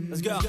Let's go.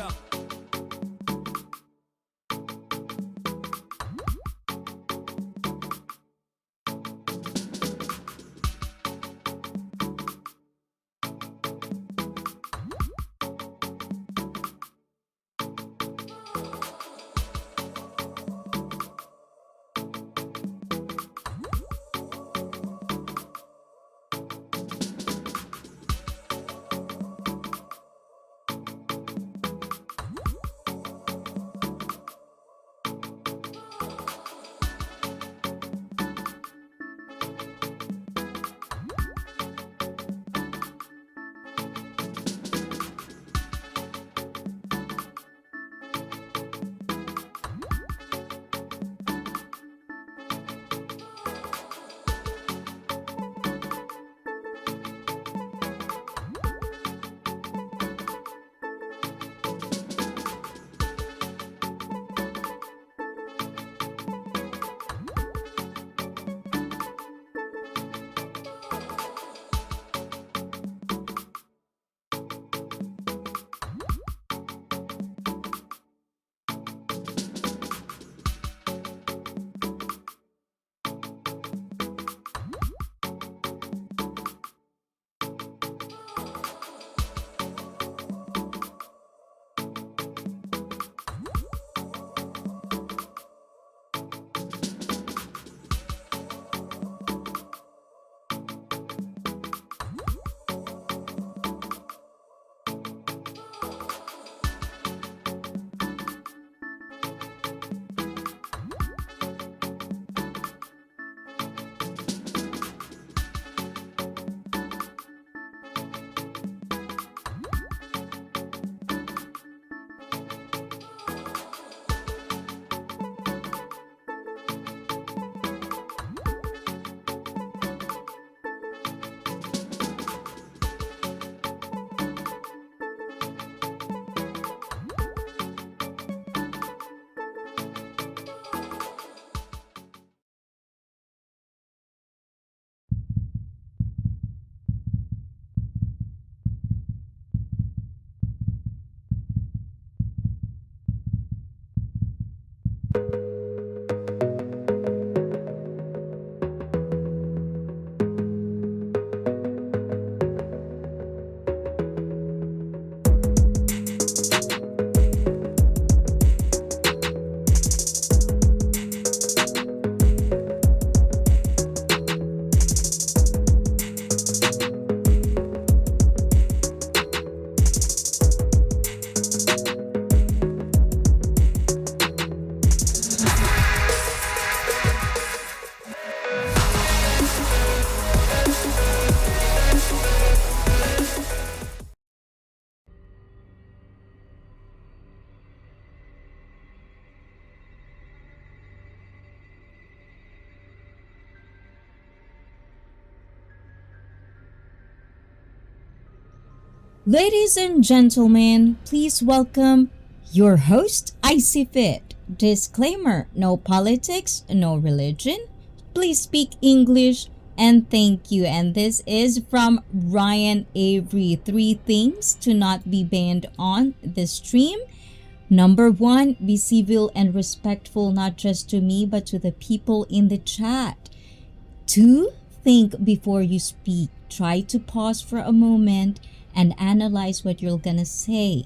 Ladies and gentlemen, please welcome your host, ICEE. Disclaimer: no politics, no religion. Please speak English and thank you. And this is from Ryan Avery. 3 things to not be banned on the stream. Number 1, be civil and respectful, not just to me, but to the people in the chat. 2, think before you speak. Try to pause for a moment and analyze what you're gonna say.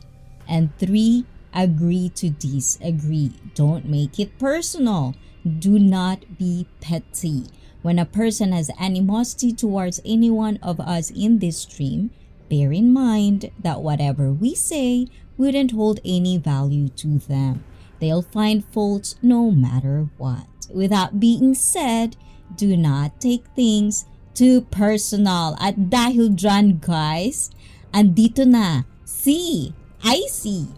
And 3, agree to disagree. Don't make it personal. Do not be petty. When a person has animosity towards any one of us in this stream, bear in mind that whatever we say wouldn't hold any value to them. They'll find faults no matter what. With that being said, do not take things too personal. At dahil dyan, guys, andito na si ICEE.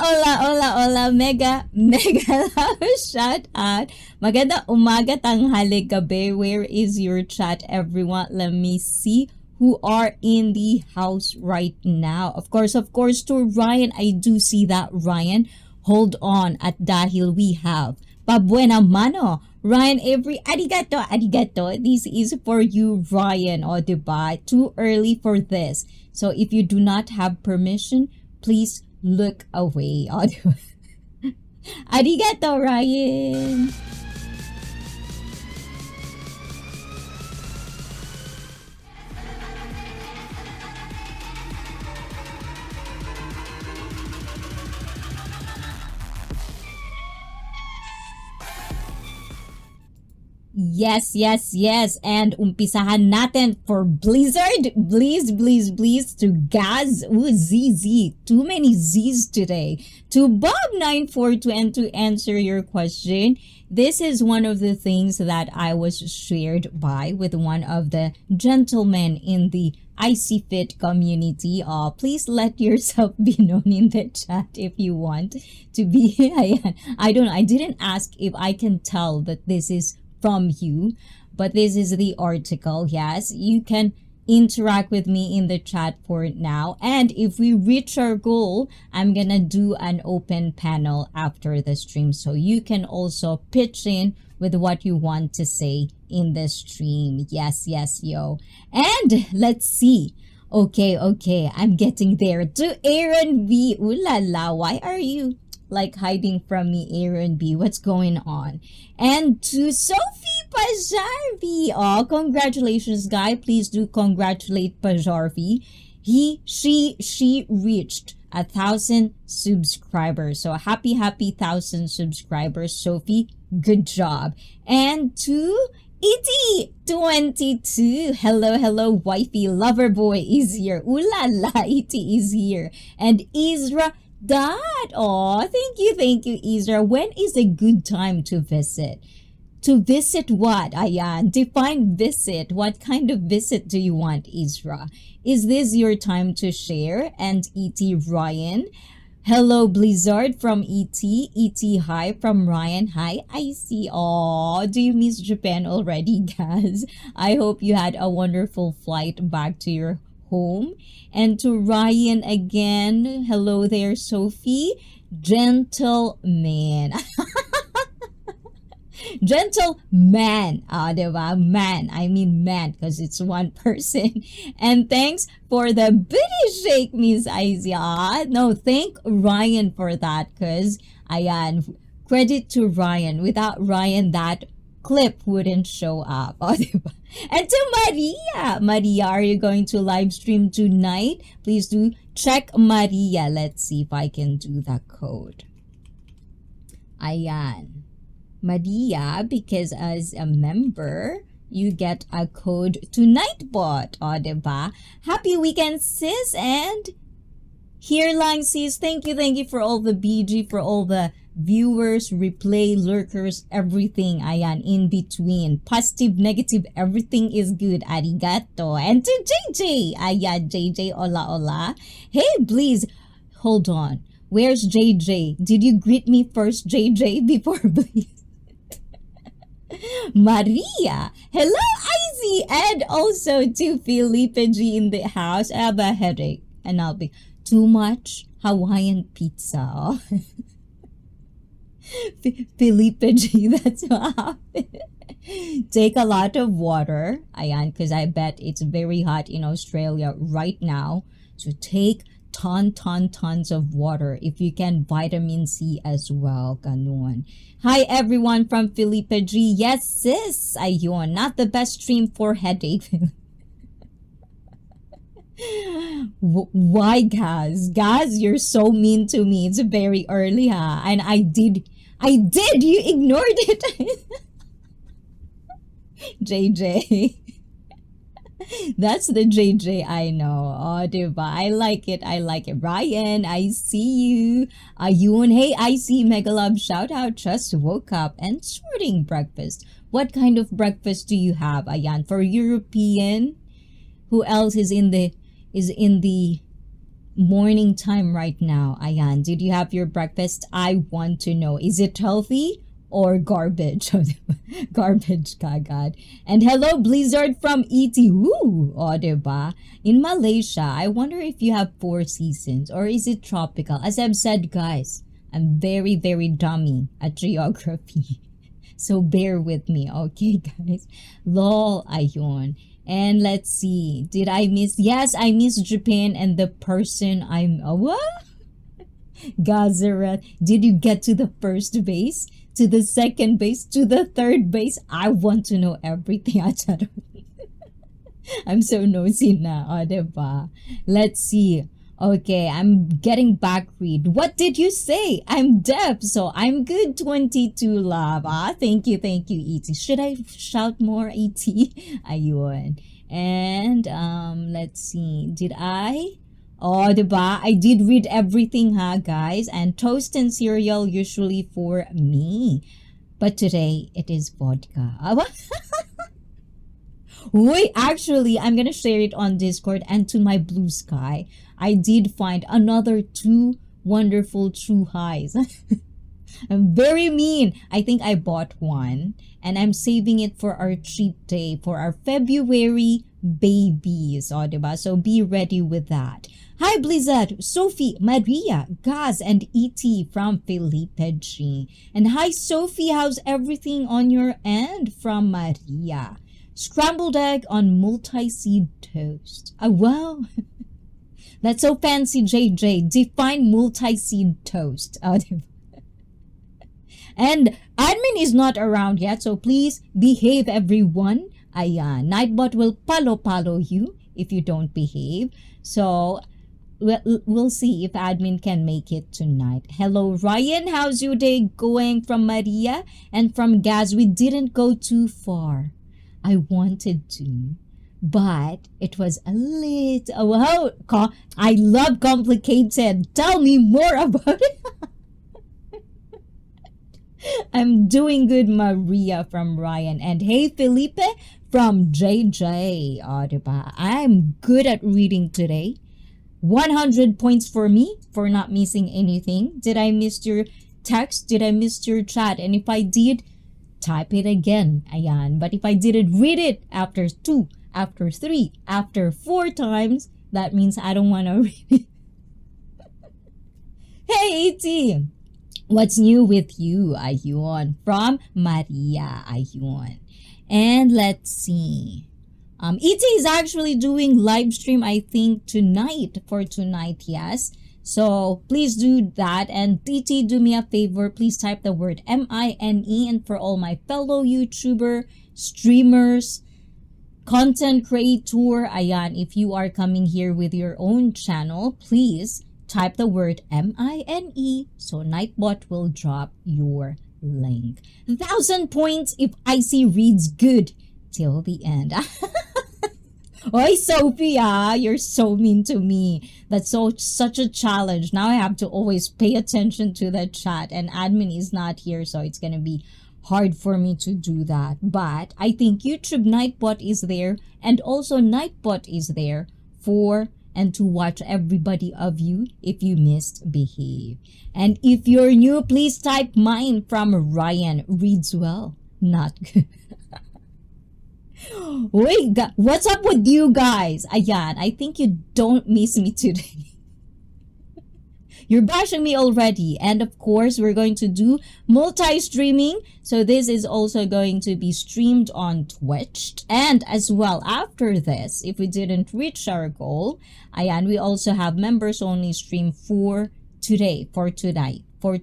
Hola, mega love shout out. Maganda umaga, tanghali, gabi. Where is your chat, everyone? Let me see who are in the house right now. Of course, to Ryan, I do see that, Ryan. Hold on, at dahil we have Pabuena Mano. Ryan, arigato. This is for you, Ryan. O, diba? Too early for this. So if you do not have permission, please look away. O, diba? Arigato, Ryan. Yes. And umpisahan natin for Blizzard. Please to Gaz. Ooh, ZZ. Too many Z's today. To Bob942, and to answer your question, this is one of the things that I was shared by with one of the gentlemen in the ICEE Fit community. Please let yourself be known in the chat if you want to be. I didn't ask if I can tell that this is from you, but this is the article. Yes, you can interact with me in the chat for now, and if we reach our goal, I'm gonna do an open panel after the stream, so you can also pitch in with what you want to say in the stream. Yes, yo. And let's see. Okay, I'm getting there. To Aaron B. Ooh la la, why are you like hiding from me, Aaron B? What's going on? And to Sophie Pajarvi. Oh, congratulations, guy. Please do congratulate Pajarvi. She reached 1,000 subscribers. So happy 1,000 subscribers, Sophie. Good job. And to ET22. Hello, wifey, lover boy is here. Ooh la la, ET is here. And Isra Dad, oh, thank you, Isra. When is a good time to visit? To visit what? Ayan, define visit. What kind of visit do you want, Isra? Is this your time to share? And E.T. Ryan. Hello, Blizzard from E.T. E.T. Hi from Ryan. Hi, ICEE. Oh, do you miss Japan already, guys? I hope you had a wonderful flight back to your home. And to Ryan again, hello there, Sophie. Gentleman. Gentleman. Diba? Man. I mean man, because it's one person. And thanks for the British shake, Miss Aizia. No, thank Ryan for that, because ayan, credit to Ryan. Without Ryan, that clip wouldn't show up. Diba? And to Maria, are you going to live stream tonight? Please do check Maria. Let's see if I can do the code. Ayan. Maria, because as a member, you get a code to Nightbot. Diba? Happy weekend, sis. And here lang, sis. Thank you for all the BG, for all the viewers, replay, lurkers, everything. Ayan, in between. Positive, negative, everything is good. Arigato. And to JJ. Ayan, JJ, hola. Hey, please, hold on. Where's JJ? Did you greet me first, JJ, before please? Maria. Hello, ICEE. And also to Felipe G in the house. I have a headache. And I'll be too much Hawaiian pizza. Felipe G, that's what happened. Take a lot of water, ayan, because I bet it's very hot in Australia right now. So take tons of water. If you can, vitamin C as well. Ganun. Hi everyone from Felipe G. Yes, sis. Ayun, not the best stream for headache. Why, Gaz? Gaz, you're so mean to me. It's very early, huh? And I did. You ignored it. JJ. That's the JJ I know. Oh, diba? I like it. Ryan, I see you. Ayun, hey, I see Megalove. Shout out. Just woke up and sorting breakfast. What kind of breakfast do you have, Ayan? For European, who else is in the morning time right now? Ayan, did you have your breakfast? I want to know. Is it healthy or garbage. Garbage kagad. And hello, Blizzard from ET. Woo! O, diba? In Malaysia, I wonder if you have 4 seasons or is it tropical? As I've said, guys, I'm very, very dummy at geography. So bear with me, okay, guys? Lol, ayun. And let's see. Did I miss? Yes, I missed Japan and the person I'm... what? Gazeret, did you get to the first base? To the second base? To the third base? I want to know everything. I'm so nosy na, o, diba? Let's see. Okay, I'm getting back read. What did you say? I'm deaf, so I'm good. 22 love. Thank you, E.T. Should I shout more, E.T.? Ayun. And let's see. Did I? Oh, diba? I did read everything, ha, guys. And toast and cereal usually for me. But today, it is vodka. Wait, actually, I'm gonna share it on Discord and to my blue sky. I did find another 2 wonderful true highs. I'm very mean. I think I bought one and I'm saving it for our treat day for our February babies. O, diba? So be ready with that. Hi, Blizzard, Sophie, Maria, Gaz, and E.T. from Felipe G. And hi, Sophie, how's everything on your end? From Maria. Scrambled egg on multi-seed toast. Wow. That's so fancy, JJ. Define multi-seed toast. And admin is not around yet, so please behave, everyone. Ayan. Nightbot will palo you if you don't behave. So we'll see if admin can make it tonight. Hello, Ryan. How's your day going? From Maria and from Gaz. We didn't go too far. I wanted to, but it was a little... wow, I love complicated. Tell me more about it. I'm doing good, Maria from Ryan. And hey, Felipe from JJ. Oh, diba? I'm good at reading today. 100 points for me for not missing anything. Did I miss your text? Did I miss your chat? And if I did, type it again. Ayan. But if I didn't read it after 2, after 3, after 4 times, that means I don't want to read it. Hey, E.T. What's new with you? Ayun. From Maria. Ayun. And let's see. E.T. is actually doing live stream, I think, tonight. For tonight, yes. So please do that. And TT, do me a favor. Please type the word MINE. And for all my fellow YouTuber, streamers, content creator, ayan, if you are coming here with your own channel, please type the word MINE. So Nightbot will drop your link. 1,000 points if ICEE reads good till the end. Oy, Sophia, you're so mean to me. That's such a challenge. Now I have to always pay attention to the chat, and admin is not here, so it's gonna be hard for me to do that. But I think YouTube Nightbot is there, and also Nightbot is there for and to watch everybody of you if you missed behave. And if you're new, please type mine from Ryan. Reads well, not good. Wait, what's up with you guys? Ayan, I think you don't miss me today. You're bashing me already. And of course, we're going to do multi-streaming. So this is also going to be streamed on Twitch. And as well, after this, if we didn't reach our goal, ayan, we also have members only stream for today, for tonight. For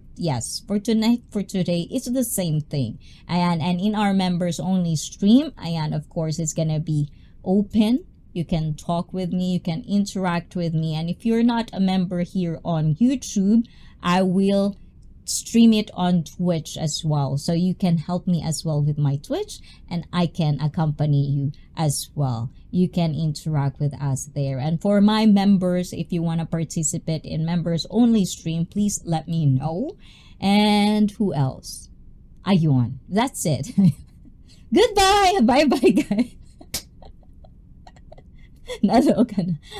tonight, for today, it's the same thing. Ayan, and in our members only stream, ayan, of course, it's gonna be open. You can talk with me, you can interact with me. And if you're not a member here on YouTube, I will stream it on Twitch as well. So you can help me as well with my Twitch, and I can accompany you as well. You can interact with us there. And for my members, if you want to participate in members only stream, please let me know. And who else? Ayun. That's it. Goodbye. Bye-bye, guys.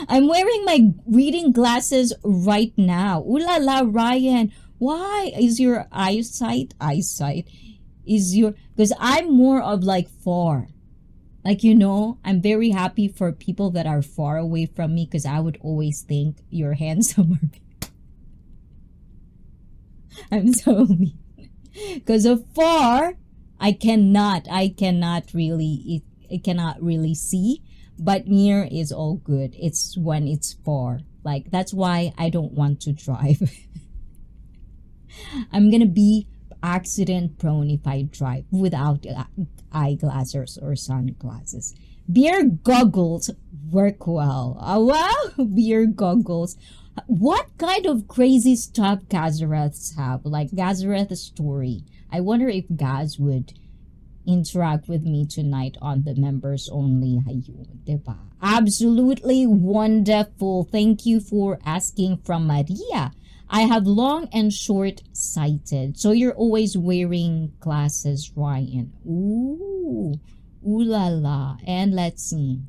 I'm wearing my reading glasses right now. Ooh la la, Ryan. Why is your eyesight is your, because I'm more of like far. Like, you know, I'm very happy for people that are far away from me because I would always think you're handsome. I'm so mean. Because of far, I cannot really, I cannot really see. But near is all good. It's when it's far. Like, that's why I don't want to drive. I'm gonna be accident prone if I drive without eyeglasses or sunglasses. Beer goggles work well. Oh, wow, beer goggles. What kind of crazy stuff Gazareths have? Like Gazareth's story. I wonder if Gaz would interact with me tonight on the members only. Ayun, diba? Absolutely wonderful. Thank you for asking from Maria. I have long and short sighted. So you're always wearing glasses, Ryan. Ooh. Ooh la la. And let's see.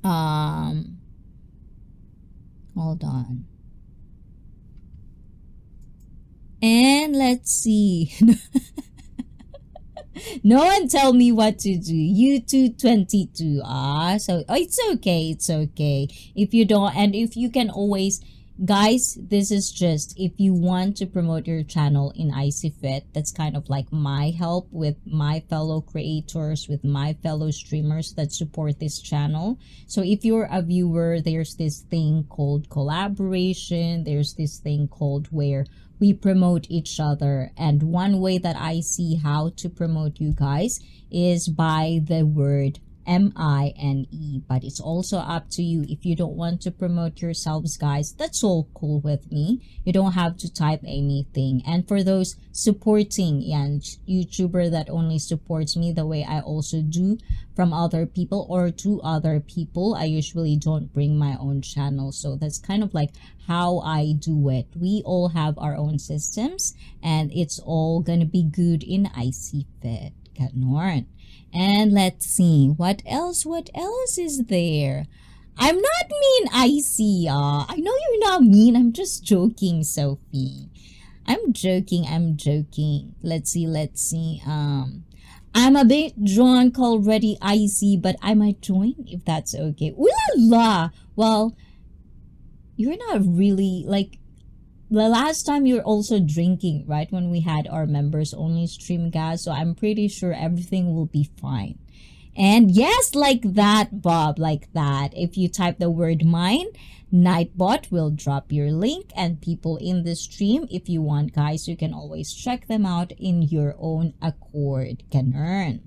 Hold on. And let's see. No one tell me what to do. You 222. So it's okay. It's okay. If you don't, and if you can always, guys, this is just if you want to promote your channel in ICEE Fit. That's kind of like my help with my fellow creators, with my fellow streamers that support this channel. So if you're a viewer, there's this thing called collaboration. There's this thing called where we promote each other. And one way that I see how to promote you guys is by the word MINE, but it's also up to you. If you don't want to promote yourselves, guys, that's all cool with me. You don't have to type anything. And for those supporting and YouTuber that only supports me the way I also do from other people or to other people, I usually don't bring my own channel. So that's kind of like how I do it. We all have our own systems and it's all gonna be good in ICEE Fit. Ganon. And let's see, what else is there? I'm not mean, ICEE. I know you're not mean. I'm just joking, Sophie. I'm joking. Let's see. I'm a bit drunk already, ICEE, but I might join if that's okay. Ooh la la. Well, you're not really like, the last time you were also drinking, right? When we had our members only stream, guys. So I'm pretty sure everything will be fine. And yes, like that, Bob, like that. If you type the word mine, Nightbot will drop your link. And people in the stream, if you want, guys, you can always check them out in your own accord. Can earn.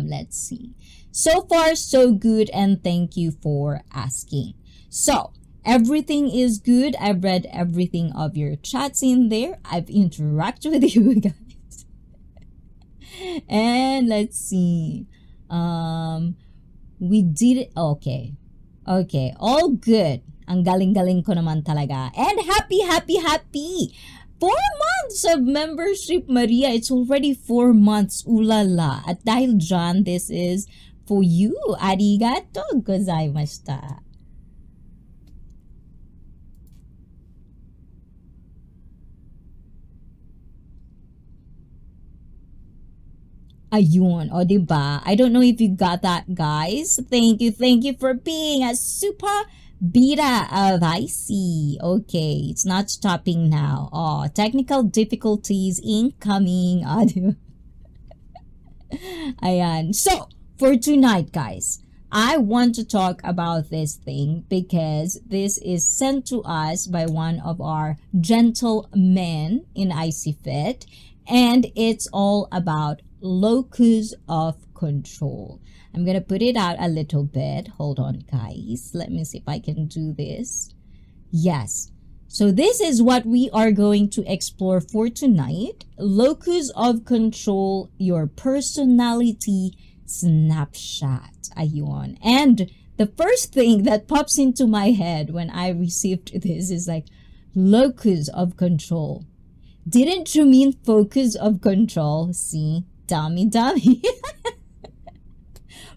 Let's see. So far, so good. And thank you for asking. So, everything is good. I've read everything of your chats in there. I've interacted with you guys. And let's see. We did it. Okay. All good. Ang galing-galing ko naman talaga. And happy. 4 months of membership, Maria. It's already 4 months. Ulala. At dahil dyan, this is for you. Arigato gozaimashita. Ayun, o diba? I don't know if you got that, guys. Thank you for being a super BIDA of ICEE. Okay, it's not stopping now. Oh, technical difficulties incoming. Ayan. So, for tonight, guys, I want to talk about this thing because this is sent to us by one of our gentlemen in ICEE Fit, and it's all about locus of control. I'm gonna put it out a little bit. Hold on, guys. Let me see if I can do this. Yes. So this is what we are going to explore for tonight. Locus of control, your personality snapshot. Ayun. And the first thing that pops into my head when I received this is like, locus of control. Didn't you mean focus of control? See? Dummy.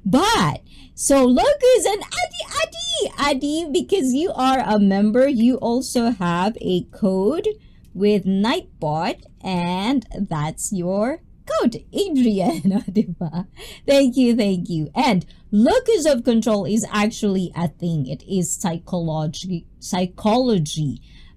But so locus and Adi, because you are a member, you also have a code with Nightbot, and that's your code, Adrian. Diba? Thank you, thank you. And locus of control is actually a thing. It is psychology.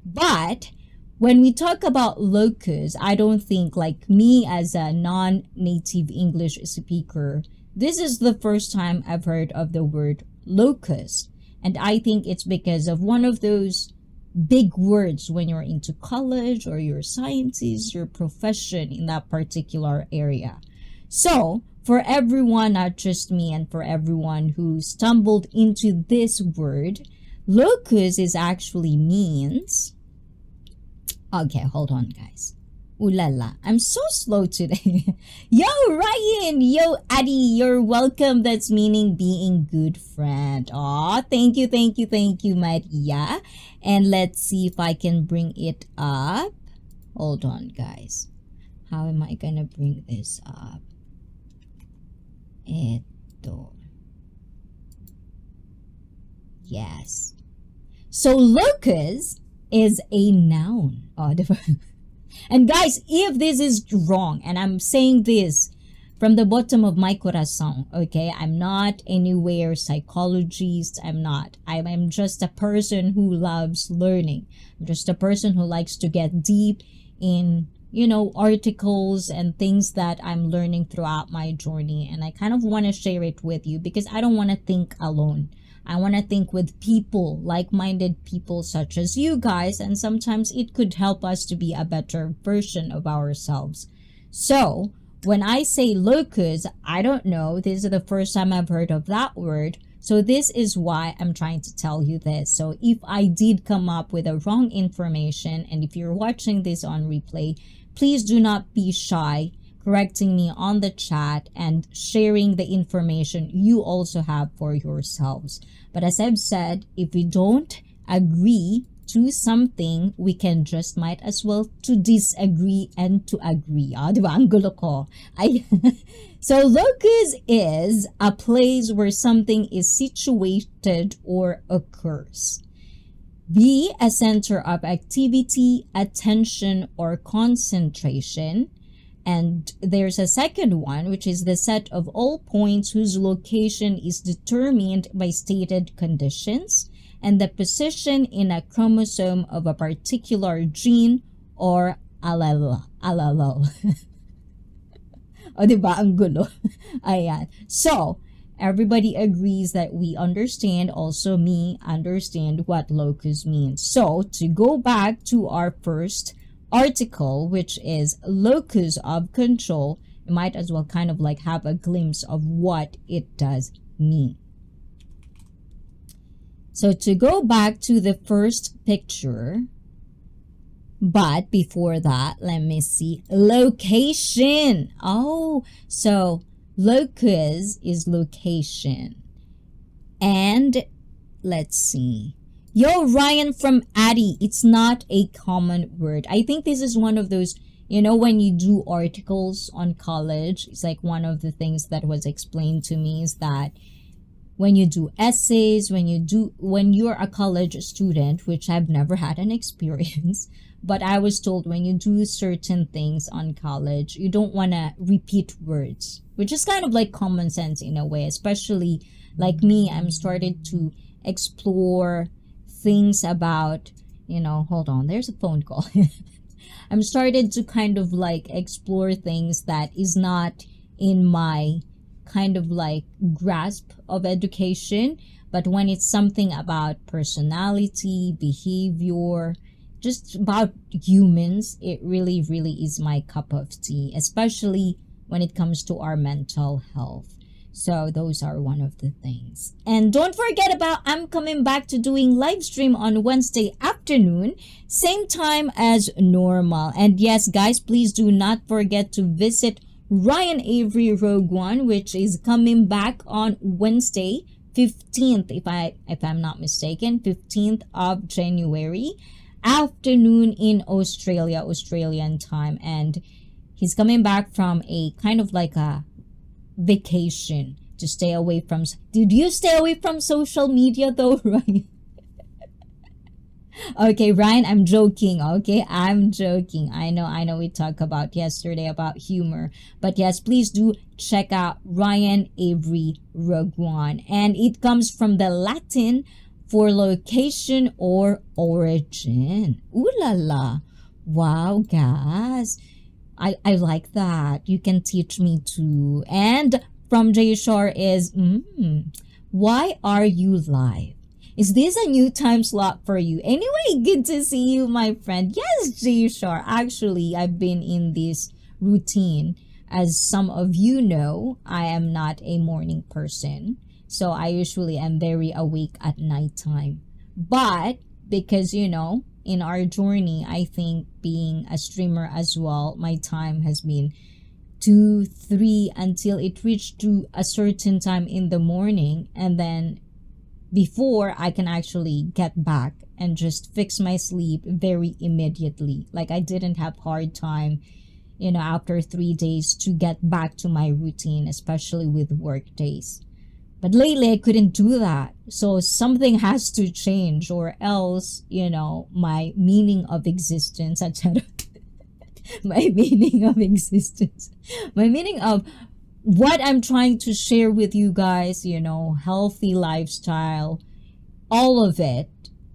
But when we talk about locus, I don't think, like me as a non-native English speaker, this is the first time I've heard of the word locus. And I think it's because of one of those big words when you're into college or your sciences, your profession in that particular area. So for everyone, not just me, and for everyone who stumbled into this word, locus is actually means... Okay, hold on, guys. Ooh la la, I'm so slow today. Yo, Ryan! Yo, Addy, you're welcome. That's meaning being good friend. Aw, thank you, thank you, thank you, Maria. And let's see if I can bring it up. Hold on, guys. How am I gonna bring this up? Eto. Yes. So, locus is a noun. Oh, and guys, if this is wrong, and I'm saying this from the bottom of my corazon, okay? I'm not anywhere psychologist. I'm not. I'm just a person who loves learning. I'm just a person who likes to get deep in, you know, articles and things that I'm learning throughout my journey. And I kind of want to share it with you because I don't want to think alone. I want to think with people, like-minded people such as you guys, and sometimes it could help us to be a better version of ourselves. So, when I say locus, I don't know, this is the first time I've heard of that word, so this is why I'm trying to tell you this. So if I did come up with a wrong information, and if you're watching this on replay, please do not be shy correcting me on the chat and sharing the information you also have for yourselves. But as I've said, if we don't agree to something, we can just might as well to disagree and to agree. Diba? Ang gulo ko. So locus is a place where something is situated or occurs. Be a center of activity, attention, or concentration. And there's a second one, which is the set of all points whose location is determined by stated conditions and the position in a chromosome of a particular gene or allele. O, diba? Ang gulo. Ayan. So, everybody agrees that we understand, also me, understand what locus means. So, to go back to our first article, which is locus of control, you might as well kind of like have a glimpse of what it does mean. So to go back to the first picture, but before that, let me see. Location. Oh, so locus is location. And let's see. Yo, Ryan from Addy, it's not a common word. I think this is one of those, you know, when you do articles on college, it's like one of the things that was explained to me is that when you do essays, when you're a college student, which I've never had an experience, but I was told when you do certain things on college, you don't want to repeat words, which is kind of like common sense in a way, especially like me, I'm started to explore things about, you know, hold on, there's a phone call. I'm started to kind of like explore things that is not in my kind of like grasp of education, but when it's something about personality, behavior, just about humans, it really, really is my cup of tea, especially when it comes to our mental health. So those are one of the things. And don't forget about I'm coming back to doing live stream on Wednesday afternoon, same time as normal. And yes, guys, please do not forget to visit Ryan Avery Rogue One, which is coming back on Wednesday, 15th, if I'm not mistaken, 15th of January, afternoon in Australian time. And he's coming back from a kind of like a vacation to stay away from. Did you stay away from social media though, right? Okay, Ryan, I'm joking. Okay, I'm joking. I know we talked about yesterday about humor. But yes, please do check out Ryan Avery Ragwan. And it comes from the Latin for location or origin. Ooh la la. Wow, guys. I like that. You can teach me too. And from Jay Shore is, why are you live? Is this a new time slot for you? Anyway, good to see you, my friend. Yes, Jay Shore. Actually, I've been in this routine. As some of you know, I am not a morning person. So I usually am very awake at nighttime. But because, in our journey, I think being a streamer as well, my time has been 2, 3 until it reached to a certain time in the morning, and then before I can actually get back and just fix my sleep very immediately. Like I didn't have hard time, after 3 days to get back to my routine, especially with work days. But lately I couldn't do that. So something has to change, or else, my meaning of existence, etc. My meaning of existence. My meaning of what I'm trying to share with you guys, healthy lifestyle, all of it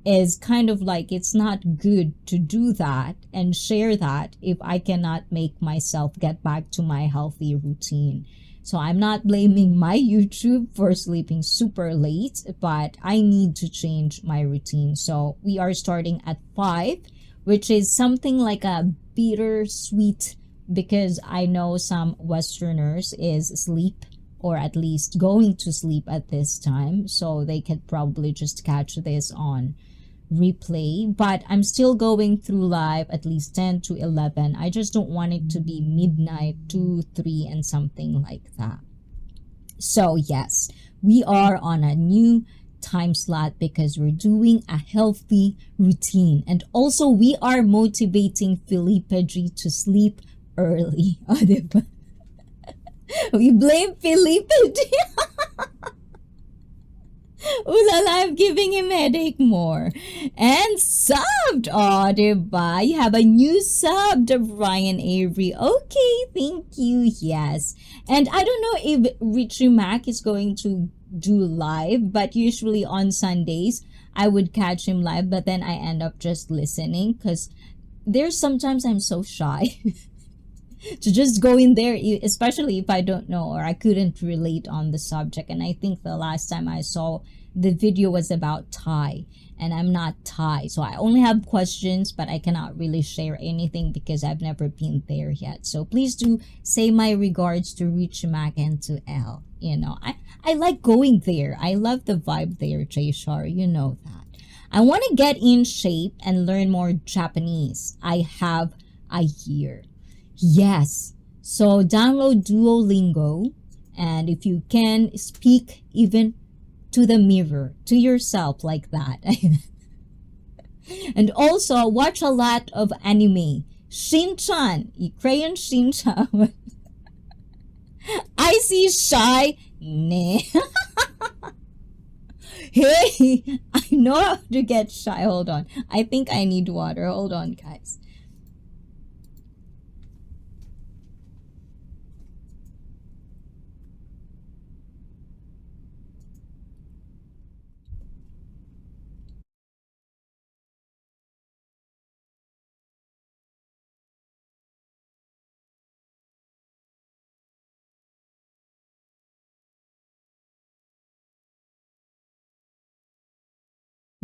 is kind of like it's not good to do that and share that if I cannot make myself get back to my healthy routine. So I'm not blaming my YouTube for sleeping super late, but I need to change my routine. So we are starting at 5, which is something like a bittersweet, because I know some Westerners is sleep, or at least going to sleep at this time. So they could probably just catch this on replay, but I'm still going through live at least 10 to 11. I just don't want it to be midnight, 2, 3 and something like that. So yes, we are on a new time slot because we're doing a healthy routine, and also we are motivating Felipe G to sleep early. Oh, diba? We blame Felipe G. Ooh la la, I'm giving him headache more. And subbed. Oh, diba? You have a new sub to Ryan Avery. Okay, thank you. Yes. And I don't know if Richie Mac is going to do live, but usually on Sundays, I would catch him live, but then I end up just listening because there's sometimes I'm so shy to just go in there, especially if I don't know or I couldn't relate on the subject. And I think the last time I saw the video was about Thai, and I'm not Thai, so I only have questions, but I cannot really share anything because I've never been there yet. So please do say my regards to Rich Mac and to L. I like going there. I love the vibe there, Jay Shar. You know that. I want to get in shape and learn more Japanese. I have a year. Yes. So download Duolingo, and if you can speak even to the mirror, to yourself like that. And also watch a lot of anime. Shin-chan, Crayon Shin-chan. I see shy. Nah. Hey, I know how to get shy. Hold on. I think I need water. Hold on, guys.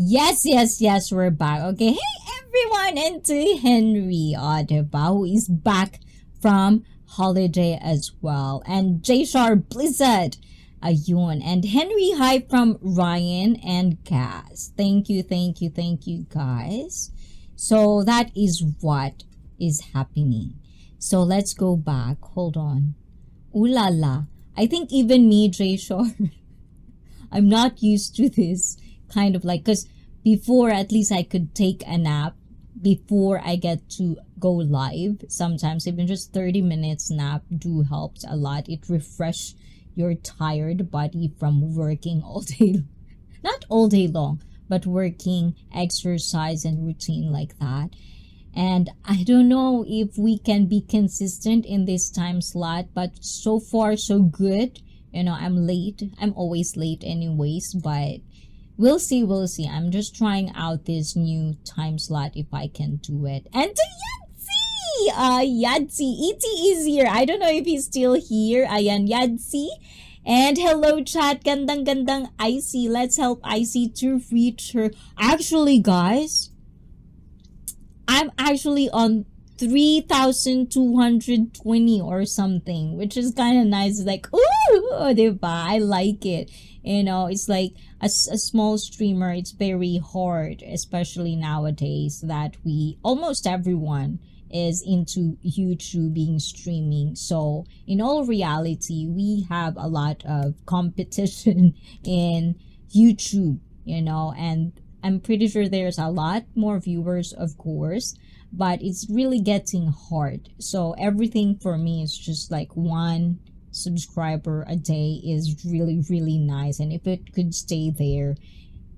Yes, yes, yes, we're back. Okay, hey everyone, and to Henry Audeba, who is back from holiday as well. And J Sharp Blizzard, ayun. And Henry, hi from Ryan and Cass. Thank you, thank you, thank you, guys. So that is what is happening. So let's go back. Hold on. Ooh la la. I think even me, J Sharp, I'm not used to this kind of like, because before at least I could take a nap before I get to go live. Sometimes even just 30 minutes nap do helps a lot. It refresh your tired body from working all day, not all day long, but working, exercise, and routine like that. And I don't know if we can be consistent in this time slot, but so far so good. I'm late. I'm always late anyways, but we'll see, we'll see. I'm just trying out this new time slot if I can do it. And to Yadzi, E.T. is here. I don't know if he's still here. Ayan, Yadzi. And hello chat, gandang ICEE. Let's help ICEE to reach her. Actually, guys, I'm actually on 3,220 or something, which is kind of nice. It's like, ooh, diba? I like it. It's like a small streamer. It's very hard, especially nowadays, that almost everyone is into YouTubing, streaming. So in all reality, we have a lot of competition in YouTube, and I'm pretty sure there's a lot more viewers, of course, but it's really getting hard. So everything for me is just like one subscriber a day is really, really nice. And if it could stay there,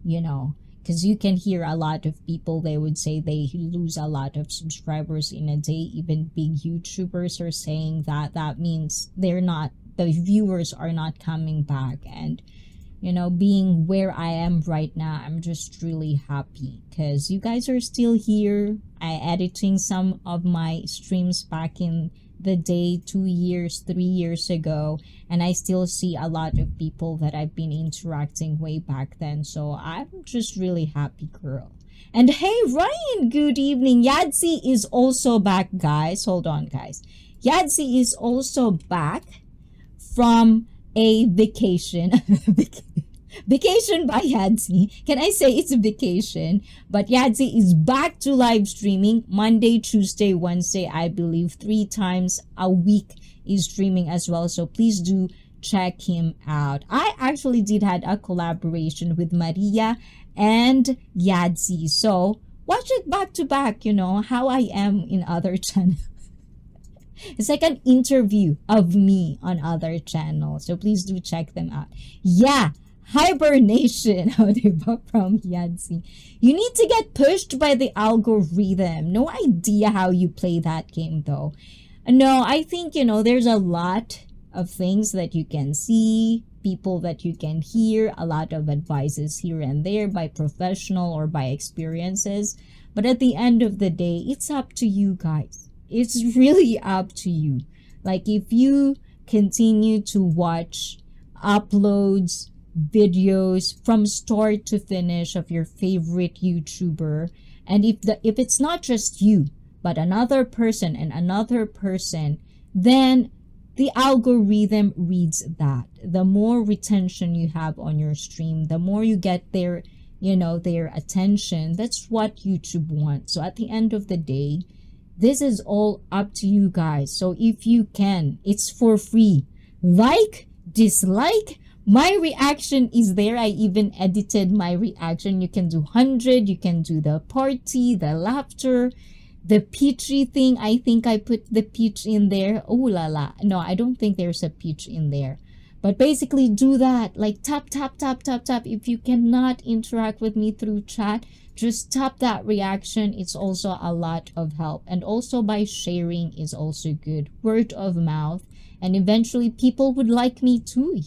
because you can hear a lot of people, they would say they lose a lot of subscribers in a day. Even big YouTubers are saying that means the viewers are not coming back. And being where I am right now, I'm just really happy because you guys are still here. I editing some of my streams back in the day 2 years, 3 years ago, and I still see a lot of people that I've been interacting way back then. So I'm just really happy, girl. And hey, Ryan, good evening. Yadzi is also back, guys. Hold on, guys. Yadzi is also back from a vacation. Vacation by Yadzi. Can I say it's a vacation? But Yadzi is back to live streaming Monday, Tuesday, Wednesday, I believe 3 times a week is streaming as well. So please do check him out. I actually did had a collaboration with Maria and Yadzi. So watch it back to back, how I am in other channels. It's like an interview of me on other channels. So please do check them out. Yeah. Hibernation from Yadzi. You need to get pushed by the algorithm. No idea how you play that game though. No, I think, there's a lot of things that you can see, people that you can hear, a lot of advices here and there by professional or by experiences. But at the end of the day, it's up to you guys. It's really up to you. Like if you continue to watch uploads, videos from start to finish of your favorite YouTuber, and if it's not just you but another person and another person, then the algorithm reads that. The more retention you have on your stream, the more you get their attention. That's what YouTube wants. So at the end of the day, this is all up to you guys. So if you can, it's for free. Like, dislike, my reaction is there. I even edited my reaction. You can do 100. You can do the party, the laughter, the peachy thing. I think I put the peach in there. Oh la la. No, I don't think there's a peach in there. But basically do that. Like tap, tap, tap, tap, tap. If you cannot interact with me through chat, just tap that reaction. It's also a lot of help. And also by sharing is also good. Word of mouth. And eventually people would like me too,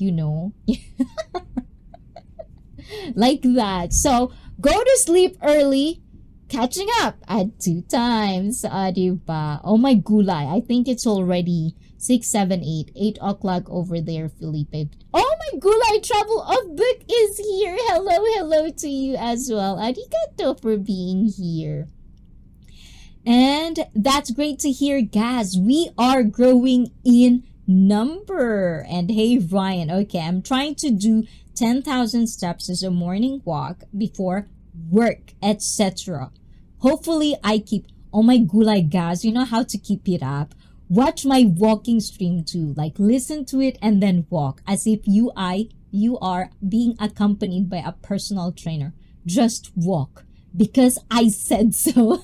like that. So go to sleep early, catching up at 2 times. Diba? Oh my gulay. I think it's already 6, 7, 8 o'clock over there, Felipe. Oh my gulay, Travel of Book is here. Hello to you as well. Arigato for being here. And that's great to hear, guys. We are growing in number. And hey, Ryan, okay, I'm trying to do 10,000 steps as a morning walk before work, etc. Hopefully I keep, oh my gulay, guys, you know how to keep it up. Watch my walking stream too, like listen to it and then walk as if you are being accompanied by a personal trainer. Just walk because I said so.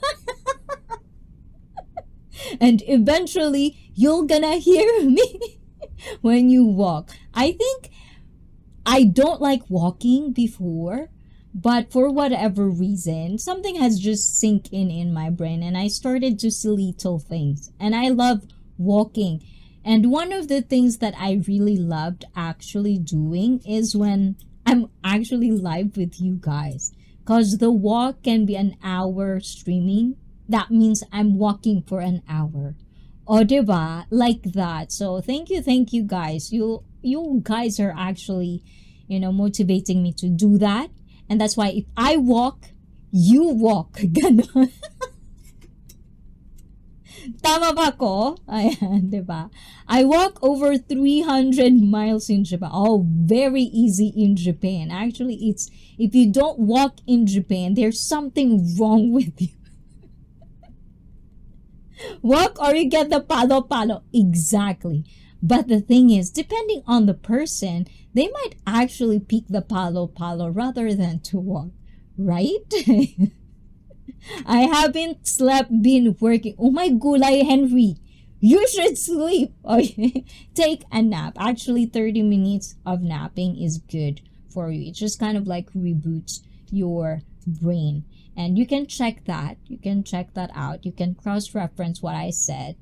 And eventually you're gonna hear me when you walk. I think I don't like walking before. But for whatever reason, something has just sink in my brain, and I started to see little things. And I love walking. And one of the things that I really loved actually doing is when I'm actually live with you guys. Because the walk can be an hour streaming. That means I'm walking for an hour. O, diba? Like that. So thank you guys. You guys are actually, motivating me to do that. And that's why if I walk, you walk. Ganon. Tama ba ko? Ayan, diba? I walk over 300 miles in Japan. Oh, very easy in Japan. Actually, it's if you don't walk in Japan, there's something wrong with you. Walk or you get the palo-palo. Exactly. But the thing is, depending on the person, they might actually pick the palo-palo rather than to walk. Right? I haven't slept, been working. Oh my gulay, Henry. You should sleep. Okay. Take a nap. Actually, 30 minutes of napping is good for you. It just kind of like reboots your brain. And you can check that. You can check that out. You can cross-reference what I said.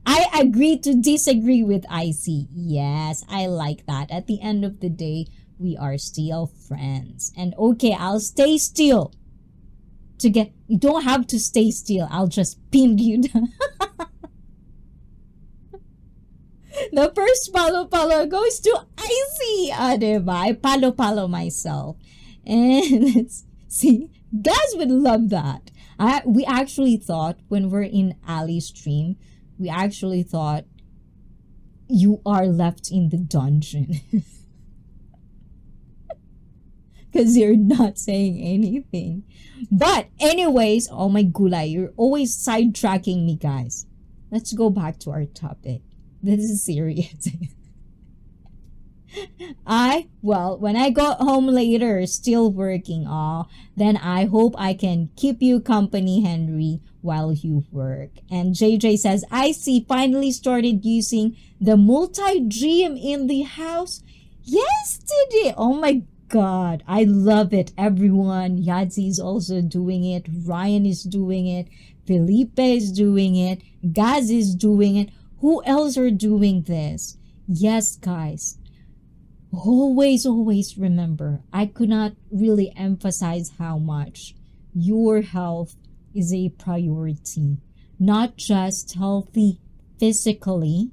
I agree to disagree with ICEE. Yes, I like that. At the end of the day, we are still friends. And okay, I'll stay still. You don't have to stay still. I'll just pin you down. The first palo-palo goes to ICEE. Diba? I palo-palo myself. And let's see. Guys would love that. We actually thought when we're in Ali's stream, we actually thought you are left in the dungeon. Because you're not saying anything. But anyways, oh my gulay, you're always sidetracking me, guys. Let's go back to our topic. This is serious. When I got home later, still working, then I hope I can keep you company, Henry, while you work. And JJ says, ICEE finally started using the multi-gym in the house yesterday. Oh my God, I love it. Everyone, Yadzi is also doing it. Ryan is doing it. Felipe is doing it. Gaz is doing it. Who else are doing this? Yes, guys. Always remember, I could not really emphasize how much your health is a priority. Not just healthy physically,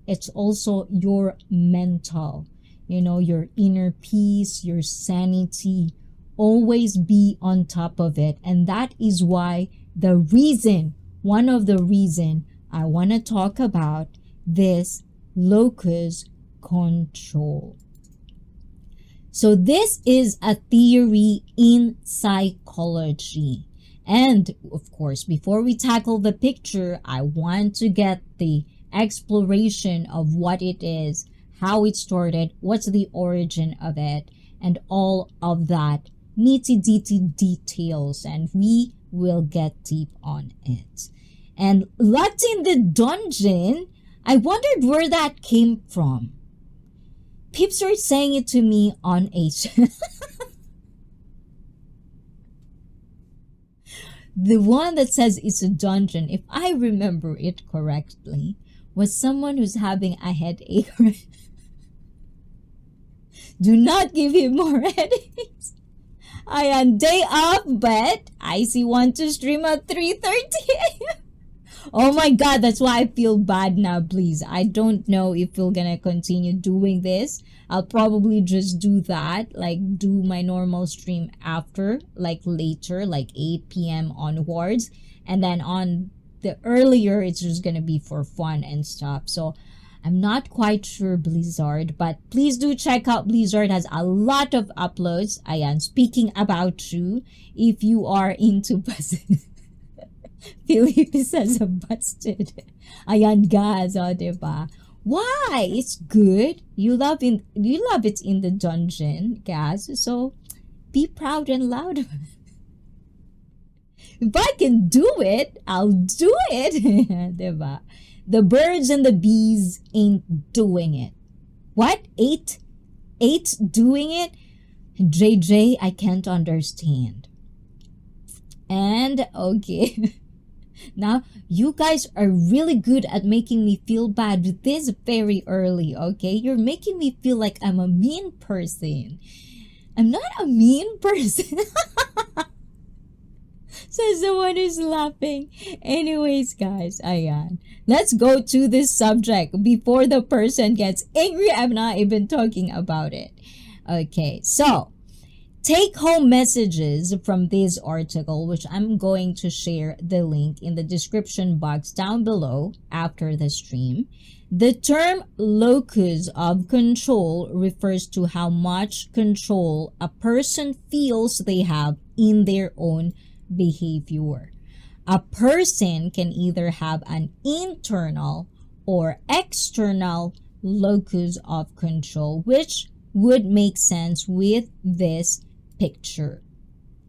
it's also your mental, your inner peace, your sanity. Always be on top of it. And that is why one of the reason I want to talk about this locus control. So this is a theory in psychology. And of course, before we tackle the picture, I want to get the exploration of what it is, how it started, what's the origin of it, and all of that nitty-gritty details. And we will get deep on it. And locked in the dungeon, I wondered where that came from. Peeps are saying it to me on H. The one that says it's a dungeon, if I remember it correctly, was someone who's having a headache. Do not give him more headaches. I am day off, but ICEE want to stream at 3:30 a.m. Oh my God, that's why I feel bad now, please. I don't know if we're gonna continue doing this. I'll probably just do that, like do my normal stream after, like later, like 8 p.m. onwards. And then on the earlier, it's just gonna be for fun and stuff. So I'm not quite sure, Blizzard, but please do check out Blizzard. Has a lot of uploads. I am speaking about you if you are into Felipe says busted. Ayan, guys, diba? Why? It's good. You love it in the dungeon, guys. So be proud and loud. If I can do it, I'll do it. Diba? The birds and the bees ain't doing it. What? Eight doing it? JJ, I can't understand. And okay. Now, you guys are really good at making me feel bad with this very early, okay? You're making me feel like I'm a mean person. I'm not a mean person. So someone is laughing. Anyways, guys, ayan. Let's go to this subject before the person gets angry. I'm not even talking about it. Okay, so take home messages from this article, which I'm going to share the link in the description box down below after the stream. The term locus of control refers to how much control a person feels they have in their own behavior. A person can either have an internal or external locus of control, which would make sense with this picture.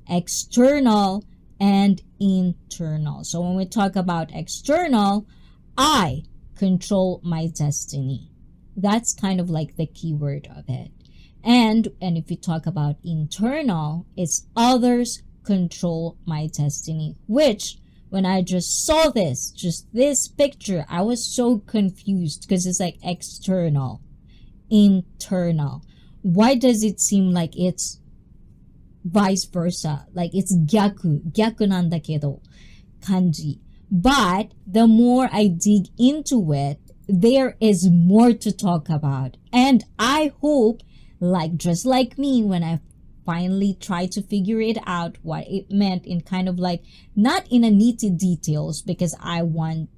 External and internal. So when we talk about external, I control my destiny. That's kind of like the keyword of it. And if you talk about internal, it's others control my destiny, which when I just saw just this picture, I was so confused because it's like external, internal. Why does it seem like it's vice versa? Like it's gyaku nandakedo kanji. But the more I dig into it, there is more to talk about. And I hope, like just like me, when I finally tried to figure it out what it meant in kind of like, not in a nitty details, because I want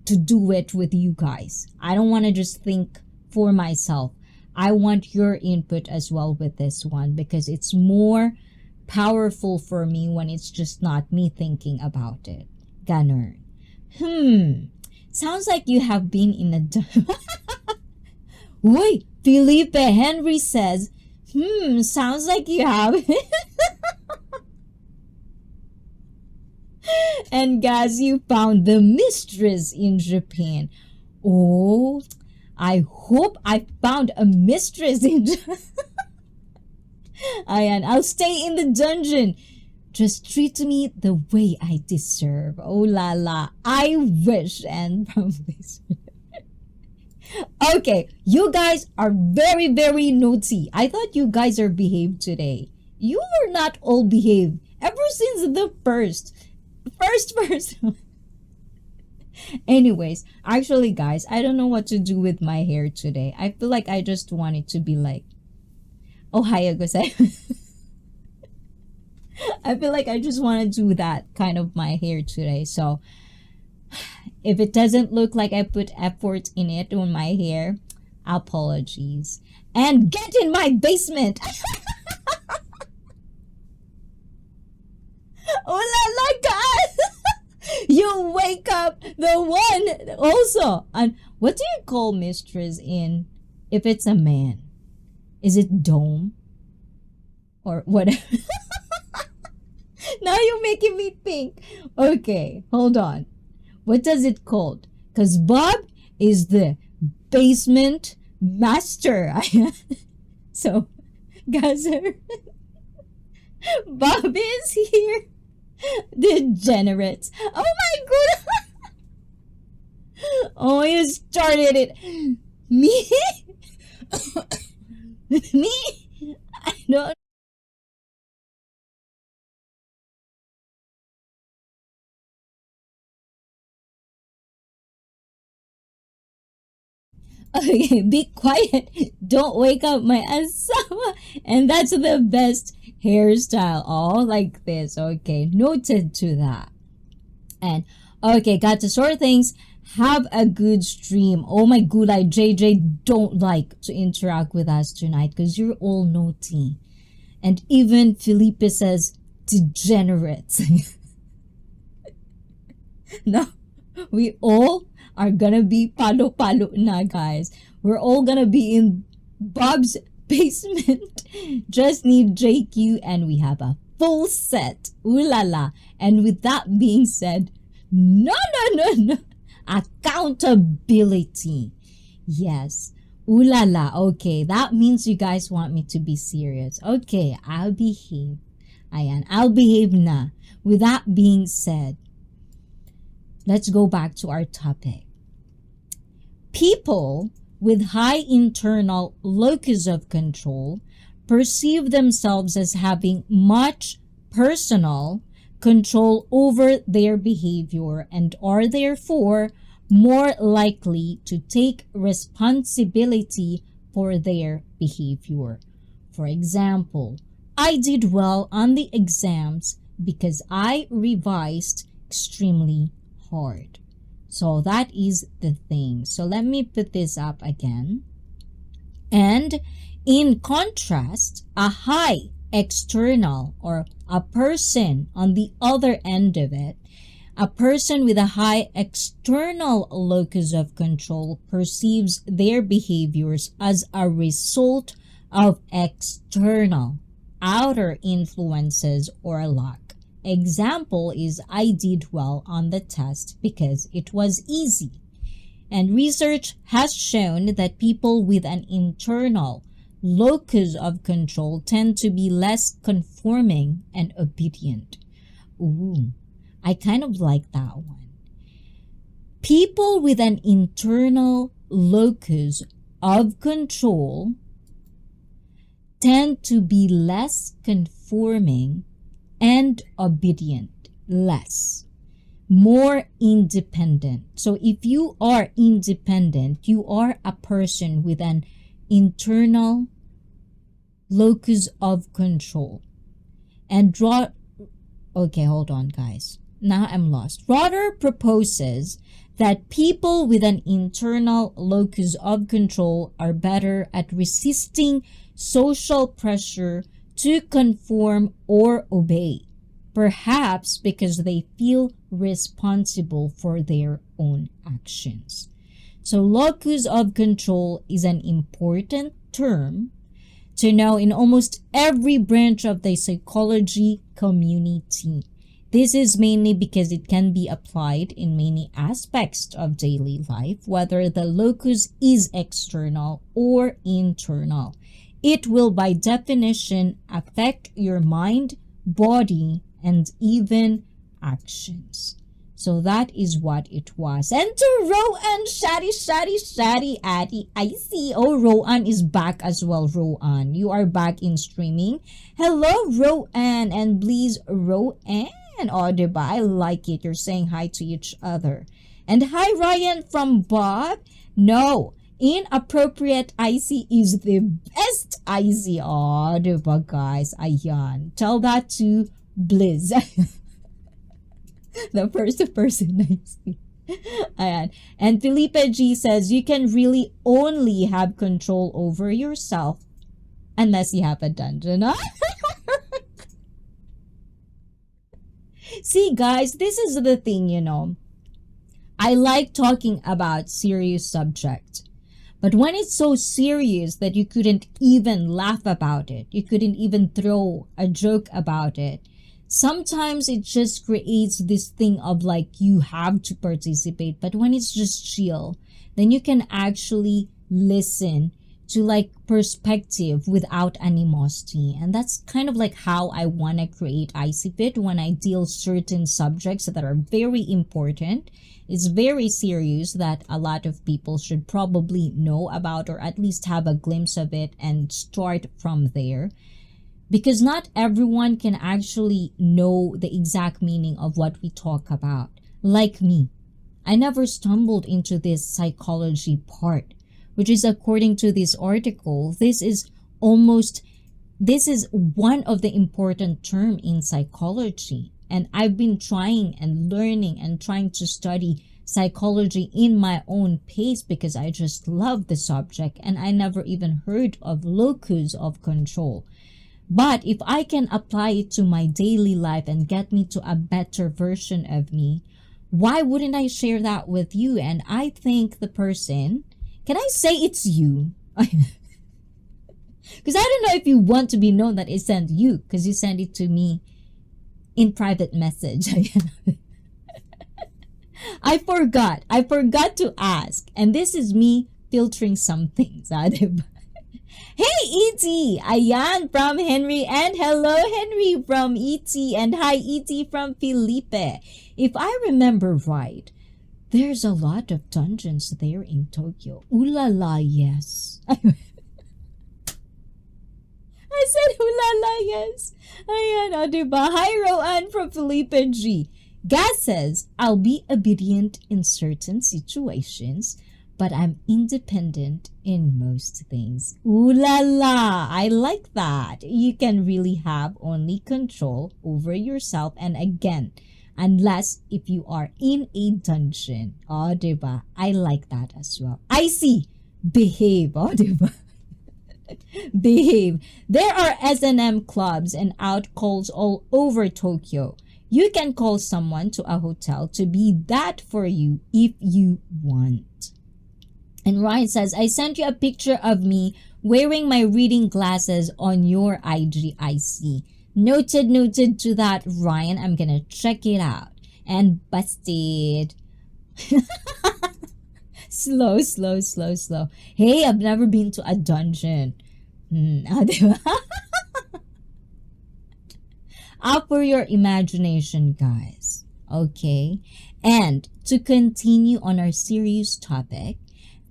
to do it with you guys. I don't want to just think for myself. I want your input as well with this one, because it's more powerful for me when it's just not me thinking about it. Ganun. Sounds like you have been in a... Wait, Felipe Henry says, sounds like you have. And guys, you found the mistress in Japan. Oh, I hope I found a mistress in Japan. Ayan, I'll stay in the dungeon. Just treat me the way I deserve. Oh la la, I wish. And from this... Okay, you guys are very, very naughty. I thought you guys are behaved today. You were not all behaved ever since the first person. Anyways, actually guys, I don't know what to do with my hair today. I feel like I just want it to be like Ohio gozaimasu. I feel like I just want to do that kind of my hair today. So if it doesn't look like I put effort in it on my hair, apologies. And get in my basement. Oh la la, guys. You wake up the one also. And what do you call mistress in if it's a man? Is it dome? Or whatever. Now you're making me think. Okay, hold on. What does it called? Because Bob is the basement master. So, guys, Bob is here. Degenerates. Oh my god. Oh, you started it. Me? Me? I don't. Okay, be quiet. Don't wake up my asama. And that's the best hairstyle. All like this. Okay, noted to that. And okay, got to sort things. Have a good stream. Oh my gulai, JJ don't like to interact with us tonight because you're all naughty. And even Felipe says degenerates. No, we all are gonna be palo-palo na, guys. We're all gonna be in Bob's basement. Just need JQ and we have a full set. Ooh la la. And with that being said, no. Accountability. Yes. Ooh la la. Okay, that means you guys want me to be serious. Okay, I'll behave. Ayan, I'll behave na. With that being said, let's go back to our topic. People with high internal locus of control perceive themselves as having much personal control over their behavior and are therefore more likely to take responsibility for their behavior. For example, I did well on the exams because I revised extremely hard. So that is the thing. So let me put this up again. And in contrast, a high external, or a person on the other end of it, a person with a high external locus of control perceives their behaviors as a result of external, outer influences or luck. Example is I did well on the test because it was easy. And research has shown that people with an internal locus of control tend to be less conforming and obedient. Ooh, I kind of like that one. People with an internal locus of control tend to be less conforming and obedient, less, more independent. So if you are independent, you are a person with an internal locus of control. And okay, hold on guys. Now I'm lost. Rotter proposes that people with an internal locus of control are better at resisting social pressure to conform or obey, perhaps because they feel responsible for their own actions. So locus of control is an important term to know in almost every branch of the psychology community. This is mainly because it can be applied in many aspects of daily life, whether the locus is external or internal. It will by definition affect your mind, body, and even actions. So that is what it was. And to Roan, Shadi, Addy, I see. Oh, Roan is back as well, Roan. You are back in streaming. Hello, Roan, and please, Roan. Oh, diba? I like it. You're saying hi to each other. And hi, Ryan from Bob. No, inappropriate ICEE is the best ICEE. Oh, diba, guys? Ayan. Tell that to Blizz. The first person I see. Ayan. And Felipe G says, you can really only have control over yourself unless you have a dungeon. See, guys, this is the thing, you know. I like talking about serious subject. But when it's so serious that you couldn't even laugh about it, you couldn't even throw a joke about it, sometimes it just creates this thing of like you have to participate. But when it's just chill, then you can actually listen to like perspective without animosity. And that's kind of like how I want to create ICEE when I deal certain subjects that are very important. It's very serious that a lot of people should probably know about, or at least have a glimpse of it and start from there. Because not everyone can actually know the exact meaning of what we talk about. Like me, I never stumbled into this psychology part, which is according to this article, this is one of the important term in psychology. And I've been trying and learning and trying to study psychology in my own pace because I just love the subject, and I never even heard of locus of control. But if I can apply it to my daily life and get me to a better version of me, why wouldn't I share that with you? And I think the person, can I say it's you? Because I don't know if you want to be known that it sent you, because you sent it to me in private message. I forgot to ask. And this is me filtering some things, diba? Hey, E.T. Ayan from Henry, and hello, Henry from E.T. and hi, E.T. from Felipe. If I remember right, there's a lot of dungeons there in Tokyo. Ooh la la, yes. I said ooh la la, yes. Ayan, diba? Hi, Roan from Felipe G. Gaz says, I'll be obedient in certain situations, but I'm independent in most things. Ooh la la, I like that. You can really have only control over yourself, and again, unless if you are in a dungeon. Oh, diba? I like that as well. ICEE, behave. Oh, diba? Behave. There are S&M clubs and out calls all over Tokyo. You can call someone to a hotel to be that for you if you want. And Ryan says, I sent you a picture of me wearing my reading glasses on your IG ICEE. Noted to that, Ryan. I'm gonna check it out. And busted. Slow. Hey, I've never been to a dungeon. Up for your imagination, guys. Okay? And to continue on our serious topic,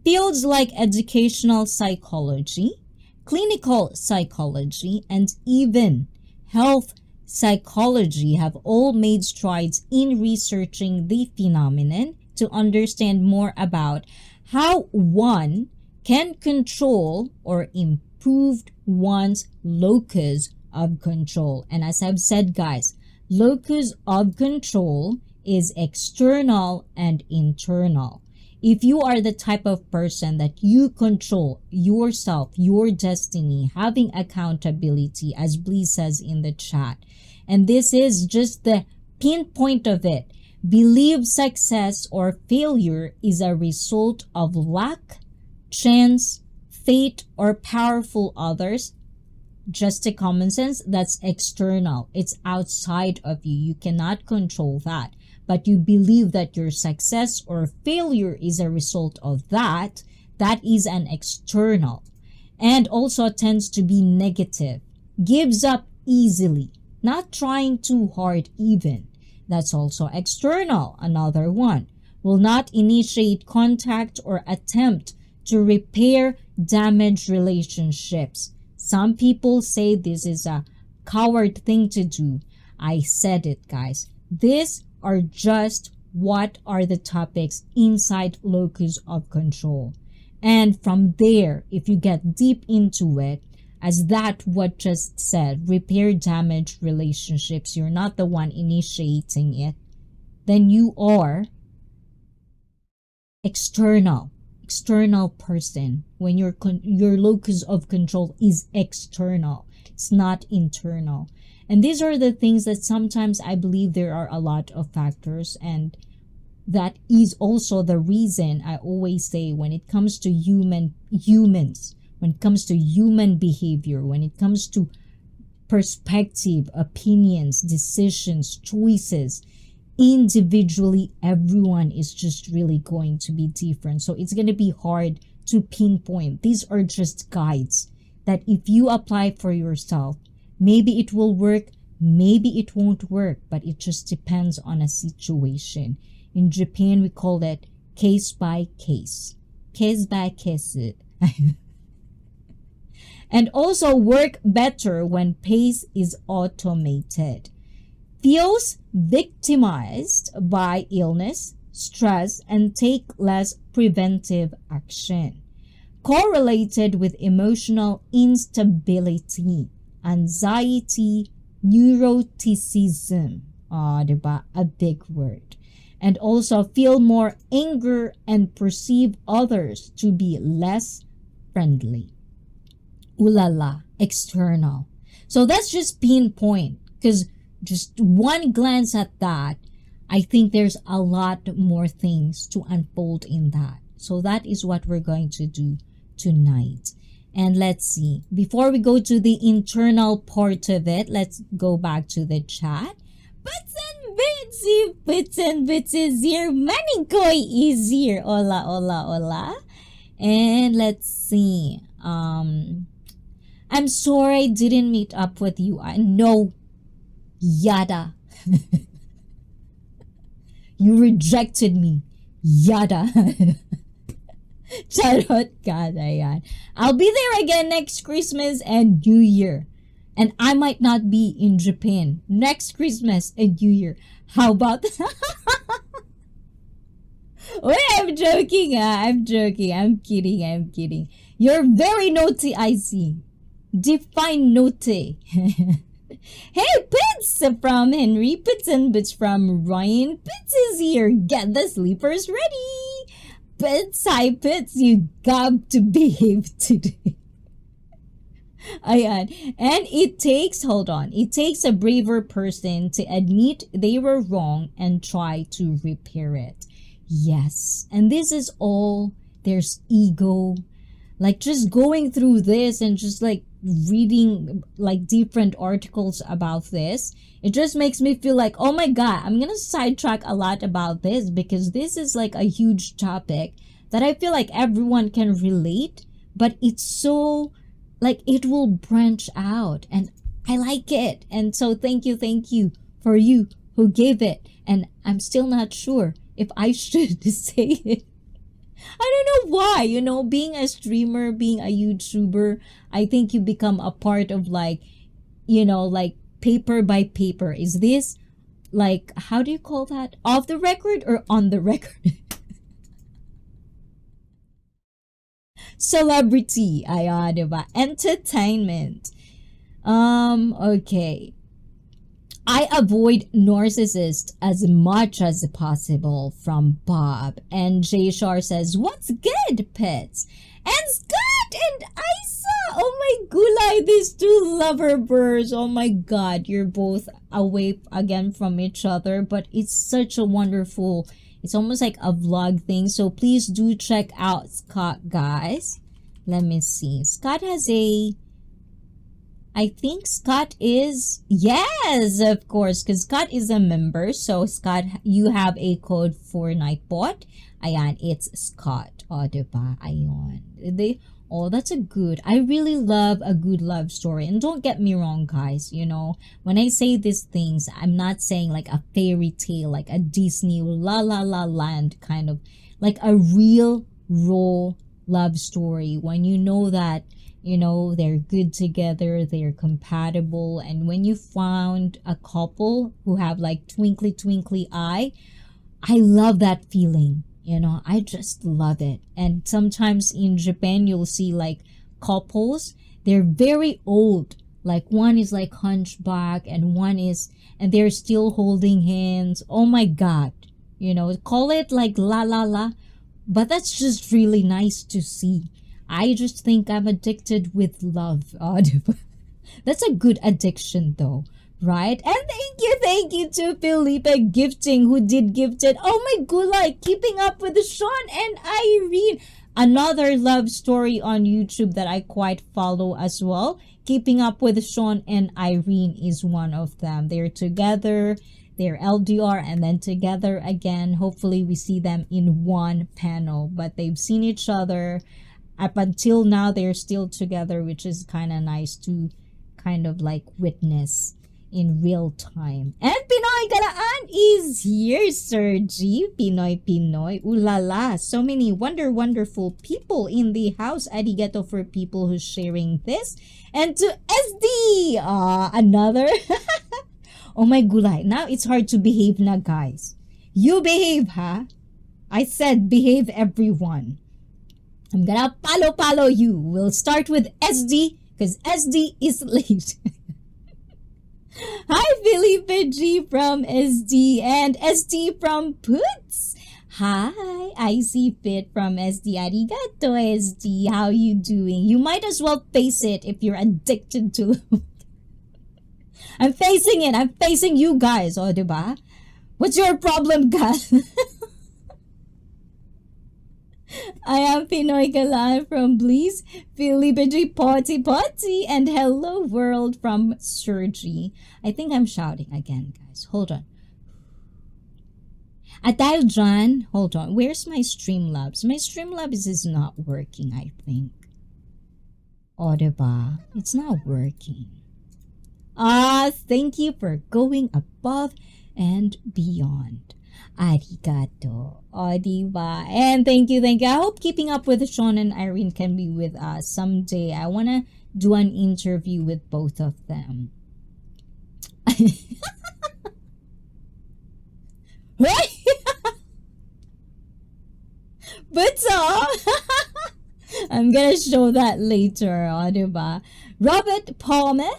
fields like educational psychology, clinical psychology, and even health psychology have all made strides in researching the phenomenon to understand more about how one can control or improve one's locus of control. And as I've said, guys, locus of control is external and internal. If you are the type of person that you control yourself, your destiny, having accountability, as Blease says in the chat, and this is just the pinpoint of it, believe success or failure is a result of luck, chance, fate, or powerful others, just a common sense, that's external. It's outside of you. You cannot control that. But you believe that your success or failure is a result of that, that is an external. And also tends to be negative. Gives up easily. Not trying too hard even. That's also external. Another one. Will not initiate contact or attempt to repair damaged relationships. Some people say this is a coward thing to do. I said it, guys. These are just what are the topics inside locus of control. And from there, if you get deep into it, as that what just said, repair damaged relationships, you're not the one initiating it, then you are external person. When your locus of control is external, it's not internal. And these are the things that sometimes I believe there are a lot of factors, and that is also the reason I always say when it comes to humans, when it comes to human behavior, when it comes to perspective, opinions, decisions, choices, individually, everyone is just really going to be different. So it's going to be hard to pinpoint. These are just guides that if you apply for yourself, maybe it will work, maybe it won't work, but it just depends on a situation. In Japan, we call it case by case. Case by case. And also work better when pace is automated. Feels victimized by illness, stress, and take less preventive action. Correlated with emotional instability, anxiety, neuroticism. Diba? A big word. And also feel more anger and perceive others to be less friendly. Ulala, external. So that's just pinpoint, because just one glance at that, I think there's a lot more things to unfold in that. So that is what we're going to do tonight. And let's see, before we go to the internal part of it, let's go back to the chat. Bits and bits is here. Manikoi is here. Hola. And let's see. I'm sorry I didn't meet up with you. I know. Yada. You rejected me. Yada. Charot ka na yan. I'll be there again next Christmas and New Year. And I might not be in Japan next Christmas and New Year. How about that? Wait, I'm joking. I'm joking. I'm kidding. I'm kidding. You're very naughty, I see. Define naughty. Hey, Pits from Henry. Pits and Bits from Ryan. Pits is here. Get the sleepers ready. Pits, hi Pits. You got to behave today. Ayan. And it takes, hold on, it takes a braver person to admit they were wrong and try to repair it. Yes. And this is all, there's ego. Like just going through this and just like reading like different articles about this, it just makes me feel like, oh my God, I'm gonna sidetrack a lot about this because this is like a huge topic that I feel like everyone can relate, but it's so like it will branch out and I like it. And so thank you for you who gave it. And I'm still not sure if I should say it. I don't know why, you know, being a streamer, being a YouTuber, I think you become a part of like, you know, like paper by paper. Is this like, how do you call that? Off the record or on the record? Celebrity, diba? Entertainment. Okay. I avoid narcissists as much as possible from Bob. And Jay Shar says, what's good, pets? And Scott and Isa! Oh my gulay, these two lover birds. Oh my God, you're both away again from each other. But it's such a wonderful, it's almost like a vlog thing. So please do check out Scott, guys. Let me see. Scott has a... I think Scott is, yes, of course, because Scott is a member. So Scott, you have a code for Nightbot. Ayan, it's Scott. O, diba? Ayon. Oh, that's a good, I really love a good love story. And don't get me wrong, guys, you know, when I say these things, I'm not saying like a fairy tale, like a Disney la la la land kind of, like a real raw love story. When you know that, you know, they're good together, they're compatible, and when you found a couple who have like twinkly twinkly eye, I love that feeling, you know, I just love it. And sometimes in Japan you'll see like couples, they're very old, like one is like hunchback and one is, and they're still holding hands. Oh my God, you know, call it like la la la, but that's just really nice to see. I just think I'm addicted with love. Oh, that's a good addiction though, right? And thank you to Felipe Gifting who did gifted. Oh my gulay, keeping up with Sean and Irene. Another love story on YouTube that I quite follow as well. Keeping Up with Sean and Irene is one of them. They're together, they're LDR and then together again. Hopefully we see them in one panel, but they've seen each other. Up until now, they're still together, which is kind of nice to kind of like witness in real time. And Pinoy Galaan is here, Sir G. Pinoy. Ooh la la. So many wonderful people in the house. Arigato for people who's sharing this. And to SD, another. Oh my gulay. Now it's hard to behave na, guys. You behave, huh? I said behave, everyone. I'm gonna follow you. We'll start with SD because SD is late. Hi, Felipe G from SD and SD from Puts. Hi, ICEE Fit from SD. Arigato, SD. How you doing? You might as well face it if you're addicted to love. I'm facing it. I'm facing you guys. Oh, diba? What's your problem, guys? I am Pinoy Galan from Blease, Felipe G Potty, and Hello World from Sergi. I think I'm shouting again, guys. Hold on. At dahil dyan, hold on, where's my Streamlabs? My Streamlabs is not working, I think. O, diba? It's not working. Thank you for going above and beyond. Arigato. O, diba? And thank you. I hope Keeping Up with Sean and Irene can be with us someday. I want to do an interview with both of them. Right? But I'm gonna show that later, diba? Robert Palmer,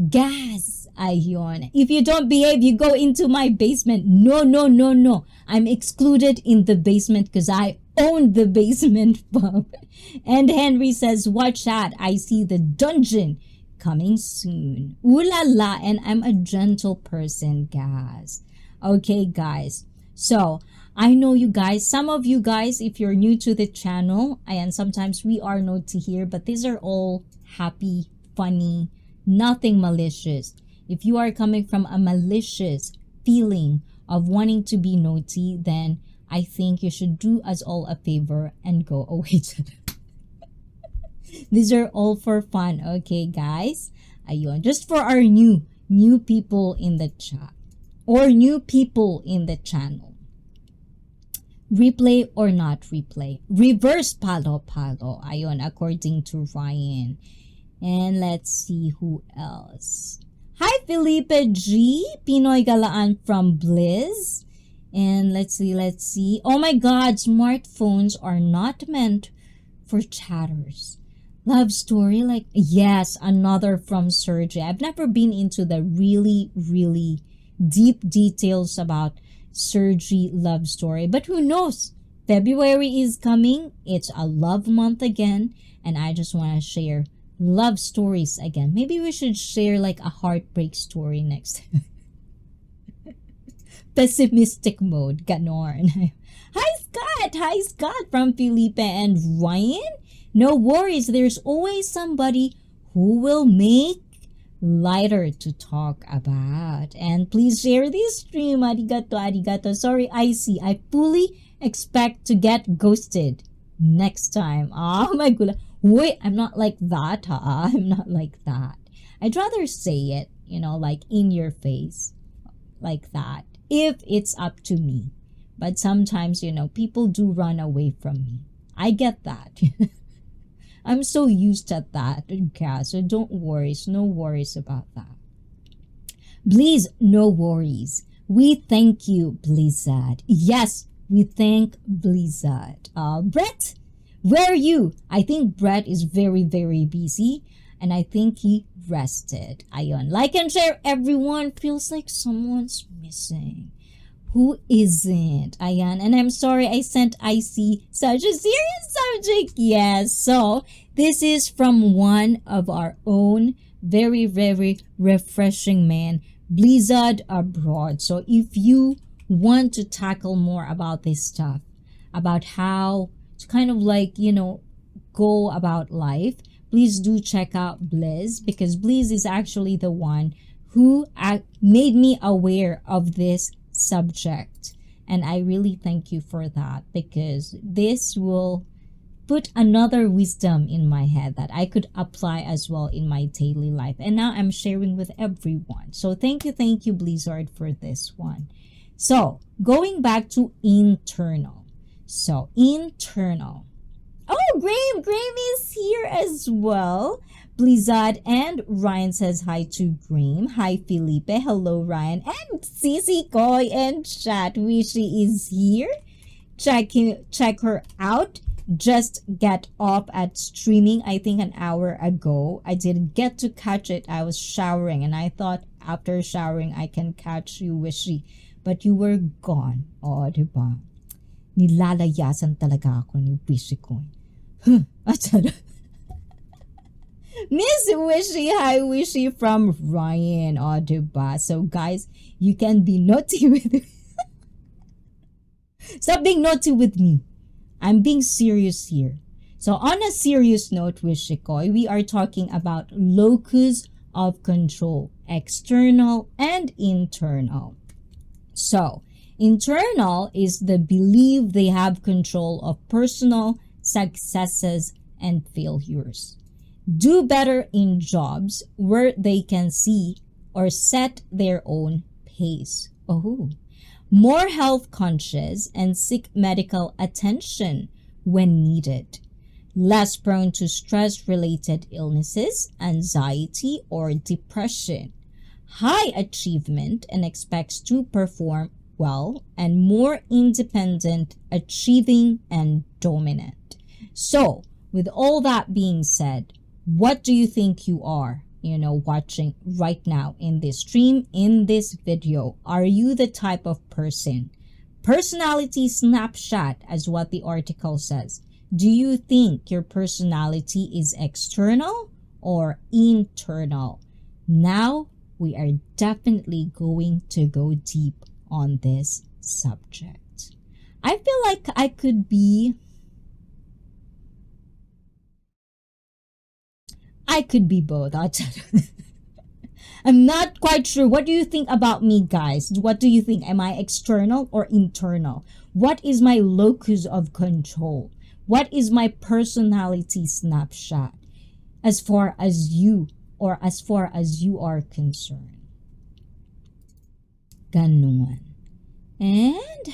gas, ayun. If you don't behave, you go into my basement. No. I'm excluded in the basement because I own the basement pub. And Henry says, watch out, I see the dungeon coming soon. Ooh la la, and I'm a gentle person, guys. Okay, guys. So, I know you guys, some of you guys, if you're new to the channel, and sometimes we are naughty here, but these are all happy, funny, nothing malicious. If you are coming from a malicious feeling of wanting to be naughty, then I think you should do us all a favor and go away. These are all for fun, okay, guys? Ayun, just for our new people in the chat or new people in the channel. Replay or not replay? Reverse palo. Ayun, according to Ryan. And let's see who else. Hi, Felipe G. Pinoy Galaan from Blizz. And let's see. Oh my God, smartphones are not meant for chatters. Love story, like, yes, another from Sergey. I've never been into the really, really deep details about Sergey love story, but who knows? February is coming. It's a love month again, and I just want to share love stories again. Maybe we should share like a heartbreak story next. Pessimistic mode, ganon. Hi Scott from Felipe and Ryan. No worries, there's always somebody who will make lighter to talk about. And please share this stream. Arigato. Sorry, ICEE. I fully expect to get ghosted next time. Oh my god. Wait, I'm not like that, I'm not like that. I'd rather say it, like in your face. Like that. If it's up to me. But sometimes, people do run away from me. I get that. I'm so used to that, okay? So don't worry. No worries about that. Please, no worries. We thank you, Blizzard. Yes, we thank Blizzard. Brett, where are you? I think Brett is very, very busy. And I think he rested. Ayun. Like and share, everyone. Feels like someone's missing. Who isn't? Ayan. And I'm sorry I sent ICEE such a serious subject. Yes. So, this is from one of our own very, very refreshing man, Blizzard Abroad. So, if you want to tackle more about this stuff, about how to kind of like, go about life, please do check out Blizz, because Blizz is actually the one who made me aware of this subject, and I really thank you for that, because this will put another wisdom in my head that I could apply as well in my daily life, and now I'm sharing with everyone. So thank you Blizzard for this one. So going back to internal. Oh, Graham is here as well. Blizzard and Ryan says hi to Graham. Hi, Felipe. Hello, Ryan. And Sissy Koy and chat. Wishy is here. Check her out. Just get off at streaming, I think an hour ago. I didn't get to catch it. I was showering, and I thought after showering I can catch you, Wishy. But you were gone. Oh, diba? Nilalayasan talaga ako ni Wishy Koy. Miss Wishy, hi Wishy from Ryan. Oh, diba? So guys, you can be naughty with me. Stop being naughty with me. I'm being serious here. So on a serious note, Wishy Koy, we are talking about locus of control, external and internal. So Internal is the belief they have control of personal successes and failures. Do better in jobs where they can see or set their own pace. Oh, more health conscious and seek medical attention when needed. Less prone to stress-related illnesses, anxiety, or depression. High achievement and expects to perform well, and more independent, achieving, and dominant. So, with all that being said, what do you think you are, watching right now in this stream, in this video? Are you the type of person? Personality snapshot, as what the article says. Do you think your personality is external or internal? Now, we are definitely going to go deep on this subject. I feel like I could be both. I'll tell you. I'm not quite sure. What do you think about me, guys? What do you think? Am I external or internal? What is my locus of control? What is my personality snapshot as far as you are concerned? Ganon. And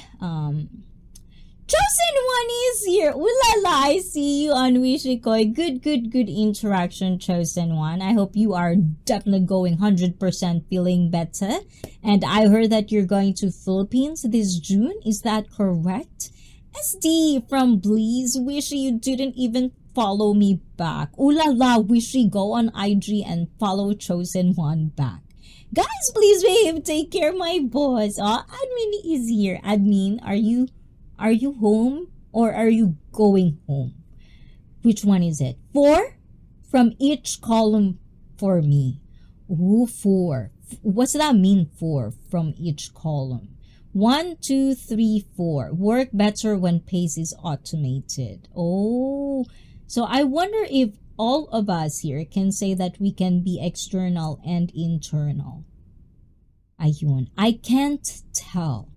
Chosen One is here. Ooh la la, I see you on Wishikoy. Good interaction, Chosen One. I hope you are definitely going 100% feeling better. And I heard that you're going to Philippines this June. Is that correct? SD from Bleeze. Wishy, you didn't even follow me back. Ooh la la, Wishy, go on IG and follow Chosen One back. Guys, please behave. Take care, my boss. Admin is here. Admin, are you home or are you going home? Which one is it? 4 from each column for me. Ooh, 4. What's that mean, 4 from each column? 1, 2, 3, 4. Work better when pace is automated. Oh, so I wonder if all of us here can say that we can be external and internal. Ayun. I can't tell.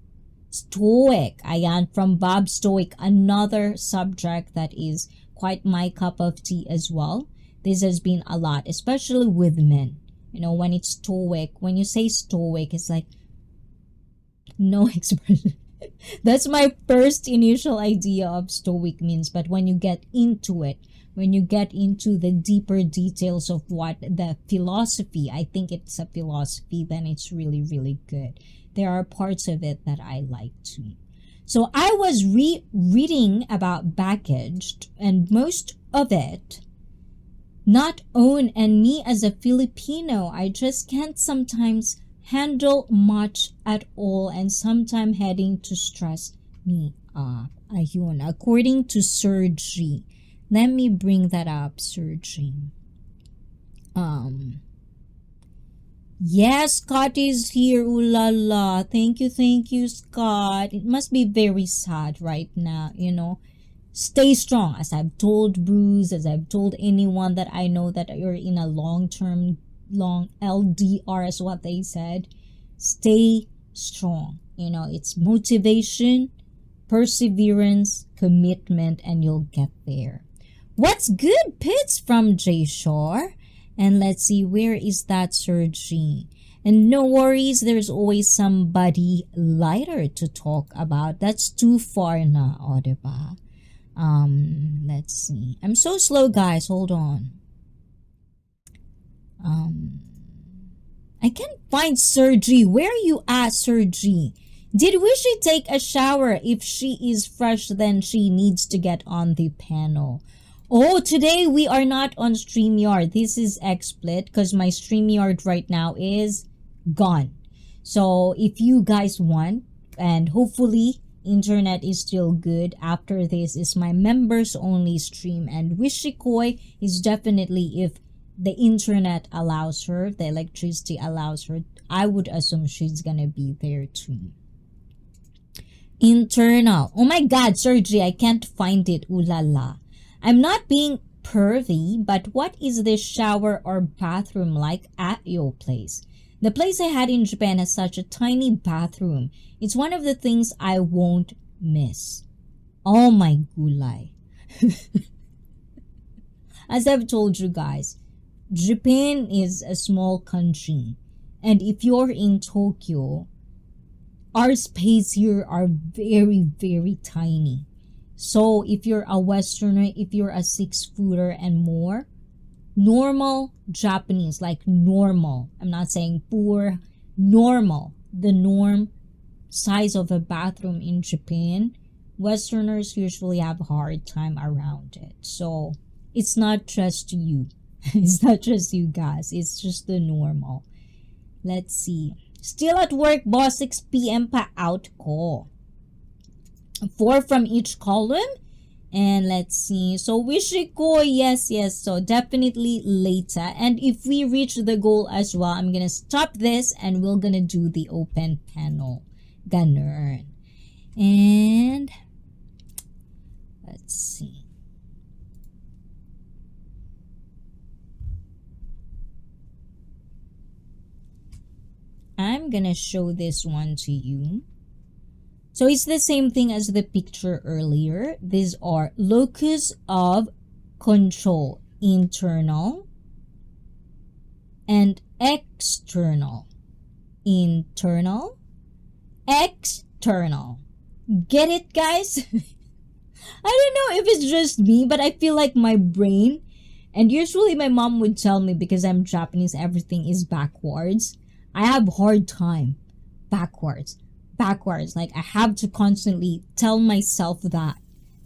Stoic. Ayan, from Bob Stoic. Another subject that is quite my cup of tea as well. This has been a lot, especially with men. When it's stoic, when you say stoic, it's like no expression. That's my first initial idea of stoic means. But when you get into it, when you get into the deeper details of what the philosophy, I think it's a philosophy, then it's really, really good. There are parts of it that I like too. So I was reading about baggage, and most of it not own, and me as a Filipino, I just can't sometimes handle much at all, and sometimes heading to stress me up. Ayun, according to Sergi. Let me bring that up, Sergi. Yes, Scott is here. Ooh la la. Thank you, Scott. It must be very sad right now, Stay strong, as I've told Bruce, as I've told anyone that I know that you're in a long LDR, is what they said. Stay strong. It's motivation, perseverance, commitment, and you'll get there. What's good, Pits from J Shore? And let's see, where is that Sergi? And no worries, there's always somebody lighter to talk about. That's too far na, diba? Let's see. I'm so slow, guys. Hold on. I can't find Sergi. Where are you at, Sergi? Did Wishy take a shower? If she is fresh, then she needs to get on the panel. Oh, today we are not on StreamYard. This is XSplit because my StreamYard right now is gone. So if you guys want, and hopefully internet is still good after this, is my members only stream, and Wishikoi is definitely, if the internet allows her, the electricity allows her, I would assume she's gonna be there too. Internal. Oh my god, Sergi, I can't find it. Ooh la la. I'm not being pervy, but what is this shower or bathroom like at your place? The place I had in Japan has such a tiny bathroom. It's one of the things I won't miss. Oh my gulay. As I've told you guys, Japan is a small country. And if you're in Tokyo, our space here are very, very tiny. So if you're a Westerner, if you're a 6-footer and more, normal Japanese, like normal, I'm not saying poor, normal, the norm size of a bathroom in Japan, Westerners usually have a hard time around it. So it's not just you. It's not just you guys. It's just the normal. Let's see. Still at work, boss. 6 p.m. pa out ko. 4 from each column. And let's see. So Wishiko, yes. So definitely later. And if we reach the goal as well, I'm gonna stop this and we're gonna do the open panel. Ganun. And let's see. I'm gonna show this one to you. So it's the same thing as the picture earlier. These are locus of control, internal and external. Internal, external. Get it, guys? I don't know if it's just me, but I feel like my brain, and usually my mom would tell me because I'm Japanese, everything is backwards. I have hard time backwards. Like I have to constantly tell myself that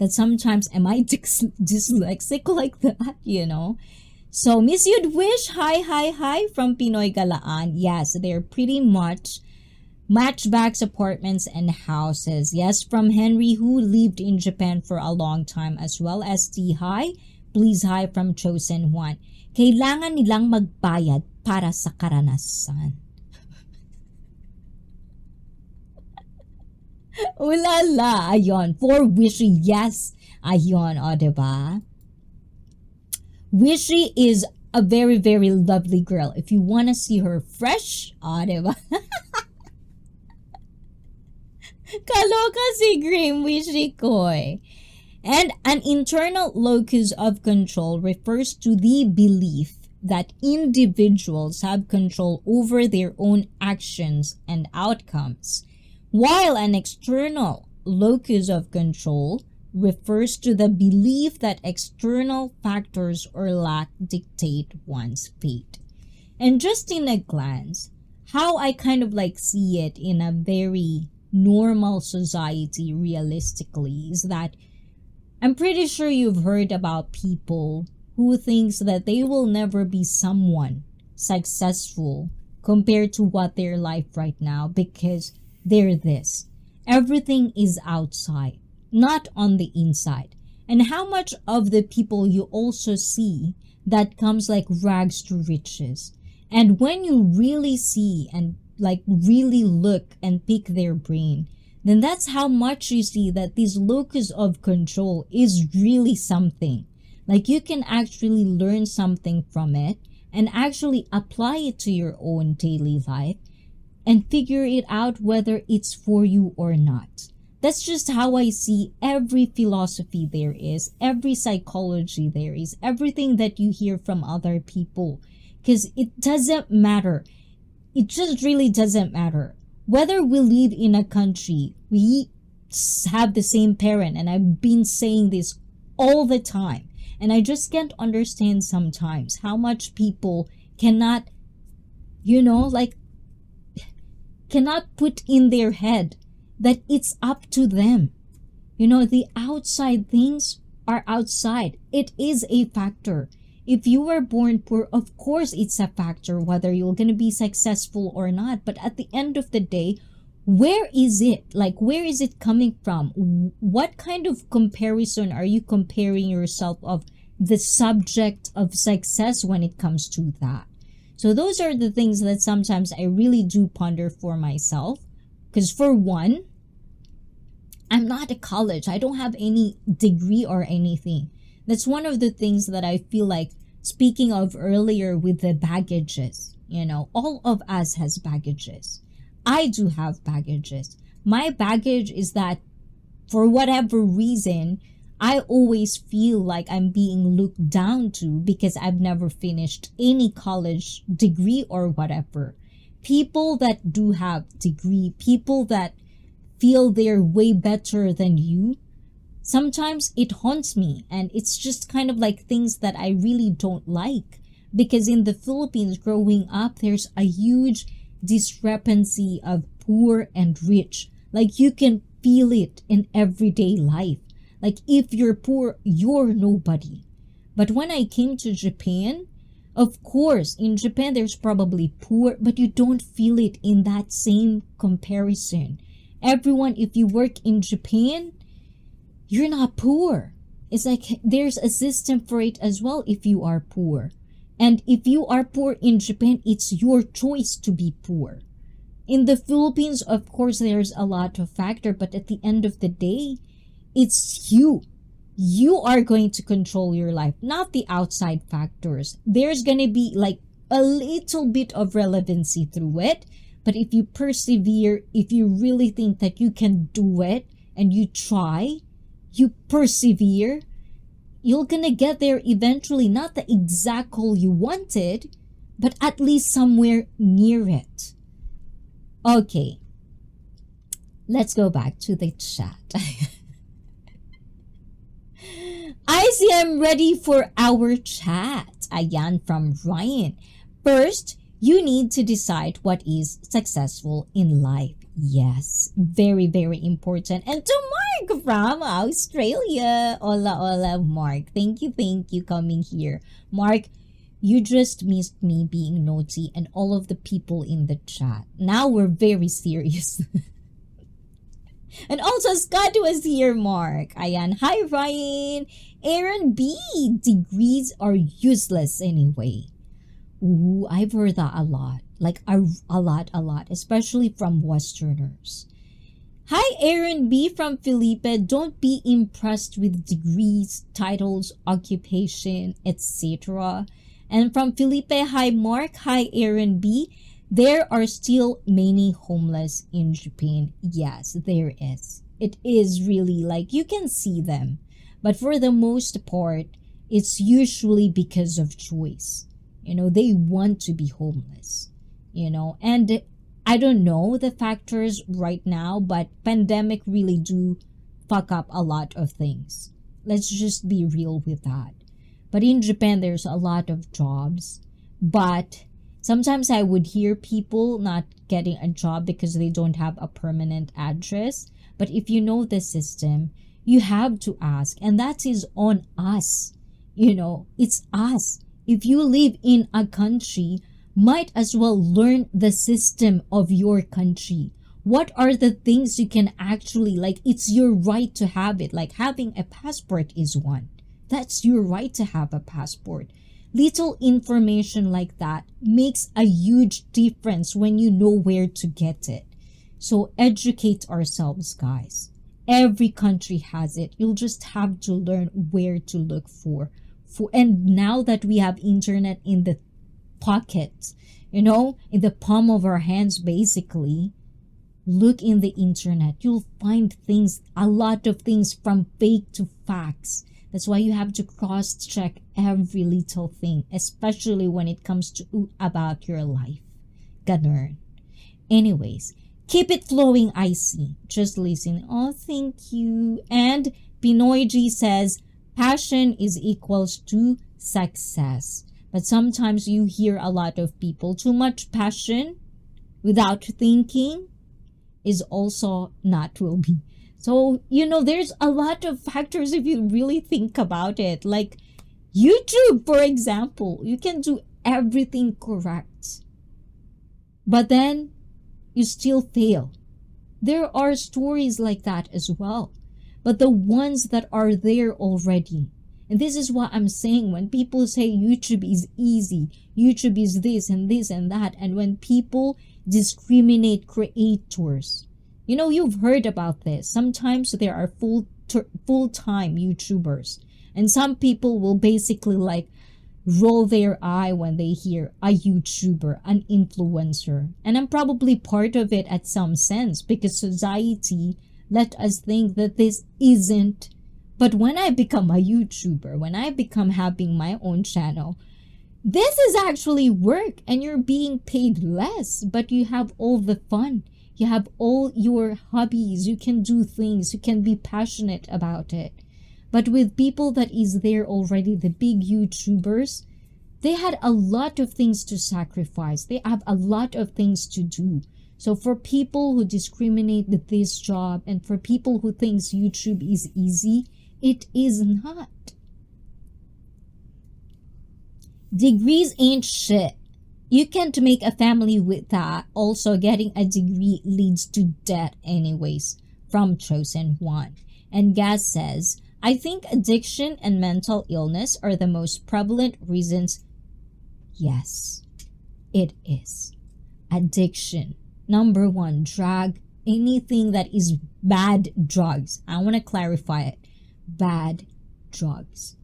sometimes am I dyslexic like that, you know? So Miss You'd Wish, hi from Pinoy Galaan. Yes, they're pretty much matchbacks, apartments, and houses. Yes, from Henry, who lived in Japan for a long time, as well as T. Hi. Please hi from Chosen One. Kailangan nilang magbayad para sa karanasan. Ulala, ayon. For Wishy, yes. Ayon, o, diba? Wishy is a very, very lovely girl. If you want to see her fresh, o, diba? Kaloka si Grim, Wishy Koy. And an internal locus of control refers to the belief that individuals have control over their own actions and outcomes, while an external locus of control refers to the belief that external factors or lack dictate one's fate. And just in a glance, how I kind of like see it in a very normal society realistically is that I'm pretty sure you've heard about people who thinks that they will never be someone successful compared to what their life right now because they're this. Everything is outside, not on the inside. And how much of the people you also see that comes like rags to riches. And when you really see and like really look and pick their brain, then that's how much you see that this locus of control is really something. Like you can actually learn something from it and actually apply it to your own daily life and figure it out whether it's for you or not. That's just how I see every philosophy there is, every psychology there is, everything that you hear from other people. Because it doesn't matter. It just really doesn't matter. Whether we live in a country, we have the same parent, and I've been saying this all the time. And I just can't understand sometimes how much people cannot, cannot put in their head that it's up to them. The outside things are outside. It is a factor. If you were born poor, of course it's a factor whether you're going to be successful or not. But at the end of the day, where is it? Like, where is it coming from? What kind of comparison are you comparing yourself of the subject of success when it comes to that? So those are the things that sometimes I really do ponder for myself. Because for one, I'm not at college. I don't have any degree or anything. That's one of the things that I feel like, speaking of earlier with the baggages, All of us has baggages. I do have baggages. My baggage is that for whatever reason, I always feel like I'm being looked down to because I've never finished any college degree or whatever. People that do have degree, people that feel they're way better than you, sometimes it haunts me, and it's just kind of like things that I really don't like, because in the Philippines growing up, there's a huge discrepancy of poor and rich. Like, you can feel it in everyday life. Like, if you're poor, you're nobody. But when I came to Japan, of course, in Japan there's probably poor, but you don't feel it in that same comparison. Everyone, if you work in Japan, you're not poor. It's like there's a system for it as well if you are poor. And if you are poor in Japan, it's your choice to be poor. In the Philippines, of course, there's a lot of factor, but at the end of the day, it's you. You are going to control your life, not the outside factors. There's going to be like a little bit of relevancy through it, but if you persevere, if you really think that you can do it and you try, you persevere, you're gonna get there eventually. Not the exact goal you wanted, but at least somewhere near it. Okay, let's go back to the chat. I see, I'm ready for our chat. Ayan, from Ryan. First, you need to decide what is successful in life. Yes, very, very important. And to Mark from Australia. Hola, hola, Mark. Thank you coming here. Mark, you just missed me being naughty and all of the people in the chat. Now we're very serious. And also Scott was here, Mark. Ayan. Hi, Ryan. Aaron B. Degrees are useless anyway. Ooh, I've heard that a lot. Like a lot, especially from Westerners. Hi, Aaron B. from Felipe. Don't be impressed with degrees, titles, occupation, etc. And from Felipe, hi, Mark. Hi, Aaron B. There are still many homeless in Japan. Yes, there is. It is really like you can see them. But for the most part, it's usually because of choice. They want to be homeless. And I don't know the factors right now, but pandemic really do fuck up a lot of things. Let's just be real with that. But in Japan, there's a lot of jobs, but sometimes I would hear people not getting a job because they don't have a permanent address. But if you know the system, you have to ask, and that is on us. It's us. If you live in a country, might as well learn the system of your country. What are the things you can actually, like, it's your right to have it. Like having a passport is one. That's your right to have a passport. Little information like that makes a huge difference when you know where to get it. So educate ourselves, guys. Every country has it. You'll just have to learn where to look for. And now that we have internet in the pocket, in the palm of our hands, basically, look in the internet. You'll find things, a lot of things from fake to facts. That's why you have to cross-check every little thing, especially when it comes to about your life. Ganun. Anyways, keep it flowing, ICEE. Just listen. Oh, thank you. And Pinoy G says, passion is equals to success. But sometimes you hear a lot of people, too much passion without thinking is also not will be. So, there's a lot of factors if you really think about it. Like YouTube, for example, you can do everything correct, but then you still fail. There are stories like that as well. But the ones that are there already, and this is what I'm saying when people say YouTube is easy, YouTube is this and that, and when people discriminate creators, you've heard about this. Sometimes there are full-time YouTubers, and some people will basically like roll their eye when they hear a YouTuber, an influencer. And I'm probably part of it at some sense because society let us think that this isn't. But when I become a YouTuber, when I become having my own channel, this is actually work and you're being paid less, but you have all the fun. You have all your hobbies. You can do things. You can be passionate about it. But with people that is there already, the big YouTubers, they had a lot of things to sacrifice. They have a lot of things to do. So for people who discriminate this job and for people who thinks YouTube is easy, it is not. Degrees ain't shit. You can't make a family with that. Also, getting a degree leads to debt anyways. From Chosen One. And Gaz says, I think addiction and mental illness are the most prevalent reasons. Yes, it is. Addiction. Number one, drug. Anything that is bad drugs. I want to clarify it. Bad drugs.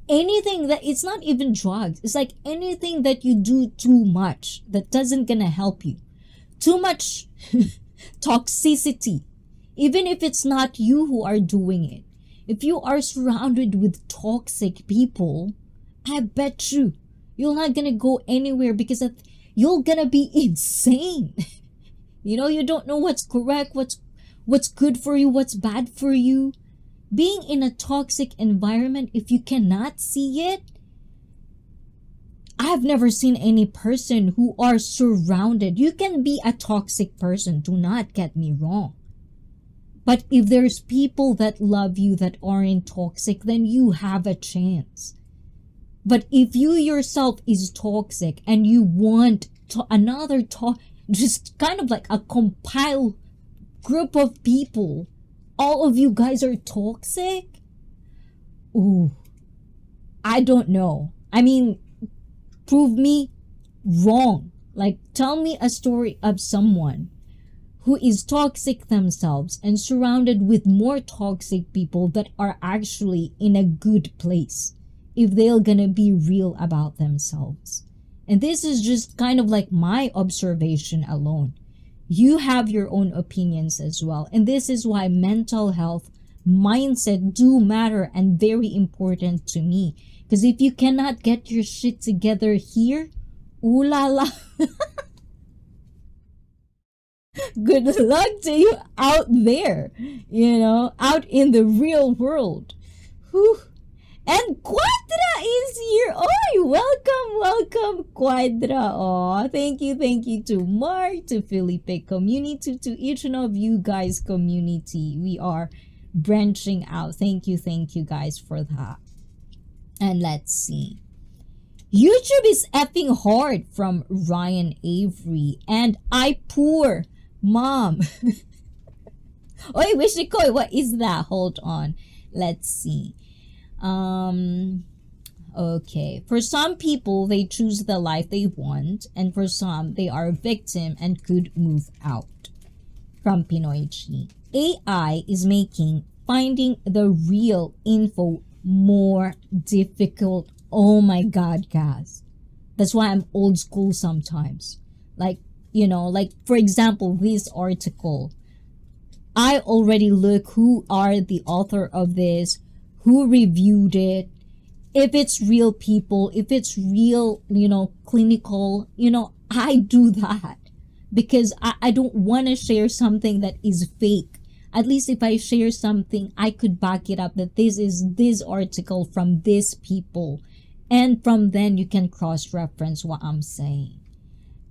Anything that, it's not even drugs. It's like anything that you do too much that doesn't gonna help you. Too much toxicity. Even if it's not you who are doing it. If you are surrounded with toxic people, I bet you're not gonna go anywhere because you're gonna be insane. You know, you don't know what's correct, what's good for you, what's bad for you. Being in a toxic environment, if you cannot see it, I've never seen any person who are surrounded. You can be a toxic person, do not get me wrong. But if there's people that love you that aren't toxic, then you have a chance. But if you yourself is toxic and you want just kind of like a compiled group of people, all of you guys are toxic? Ooh, I don't know. I mean, prove me wrong. Like, tell me a story of someone who is toxic themselves and surrounded with more toxic people that are actually in a good place if they're gonna be real about themselves. And this is just kind of like my observation alone. You have your own opinions as well. And this is why mental health, mindset do matter and very important to me. Because if you cannot get your shit together here, ooh la la. Good luck to you out there, you know, out in the real world. Whew. And Quadra is here. Oh, welcome, Quadra. Oh, thank you to Mark, to Felipe community, to each one of you guys community. We are branching out. Thank you guys for that. And let's see. YouTube is effing hard from Ryan Avery. And I poor mom. Oy, wish ko. What is that? Hold on. Let's see. Okay. For some people, they choose the life they want. And for some, they are a victim and could move out. From Pinoy Chi. AI is making finding the real info more difficult. Oh my God, guys. That's why I'm old school sometimes. Like, you know, like for example, this article. I already look who are the author of this, who reviewed it, if it's real people, if it's real, you know, clinical, you know, I do that because I don't want to share something that is fake. At least if I share something, I could back it up that this is this article from this people. And from then you can cross-reference what I'm saying.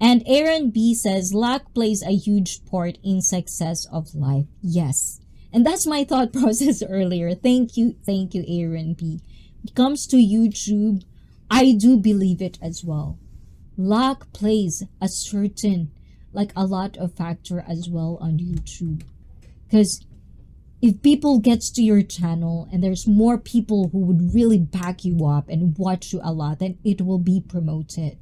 And Aaron B says, luck plays a huge part in success of life. Yes. And that's my thought process earlier. Thank you, Aaron B. When it comes to YouTube, I do believe it as well. Luck plays a certain, like a lot of factor as well on YouTube. Because if people gets to your channel and there's more people who would really back you up and watch you a lot, then it will be promoted.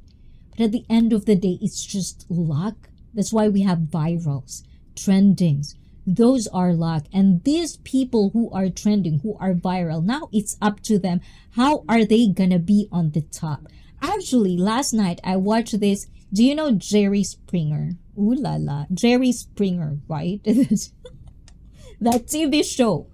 But at the end of the day, it's just luck. That's why we have virals, trendings, Those are luck. And these people who are trending, who are viral, now it's up to them. How are they gonna be on the top? Actually, last night I watched this. Do you know Jerry Springer? Ooh la la. Jerry Springer, right? That TV show.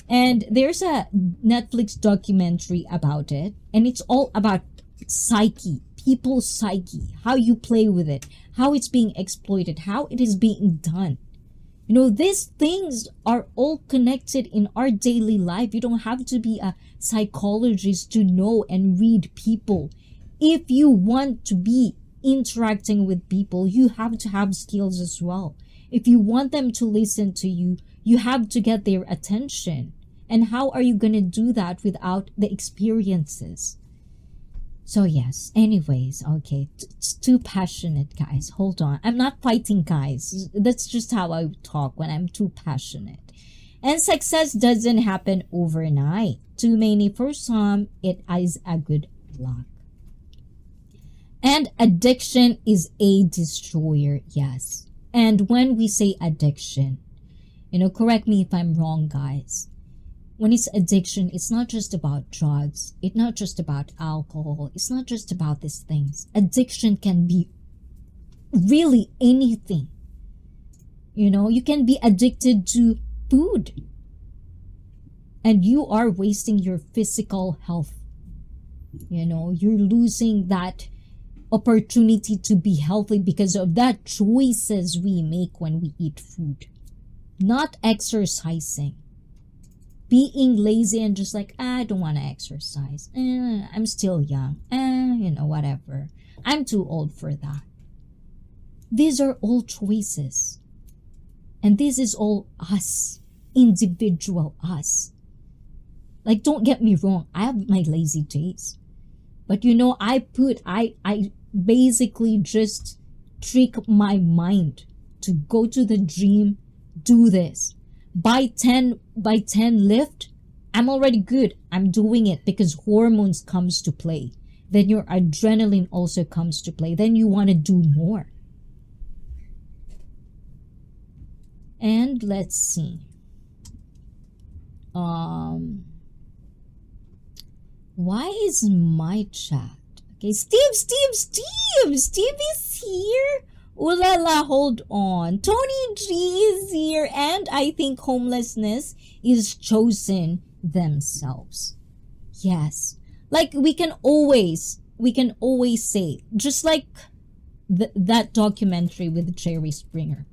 And there's a Netflix documentary about it. And it's all about psyche, people's psyche, how you play with it, how it's being exploited, how it is being done. You know, these things are all connected in our daily life. You don't have to be a psychologist to know and read people. If you want to be interacting with people, you have to have skills as well. If you want them to listen to you, you have to get their attention. And how are you going to do that without the experiences? So yes, anyways, okay, it's too passionate, guys. Hold on. I'm not fighting, guys. That's just how I talk when I'm too passionate. And success doesn't happen overnight. Too many for some, it is a good luck. And addiction is a destroyer, yes. And when we say addiction, correct me if I'm wrong, guys. When it's addiction, it's not just about drugs. It's not just about alcohol. It's not just about these things. Addiction can be really anything. You can be addicted to food. And you are wasting your physical health. You're losing that opportunity to be healthy because of that choices we make when we eat food. Not exercising. Being lazy and just like, I don't want to exercise. I'm still young. Whatever. I'm too old for that. These are all choices. And this is all us. Individual us. Like, don't get me wrong. I have my lazy days. But I basically just trick my mind to go to the gym, do this. By 10 lift, I'm already good. I'm doing it because hormones comes to play. Then your adrenaline also comes to play. Then you want to do more. And let's see. Why is my chat? Okay, Steve is here. Ooh la la, hold on. Tony G is here, and I think homelessness is chosen themselves. Yes. Like we can always say, just like that documentary with Jerry Springer,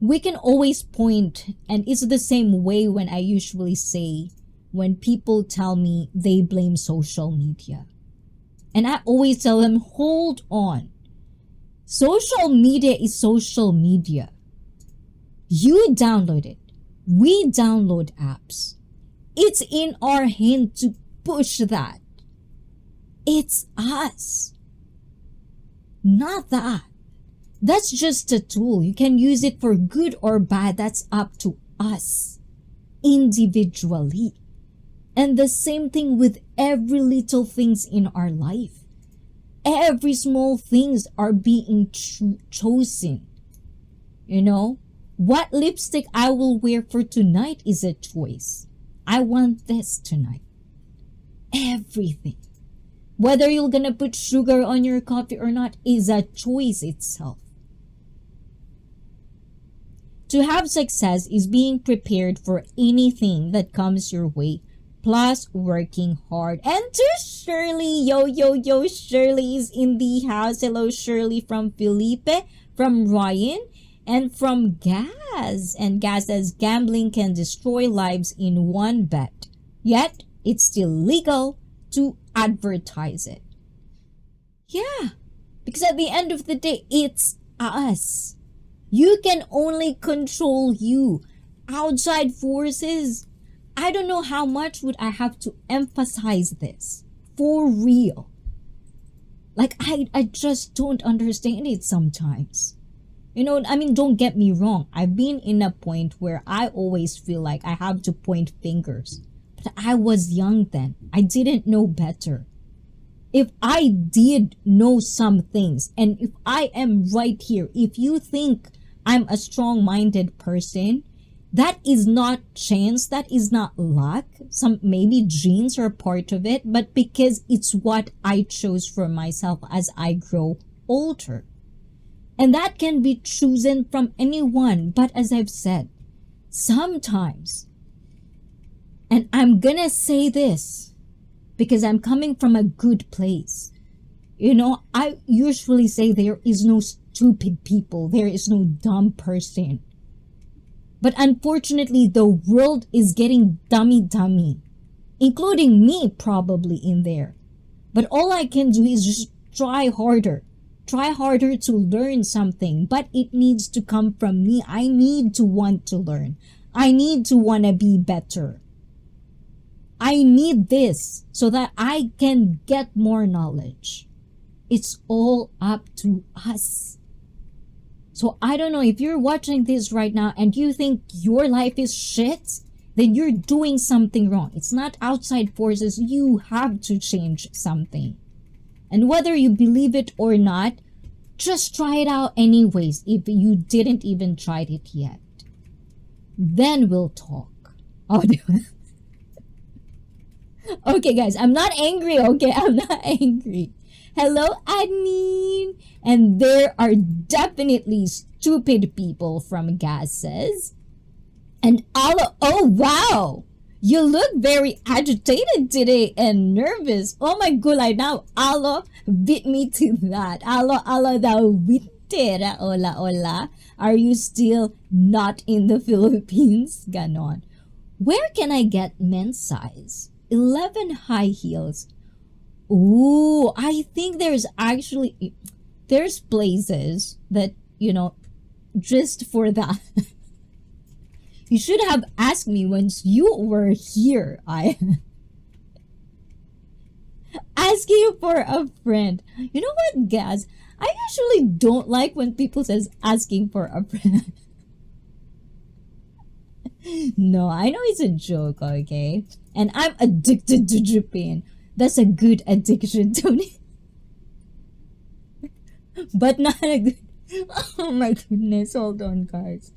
we can always point, and it's the same way when I usually say, when people tell me they blame social media. And I always tell them, hold on. Social media is social media. You download it. We download apps. It's in our hand to push that. It's us. Not that. That's just a tool. You can use it for good or bad. That's up to us. Individually. And the same thing with every little things in our life. Every small things are being chosen. What lipstick I will wear for tonight is a choice. I want this tonight. Everything. Whether you're gonna put sugar on your coffee or not is a choice itself. To have success is being prepared for anything that comes your way, plus working hard. And to Shirley, yo, Shirley is in the house. Hello, Shirley, from Felipe, from Ryan, and from Gaz. And Gaz says gambling can destroy lives in one bet, yet it's still legal to advertise it. Yeah, because at the end of the day, it's us. You can only control you. Outside forces, I don't know how much would I have to emphasize this. For real. Like, I just don't understand it sometimes. Don't get me wrong. I've been in a point where I always feel like I have to point fingers. But I was young then. I didn't know better. If I did know some things, and if I am right here, if you think I'm a strong-minded person, That is not chance, that is not luck. Some maybe genes are part of it, but because it's what I chose for myself as I grow older. And that can be chosen from anyone. But as I've said, sometimes, and I'm gonna say this because I'm coming from a good place. You know, I usually say there is no stupid people, there is no dumb person. But unfortunately, the world is getting dummy, including me probably in there. But all I can do is just try harder. Try harder to learn something, but it needs to come from me. I need to want to learn. I need to want to be better. I need this so that I can get more knowledge. It's all up to us. So I don't know if you're watching this right now and you think your life is shit, then you're doing something wrong. It's not outside forces. You have to change something. And whether you believe it or not, just try it out anyways if you didn't even try it yet. Then we'll talk. Oh, okay, guys, I'm not angry, okay? I'm not angry. Hello, admin. And there are definitely stupid people from gases. And all, oh, wow. You look very agitated today and nervous. Oh my gulay, now alo beat me to that. Alo daw wintera. Hola. Are you still not in the Philippines? Ganon. Where can I get men's size? 11 high heels. Ooh, I think there's places that, you know, just for that. You should have asked me once you were here. I asking for a friend. You know what, guys? I usually don't like when people says asking for a friend. No, I know it's a joke, okay? And I'm addicted to Japan. That's a good addiction, Tony. But not a good... Oh my goodness, hold on, guys.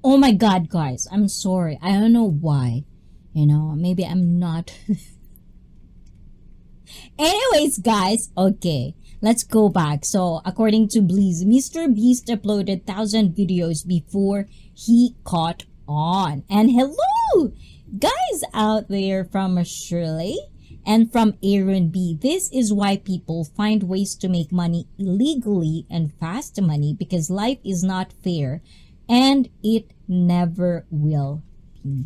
Oh my god, guys, I'm sorry. I don't know why. You know, maybe I'm not. Anyways, guys, okay, let's go back. So, according to Bleeze, Mr. Beast uploaded 1,000 videos before he caught on. And hello, guys out there from Shirley and from Aaron B. This is why people find ways to make money illegally and fast money, because life is not fair and it never will be.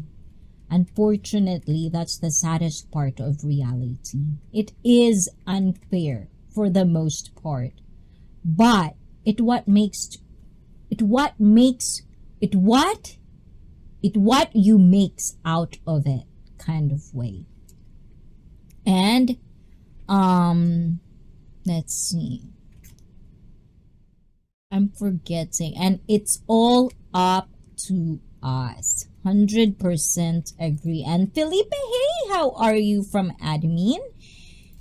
Unfortunately, that's the saddest part of reality. It is unfair for the most part, but it what you makes out of it kind of way. And let's see. I'm forgetting, and it's all up to us. 100% agree. And Felipe, hey, how are you from admin?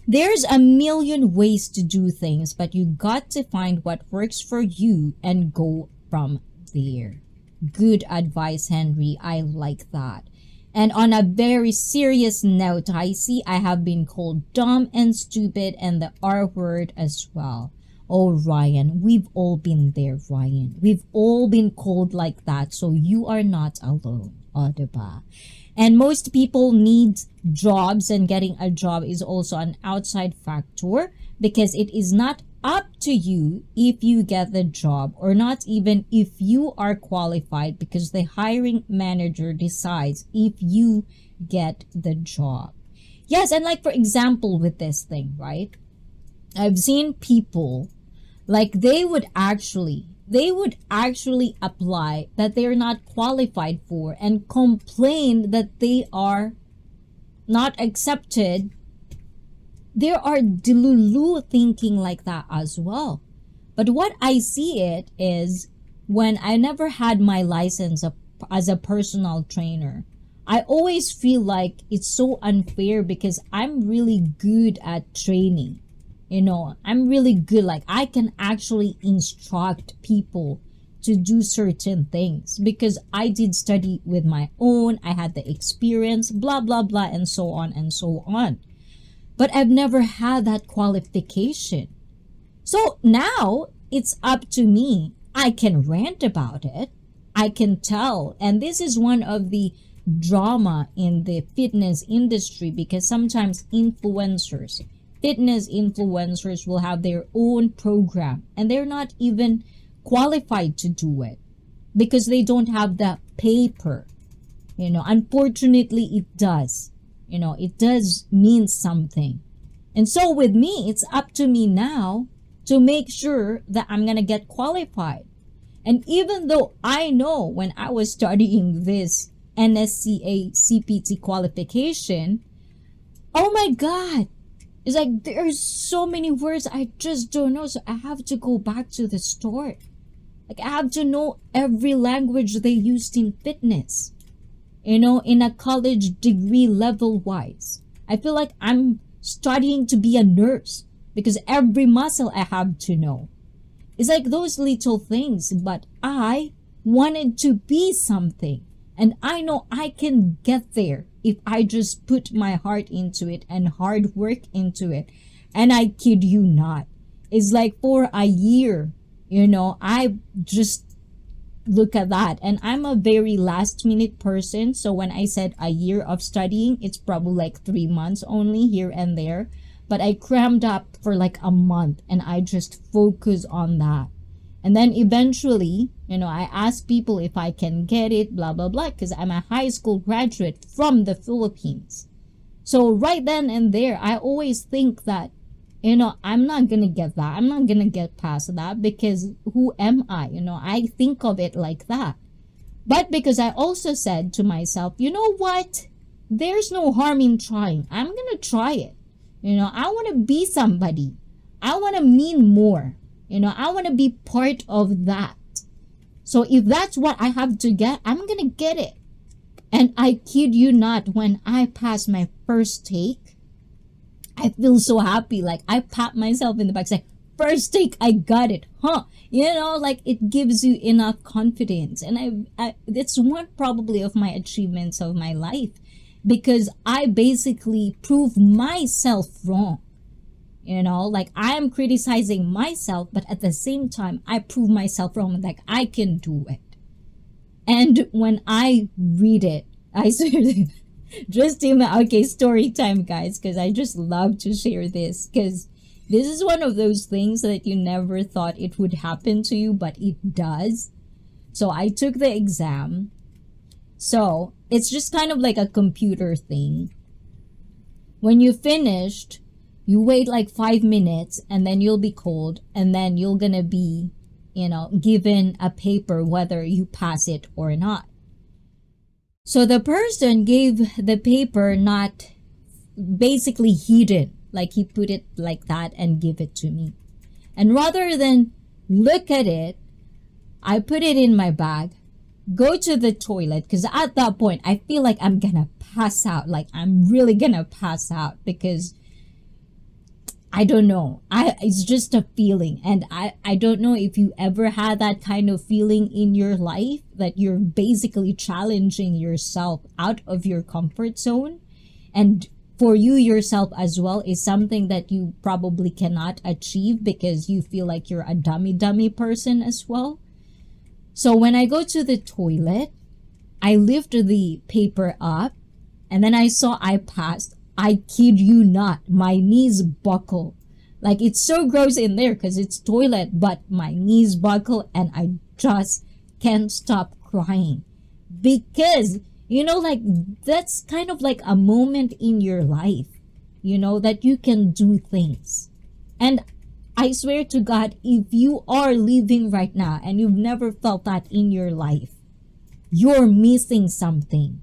There's a million ways to do things, but you got to find what works for you and go from there. Good advice, Henry. I like that. And on a very serious note, I have been called dumb and stupid and the R word as well. Oh, Ryan, we've all been there, Ryan. We've all been called like that, so you are not alone. O, diba? And most people need jobs, and getting a job is also an outside factor because it is not up to you if you get the job, or not even if you are qualified, because the hiring manager decides if you get the job. Yes, and like for example with this thing, right? I've seen people like they would actually apply that they're not qualified for and complain that they are not accepted. There are delulu thinking like that as well. But what I see it is, when I never had my license as a personal trainer, I always feel like it's so unfair because I'm really good at training. You know, I'm really good. Like, I can actually instruct people to do certain things because I did study with my own. I had the experience, blah, blah, blah, and so on and so on. But I've never had that qualification. So now it's up to me. I can rant about it. I can tell. And this is one of the drama in the fitness industry, because sometimes fitness influencers will have their own program and they're not even qualified to do it because they don't have the paper. You know, unfortunately it does. You know, it does mean something. And so with me, it's up to me now to make sure that I'm going to get qualified. And even though I know when I was studying this NSCA CPT qualification, oh my God, it's like there's so many words I just don't know. So I have to go back to the start. Like, I have to know every language they used in fitness, you know, in a college degree level wise. I feel like I'm studying to be a nurse because every muscle I have to know. It's like those little things, but I wanted to be something. And I know I can get there if I just put my heart into it and hard work into it. And I kid you not, it's like for a year, you know, I just look at that. And I'm a very last minute person. So when I said a year of studying, it's probably like 3 months only here and there. But I crammed up for like a month and I just focus on that. And then eventually, you know, I asked people if I can get it, blah, blah, blah, because I'm a high school graduate from the Philippines. So right then and there, I always think that, you know, I'm not going to get that. I'm not going to get past that because who am I? You know, I think of it like that. But because I also said to myself, you know what? There's no harm in trying. I'm going to try it. You know, I want to be somebody. I want to mean more. You know, I want to be part of that. So if that's what I have to get, I'm going to get it. And I kid you not, when I pass my first take, I feel so happy. Like, I pat myself in the back, say, first take, I got it. Huh? You know, like, it gives you enough confidence. And it's one probably of my achievements of my life, because I basically prove myself wrong. You know, like, I am criticizing myself, but at the same time, I prove myself wrong. Like, I can do it. And when I read it, I seriously, just in my, okay, story time, guys, because I just love to share this, because this is one of those things that you never thought it would happen to you, but it does. So I took the exam. So it's just kind of like a computer thing. When you finished, you wait like 5 minutes and then you'll be called, and then you're gonna be, you know, given a paper whether you pass it or not. So the person gave the paper not basically hidden, like he put it like that and give it to me. And rather than look at it, I put it in my bag, go to the toilet, because at that point I feel like I'm gonna pass out. Like I'm really gonna pass out, because I don't know. It's just a feeling, and I don't know if you ever had that kind of feeling in your life, that you're basically challenging yourself out of your comfort zone, and for you yourself as well is something that you probably cannot achieve because you feel like you're a dummy person as well. So when I go to the toilet, I lift the paper up, and then I saw I passed. I kid you not, my knees buckle. Like, it's so gross in there because it's toilet, but my knees buckle and I just can't stop crying. Because, you know, like, that's kind of like a moment in your life, you know, that you can do things. And I swear to God, if you are living right now and you've never felt that in your life, you're missing something.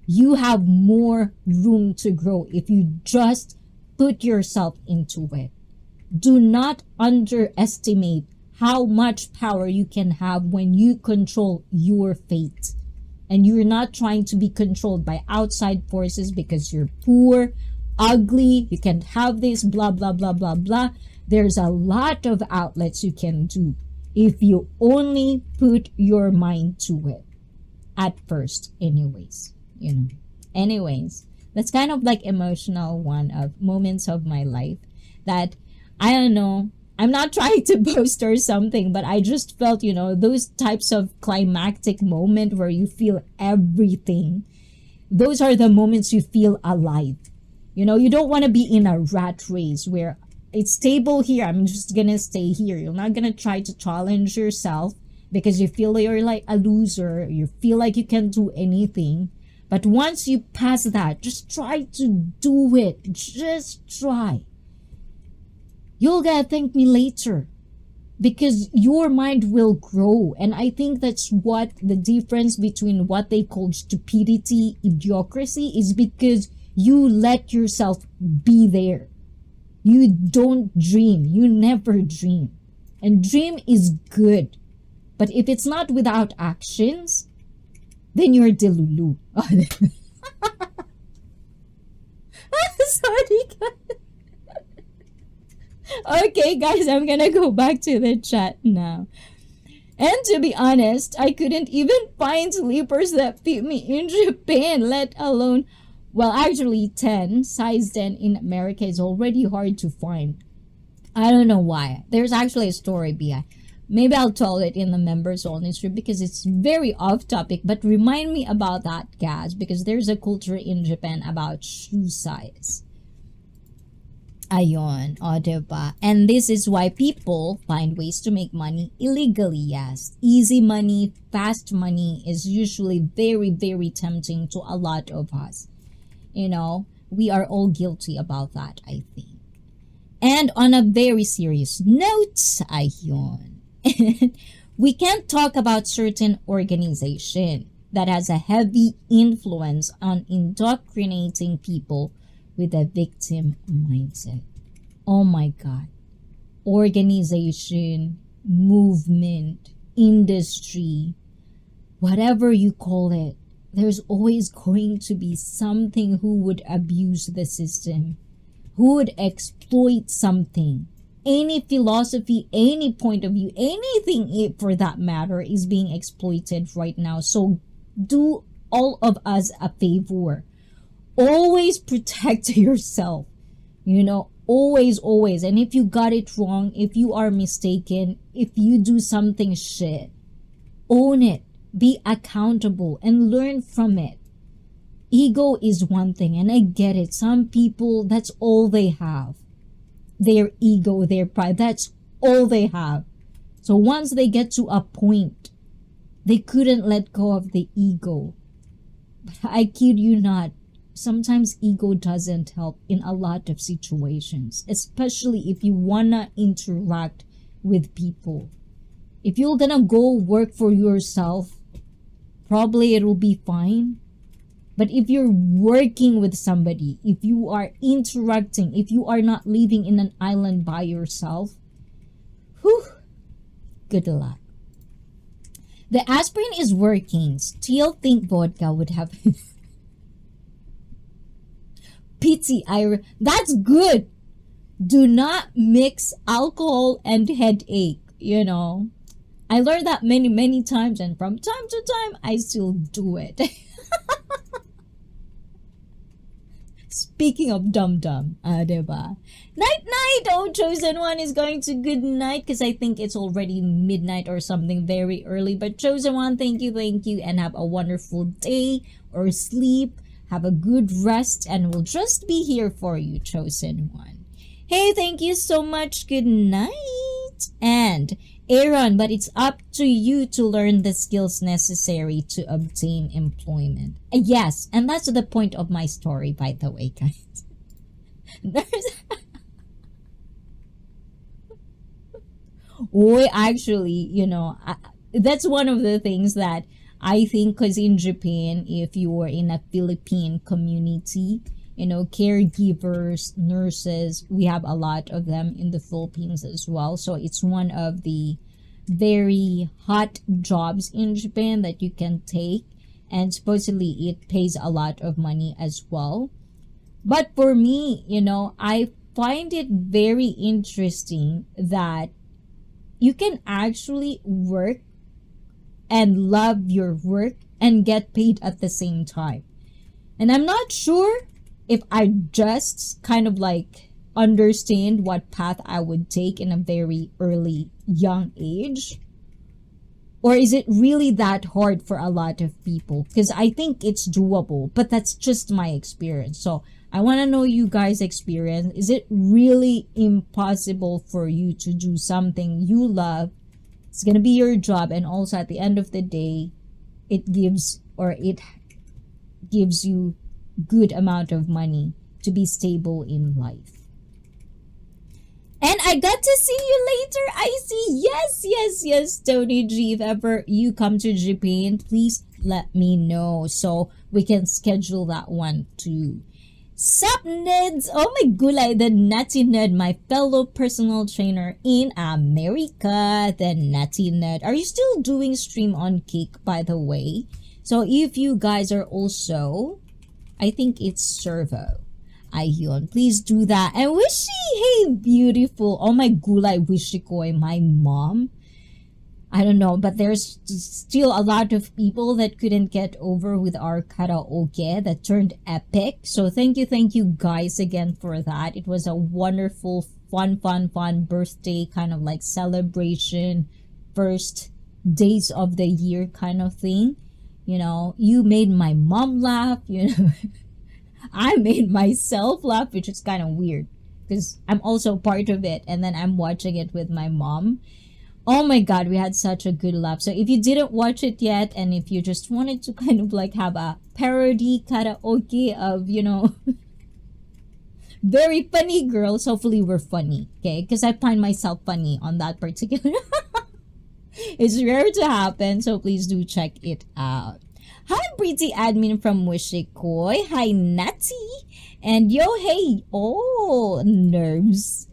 You have more room to grow if you just put yourself into it. Do not underestimate how much power you can have when you control your fate. And you're not trying to be controlled by outside forces because you're poor, ugly, you can't have this, blah, blah, blah, blah, blah. There's a lot of outlets you can do if you only put your mind to it. At first, anyways. You know, anyways, that's kind of like emotional one of moments of my life that I don't know, I'm not trying to boast or something, but I just felt, you know, those types of climactic moment where you feel everything. Those are the moments you feel alive. You know, you don't want to be in a rat race where it's stable here, I'm just gonna stay here. You're not gonna try to challenge yourself because you feel like you're like a loser, you feel like you can't do anything. But once you pass that, just try to do it. Just try. You'll get to thank me later because your mind will grow. And I think that's what the difference between what they call stupidity, idiocracy is, because you let yourself be there. You don't dream. You never dream. And dream is good. But if it's not without actions, then you're delulu. Sorry, guys. Okay, guys, I'm gonna go back to the chat now. And to be honest, I couldn't even find sleepers that fit me in Japan, let alone, well, actually 10. Size 10 in America is already hard to find. I don't know why. There's actually a story behind. Maybe I'll tell it in the members only stream because it's very off topic, but remind me about that, guys, because there's a culture in Japan about shoe size. Ayon, o diba? And this is why people find ways to make money illegally, yes. Easy money, fast money is usually very, very tempting to a lot of us. You know, we are all guilty about that, I think. And on a very serious note, ayon, we can't talk about certain organization that has a heavy influence on indoctrinating people with a victim mindset. Oh my God. Organization, movement, industry, whatever you call it, there's always going to be something who would abuse the system, who would exploit something. Any philosophy, any point of view, anything for that matter is being exploited right now. So do all of us a favor. Always protect yourself. You know, always. And if you got it wrong, if you are mistaken, if you do something shit, own it. Be accountable and learn from it. Ego is one thing, and I get it. Some people, that's all they have. Their ego, their pride, that's all they have. So once they get to a point, they couldn't let go of the ego. But I kid you not, sometimes ego doesn't help in a lot of situations, especially if you wanna interact with people. If you're gonna go work for yourself, probably it will be fine. But if you're working with somebody, if you are interacting, if you are not living in an island by yourself, whew, good luck. The aspirin is working. Still think vodka would have pity. That's good. Do not mix alcohol and headache, you know. I learned that many times, and from time to time I still do it. Speaking of dum-dum, diba? Night, oh, chosen one is going to good night because I think it's already midnight or something very early. But chosen one, thank you, and have a wonderful day or sleep. Have a good rest, and we'll just be here for you, chosen one. Hey, thank you so much. Good night. And Aaron, but it's up to you to learn the skills necessary to obtain employment. Yes, and that's the point of my story, by the way, guys. Actually, you know, that's one of the things that I think, because in Japan, if you are in a Philippine community, you know, caregivers, nurses, we have a lot of them in the Philippines as well. So it's one of the very hot jobs in Japan that you can take, and supposedly it pays a lot of money as well. But for me, you know, I find it very interesting that you can actually work and love your work and get paid at the same time. And I'm not sure if I just kind of like understand what path I would take in a very early young age, or is it really that hard for a lot of people? Because I think it's doable, but that's just my experience. So I want to know you guys' experience. Is it really impossible for you to do something you love? It's gonna be your job, and also at the end of the day, it gives you good amount of money to be stable in life. And I got to see you later, ICEE. Yes, Tony G. If ever you come to Japan, please let me know so we can schedule that one too. Sup, nerds? Oh my gulay, the Natty Nerd, my fellow personal trainer in America, the Natty Nerd. Are you still doing stream on Kick, by the way? So if you guys are also, I think it's Servo. Ayun, please do that. And Wishy, hey, beautiful. Oh my gulay, Wishikoy, my mom. I don't know, but there's still a lot of people that couldn't get over with our karaoke that turned epic. So thank you guys again for that. It was a wonderful, fun birthday kind of like celebration, first days of the year kind of thing. You know, you made my mom laugh, you know. I made myself laugh, which is kind of weird because I'm also part of it, and then I'm watching it with my mom. Oh my god, we had such a good laugh. So if you didn't watch it yet, and if you just wanted to kind of like have a parody karaoke of, you know, very funny girls, hopefully we're funny, okay? Because I find myself funny on that particular. It's rare to happen, so please do check it out. Hi, pretty admin from Wishikoy. Hi, Natty. And yo, hey. Oh, nerves.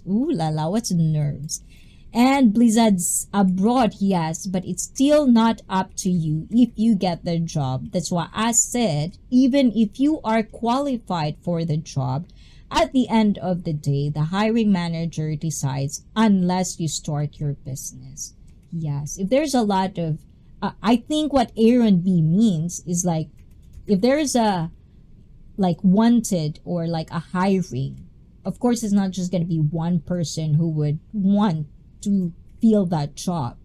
Ooh la la, what's nerves? And Blizzard's abroad, yes, but it's still not up to you if you get the job. That's why I said, even if you are qualified for the job, at the end of the day, the hiring manager decides unless you start your business. Yes, if there's a lot of, I think what Aaron B means is like, if there's a, like wanted or like a hiring, of course it's not just going to be one person who would want to fill that job.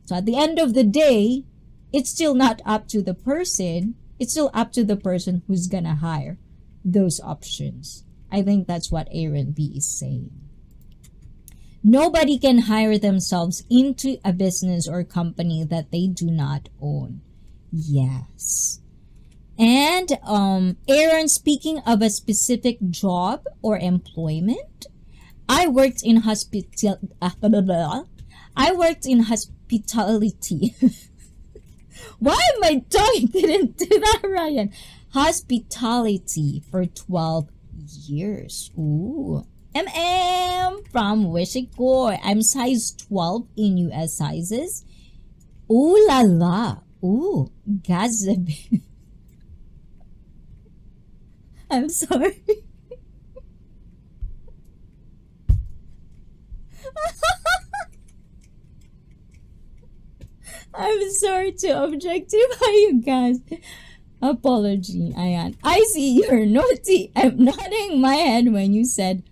So at the end of the day, it's still not up to the person. It's still up to the person who's gonna hire those options. I think that's what Aaron B is saying. Nobody can hire themselves into a business or company that they do not own. Yes. And Aaron, speaking of a specific job or employment, I worked in hospitality. Why my tongue didn't do that, Ryan? Hospitality for 12 years. Ooh. MM from Wishikoy. I'm size 12 in US sizes. Ooh la la. Ooh, gossip. I'm sorry. I'm sorry to objectify you guys. Apology, Ayan. I see you're naughty. I'm nodding my head when you said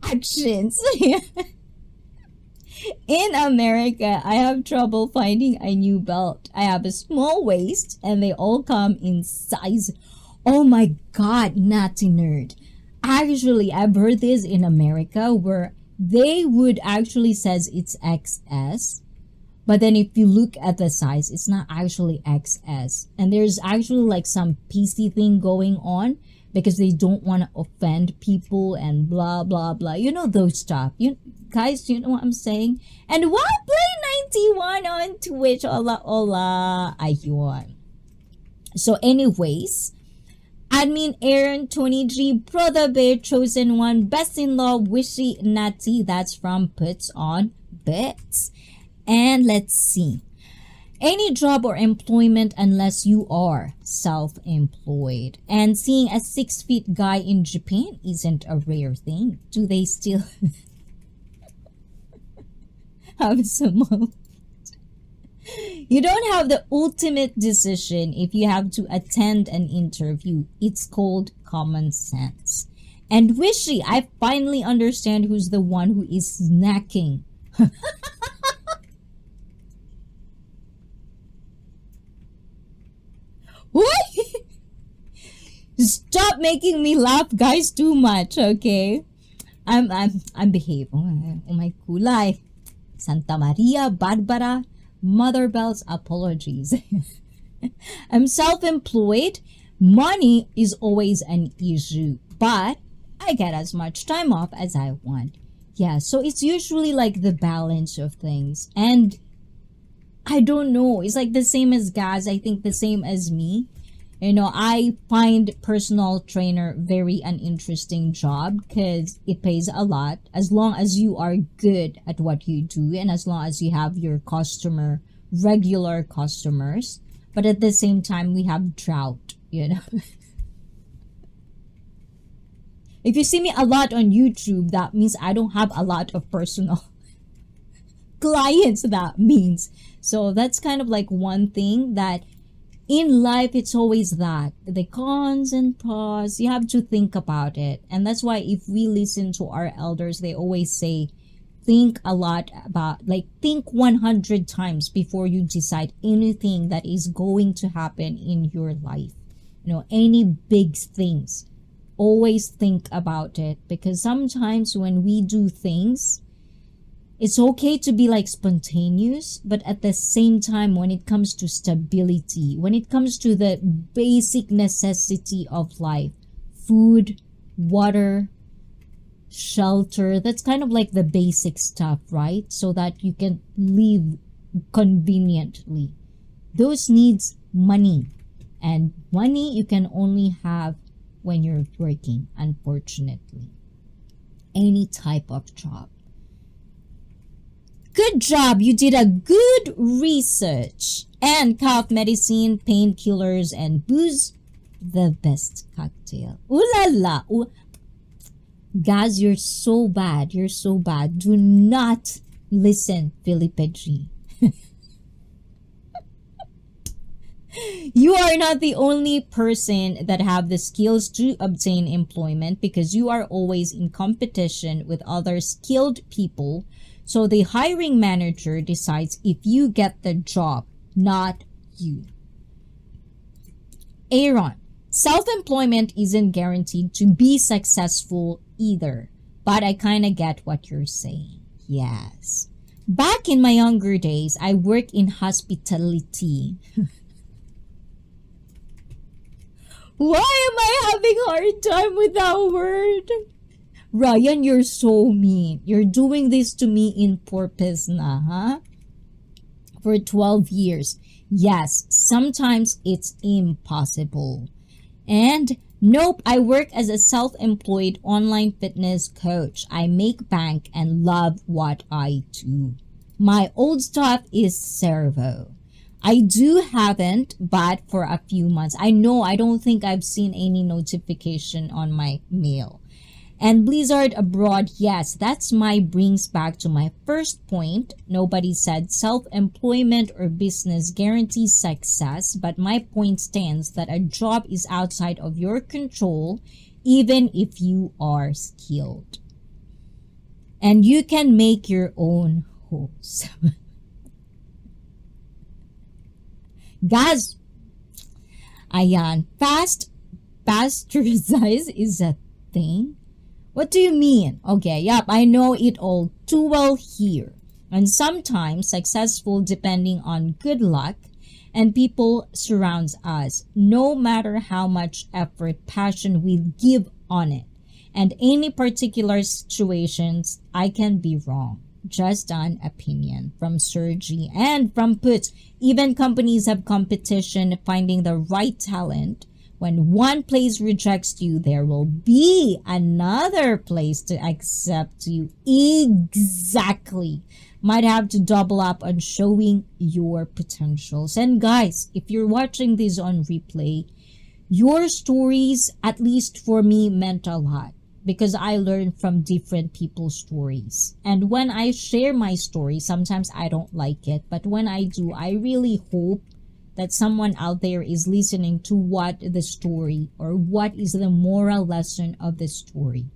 actions. In America, I have trouble finding a new belt. I have a small waist and they all come in size. Oh my god, naughty nerd. Actually, I've heard this in America where they would actually says it's XS. But then if you look at the size, it's not actually XS. And there's actually like some PC thing going on because they don't want to offend people and blah, blah, blah. You know those stuff. You guys, you know what I'm saying? And why play 91 on Twitch? Hola, hola. Ayun. So anyways, Admin Aaron 23, Brother Bear, Chosen One, Best-in-Law, Wishy Natty. That's from Puts on Bits. And let's see. Any job or employment unless you are self-employed. And seeing a 6 feet guy in Japan isn't a rare thing. Do they still have some? You don't have the ultimate decision if you have to attend an interview. It's called common sense. And Wishy, I finally understand who's the one who is snacking. What? Stop making me laugh, guys, too much, okay? I'm behaving. Oh my kulay. Santa Maria, Barbara, Mother Bells, apologies. I'm self-employed. Money is always an issue, but I get as much time off as I want. Yeah, so it's usually like the balance of things. And I don't know. It's like the same as Gaz. I think the same as me. You know, I find personal trainer very an interesting job because it pays a lot as long as you are good at what you do and as long as you have your regular customers. But at the same time, we have drought, you know. If you see me a lot on YouTube, that means I don't have a lot of personal clients, that means. So that's kind of like one thing that in life, it's always that. The cons and pros, you have to think about it. And that's why if we listen to our elders, they always say, think a lot about, like, think 100 times before you decide anything that is going to happen in your life. You know, any big things. Always think about it. Because sometimes when we do things, it's okay to be like spontaneous, but at the same time, when it comes to stability, when it comes to the basic necessity of life, food, water, shelter, that's kind of like the basic stuff, right? So that you can live conveniently. Those needs money. And money you can only have when you're working, unfortunately. Any type of job. Good job. You did a good research. And cough medicine, painkillers, and booze, the best cocktail. Ooh la la. Ooh. Guys, you're so bad. You're so bad. Do not listen, Felipe G. You are not the only person that have the skills to obtain employment because you are always in competition with other skilled people. So the hiring manager decides if you get the job, not you. Aaron, self-employment isn't guaranteed to be successful either. But I kind of get what you're saying. Yes. Back in my younger days, I worked in hospitality. Why am I having a hard time with that word? Ryan, you're so mean. You're doing this to me in purpose na, huh? For 12 years. Yes, sometimes it's impossible. And nope, I work as a self-employed online fitness coach. I make bank and love what I do. My old stuff is servo. I do haven't, but for a few months. I know, I don't think I've seen any notification on my mail. And Blizzard abroad, yes, that's my brings back to my first point. Nobody said self-employment or business guarantees success, but my point stands that a job is outside of your control, even if you are skilled. And you can make your own holes. Guys, ayan, pasteurize is a thing? What do you mean? Okay, yep, I know it all too well here. And sometimes successful depending on good luck and people surrounds us, no matter how much effort, passion we give on it. And any particular situations, I can be wrong. Just an opinion from Sergi and from Putz. Even companies have competition finding the right talent. When one place rejects you, there will be another place to accept you. Exactly. Might have to double up on showing your potentials. And guys, if you're watching this on replay, your stories, at least for me, meant a lot. Because I learn from different people's stories. And when I share my story, sometimes I don't like it. But when I do, I really hope that someone out there is listening to what the story or what is the moral lesson of the story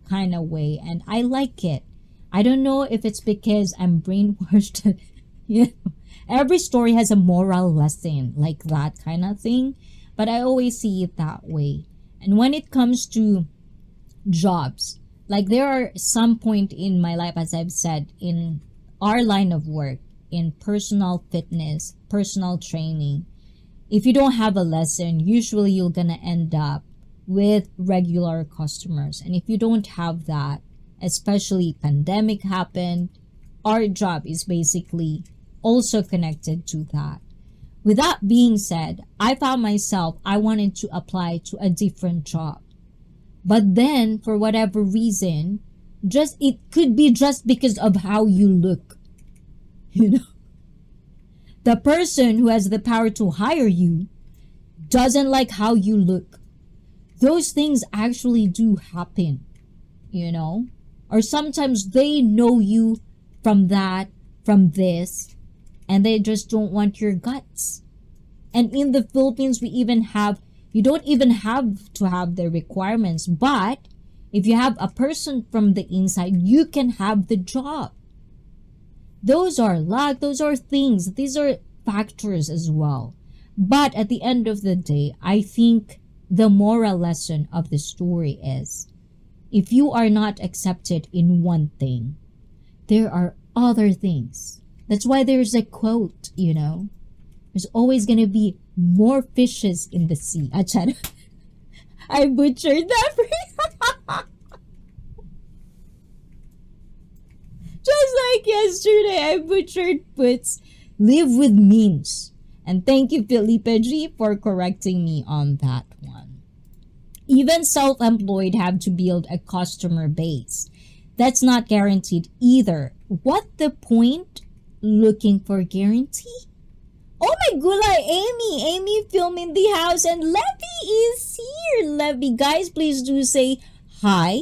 kind of way. And I like it. I don't know if it's because I'm brainwashed. You know, every story has a moral lesson, like that kind of thing. But I always see it that way. And when it comes to jobs, like there are some point in my life, as I've said, in our line of work, in personal fitness, personal training, if you don't have a lesson, usually you're gonna end up with regular customers. And if you don't have that, especially pandemic happened, our job is basically also connected to that. With that being said, I found myself, I wanted to apply to a different job. But then, for whatever reason, it could be just because of how you look. You know? The person who has the power to hire you doesn't like how you look. Those things actually do happen, you know? Or sometimes they know you from that, from this, and they just don't want your guts. And in the Philippines, you don't even have to have the requirements, but if you have a person from the inside, you can have the job. Those are luck, those are things, these are factors as well. But at the end of the day, I think the moral lesson of the story is, if you are not accepted in one thing, there are other things. That's why there's a quote, you know, there's always going to be more fishes in the sea. Achar. I butchered that phrase. Just like yesterday, I butchered puts live with means. And thank you, Felipe G, for correcting me on that one. Even self-employed have to build a customer base. That's not guaranteed either. What the point? Looking for guarantee? Oh my gulay, Amy film in the house, and Levy is here. Levy, guys, please do say hi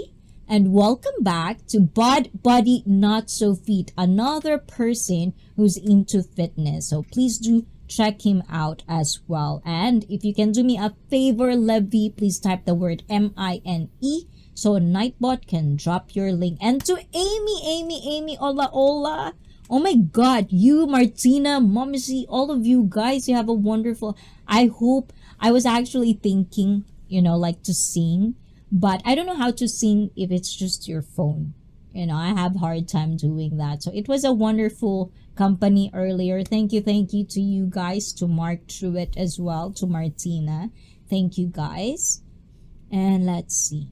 and welcome back to Bod Body Not So Fit, another person who's into fitness. So please do check him out as well. And if you can do me a favor, Levy, please type the word MINE so Nightbot can drop your link. And to Amy, hola. Oh my God, you, Martina, Momsy, all of you guys, you have a wonderful... I was actually thinking, you know, like to sing, but I don't know how to sing if it's just your phone. You know, I have hard time doing that. So it was a wonderful company earlier. Thank you to you guys, to Mark Truitt as well, to Martina. Thank you guys. And let's see.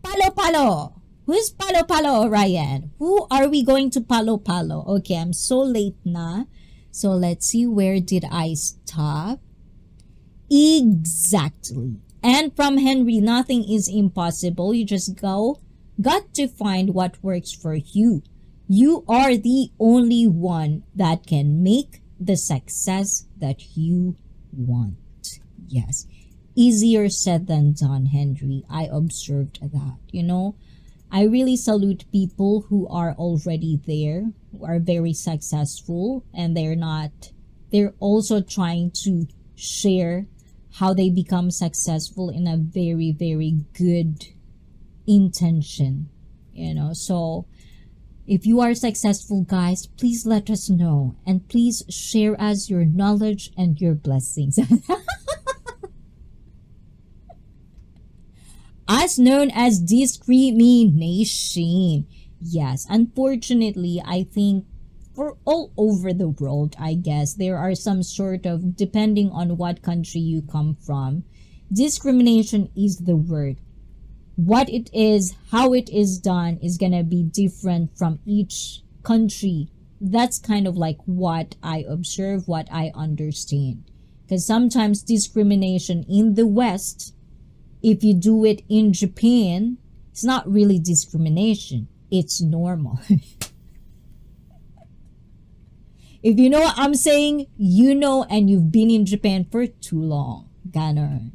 Palo. Who's Palo, Ryan? Who are we going to Palo? Okay, I'm so late na. So let's see, where did I stop? Exactly. And from Henry, nothing is impossible. You just got to find what works for you. You are the only one that can make the success that you want. Yes. Easier said than done, Henry. I observed that. I really salute people who are already there, who are very successful, and they're also trying to share how they become successful in a very, very good intention. So if you are successful, guys, please let us know and please share us your knowledge and your blessings. As known as discrimination. Yes, unfortunately, I think for all over the world, I guess, there are some sort of, depending on what country you come from, discrimination is the word. What it is, how it is done is gonna be different from each country. That's kind of like what I observe, what I understand. Because sometimes discrimination in the West, if you do it in Japan, it's not really discrimination. It's normal. If you know what I'm saying, and you've been in Japan for too long. Ganon.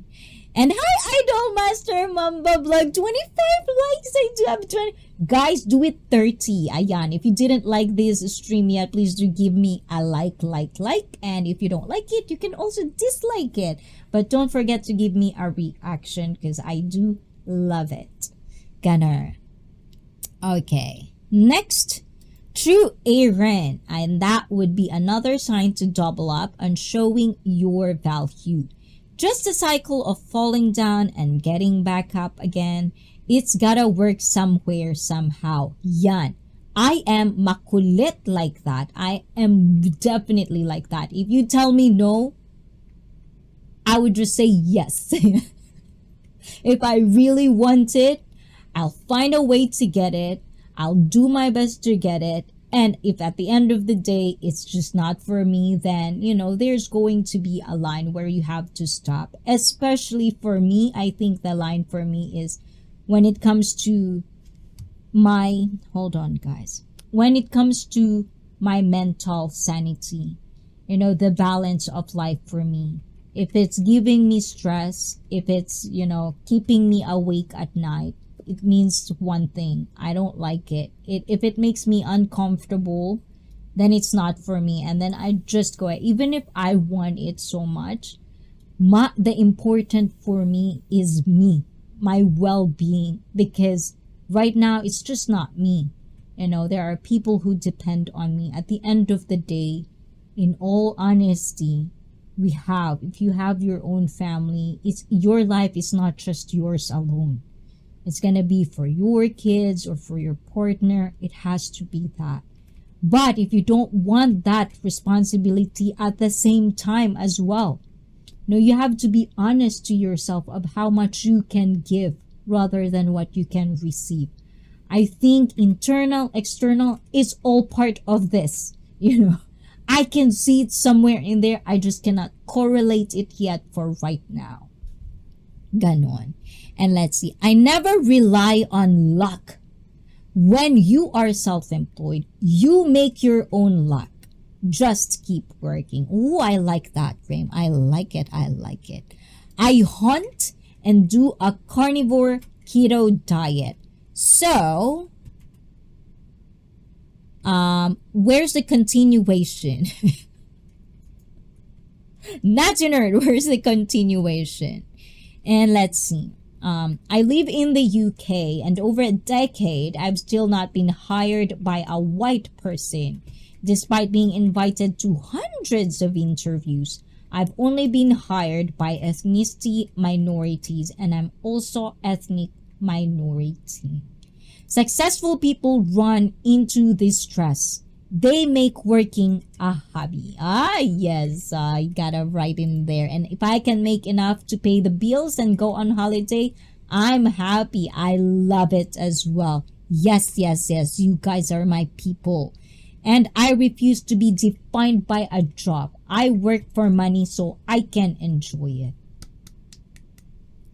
And hi, Idol Master Mamba Vlog. 25 likes. I do have 20. Guys, do it 30. Ayan. If you didn't like this stream yet, please do give me a like. And if you don't like it, you can also dislike it. But don't forget to give me a reaction because I do love it. Gunner. Okay. Next, true Aaron. And that would be another sign to double up on showing your value. Just a cycle of falling down and getting back up again. It's gotta work somewhere, somehow. Yan. I am makulit like that. I am definitely like that. If you tell me no, I would just say yes. If I really want it, I'll find a way to get it. I'll do my best to get it. And if at the end of the day, it's just not for me, then, there's going to be a line where you have to stop. Especially for me, I think the line for me is when it comes to hold on, guys. When it comes to my mental sanity, the balance of life for me. If it's giving me stress, if it's, keeping me awake at night, it means one thing. I don't like it. If it makes me uncomfortable, then it's not for me. And then I just go, even if I want it so much, the important for me is me, my well-being. Because right now, it's just not me. There are people who depend on me. At the end of the day, in all honesty, if you have your own family, your life is not just yours alone. It's going to be for your kids or for your partner. It has to be that. But if you don't want that responsibility at the same time as well, you have to be honest to yourself of how much you can give rather than what you can receive. I think internal, external is all part of this. I can see it somewhere in there. I just cannot correlate it yet for right now. Ganon. And let's see. I never rely on luck. When you are self-employed, you make your own luck. Just keep working. Oh, I like that, Graham. I like it. I hunt and do a carnivore keto diet. So, where's the continuation? Not your nerd. Where's the continuation? And let's see. I live in the UK, and over a decade, I've still not been hired by a white person. Despite being invited to hundreds of interviews, I've only been hired by ethnicity minorities, and I'm also ethnic minority. Successful people run into this stress. They make working a hobby. Yes, I gotta write in there. And if I can make enough to pay the bills and go on holiday, I'm happy. I love it as well. Yes. You guys are my people. And I refuse to be defined by a job. I work for money so I can enjoy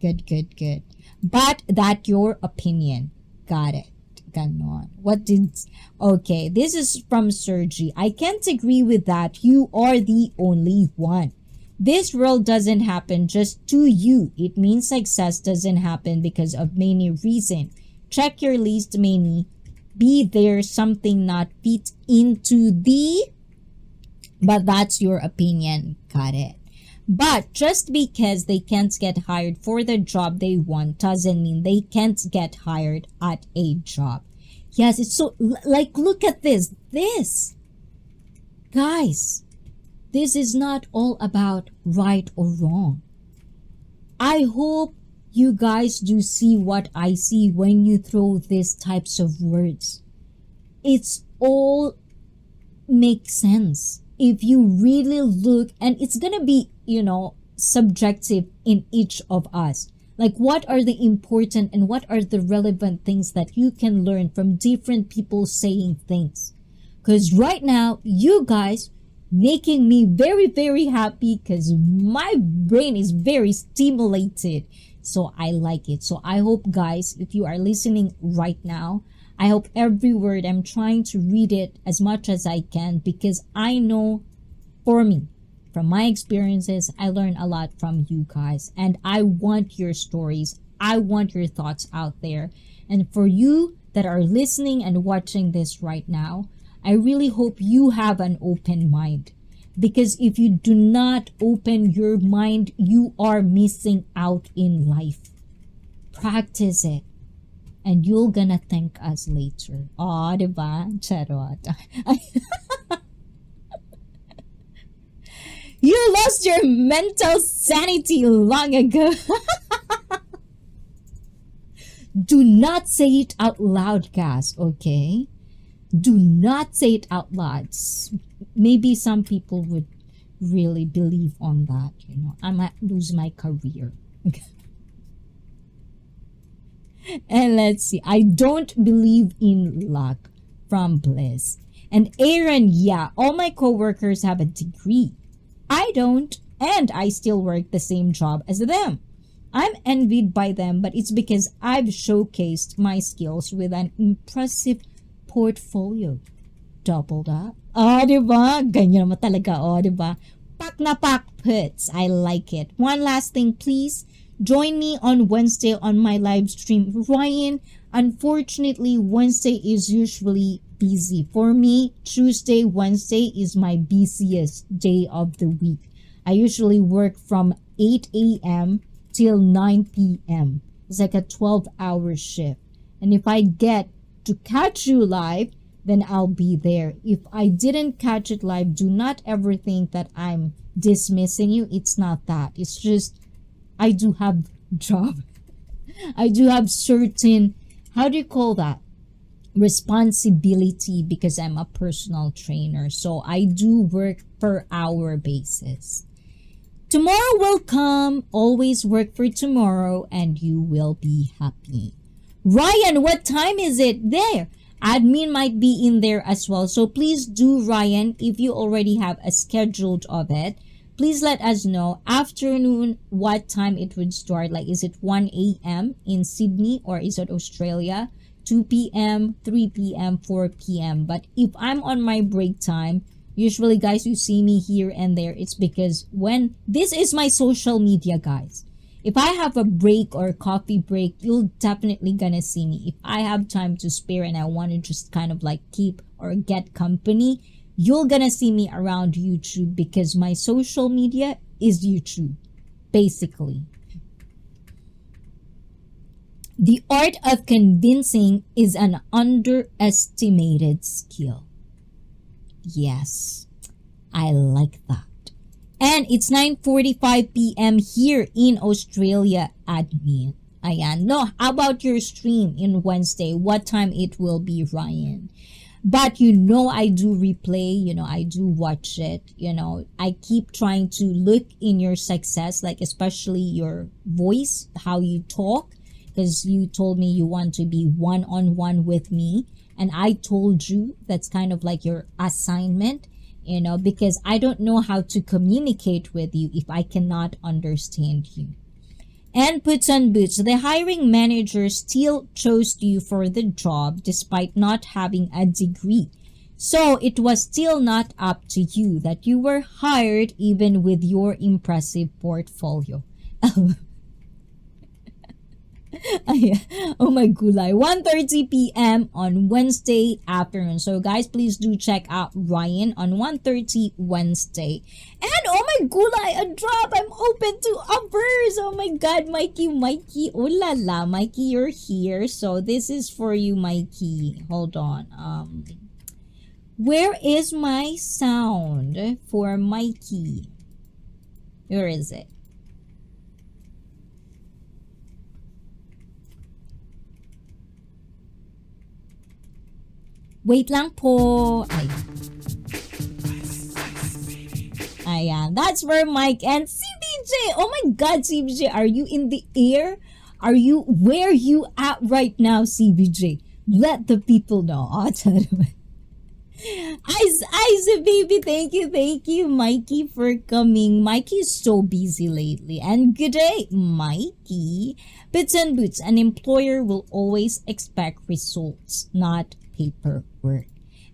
it. Good. But that's your opinion. Got it. Ganon. What did... Okay, this is from Sergi. I can't agree with that. You are the only one. This world doesn't happen just to you. It means success doesn't happen because of many reasons. Check your list, many. Be there something not fit into the... But that's your opinion. Got it. But just because they can't get hired for the job they want doesn't mean they can't get hired at a job. Yes, it's so... Like, look at this. This. Guys, this is not all about right or wrong. I hope you guys do see what I see when you throw these types of words. It's all makes sense if you really look, and it's gonna be, you know, subjective in each of us. Like, what are the important and what are the relevant things that you can learn from different people saying things? Because right now, you guys making me very, very happy because my brain is very stimulated. So I like it. So I hope, guys, if you are listening right now, I hope every word, I'm trying to read it as much as I can, because I know for me, from my experiences, I learn a lot from you guys, and I want your stories. I want your thoughts out there. And for you that are listening and watching this right now, I really hope you have an open mind, because if you do not open your mind, you are missing out in life. Practice it. And you're gonna thank us later. Oh, diba? Charot. You lost your mental sanity long ago. Do not say it out loud, guys, okay? Do not say it out loud. Maybe some people would really believe on that, you know. I might lose my career. And let's see. I don't believe in luck, from Bliss. And Aaron, yeah, all my coworkers have a degree. I don't, and I still work the same job as them. I'm envied by them, but it's because I've showcased my skills with an impressive portfolio. Doubled up. Oh, diba? Ganyan naman talaga, oh, diba? Pak na pak puts. I like it. One last thing, please. Join me on Wednesday on my live stream. Ryan, unfortunately, Wednesday is usually busy. For me, Tuesday, Wednesday is my busiest day of the week. I usually work from 8 a.m. till 9 p.m. It's like a 12-hour shift. And if I get to catch you live, then I'll be there. If I didn't catch it live, do not ever think that I'm dismissing you. It's not that. It's just I do have job. I do have certain, how do you call that? Responsibility, because I'm a personal trainer. So I do work per hour basis. Tomorrow will come. Always work for tomorrow and you will be happy. Ryan, what time is it there? Admin might be in there as well. So please do, Ryan, if you already have a schedule of it, please let us know. Afternoon, what time it would start. Like, is it 1 a.m. in Sydney or is it Australia? 2 p.m., 3 p.m., 4 p.m. But if I'm on my break time, usually, guys, you see me here and there. It's because when this is my social media, guys. If I have a break or a coffee break, you'll definitely gonna see me. If I have time to spare and I want to just kind of like keep or get company, you're gonna see me around YouTube, because my social media is YouTube, basically. The art of convincing is an underestimated skill. Yes, I like that. And it's 9:45 p.m. here in Australia, admin. Ayan. No, how about your stream in Wednesday? What time it will be, Ryan? But you know, I do replay, you know, I do watch it, you know, I keep trying to look in your success, like especially your voice, how you talk, because you told me you want to be one-on-one with me. And I told you that's kind of like your assignment, you know, because I don't know how to communicate with you if I cannot understand you. And puts on boots. The hiring manager still chose you for the job despite not having a degree. So it was still not up to you that you were hired even with your impressive portfolio. Oh my gulay. 1:30 p.m. on Wednesday afternoon. So guys, please do check out Ryan on 1:30 Wednesday. And oh my gulay, a job. I'm open to offers. Oh my god, Mikey. Oh la la, Mikey, you're here. So this is for you, Mikey. Hold on. Where is my sound for Mikey? Where is it? Wait lang po. Ayan. That's for Mike and CBJ. Oh my God, CBJ. Are you in the air? Where you at right now, CBJ? Let the people know. Ice, baby. Thank you, Mikey, for coming. Mikey's so busy lately. And good day, Mikey. Bits and boots. An employer will always expect results, not paperwork.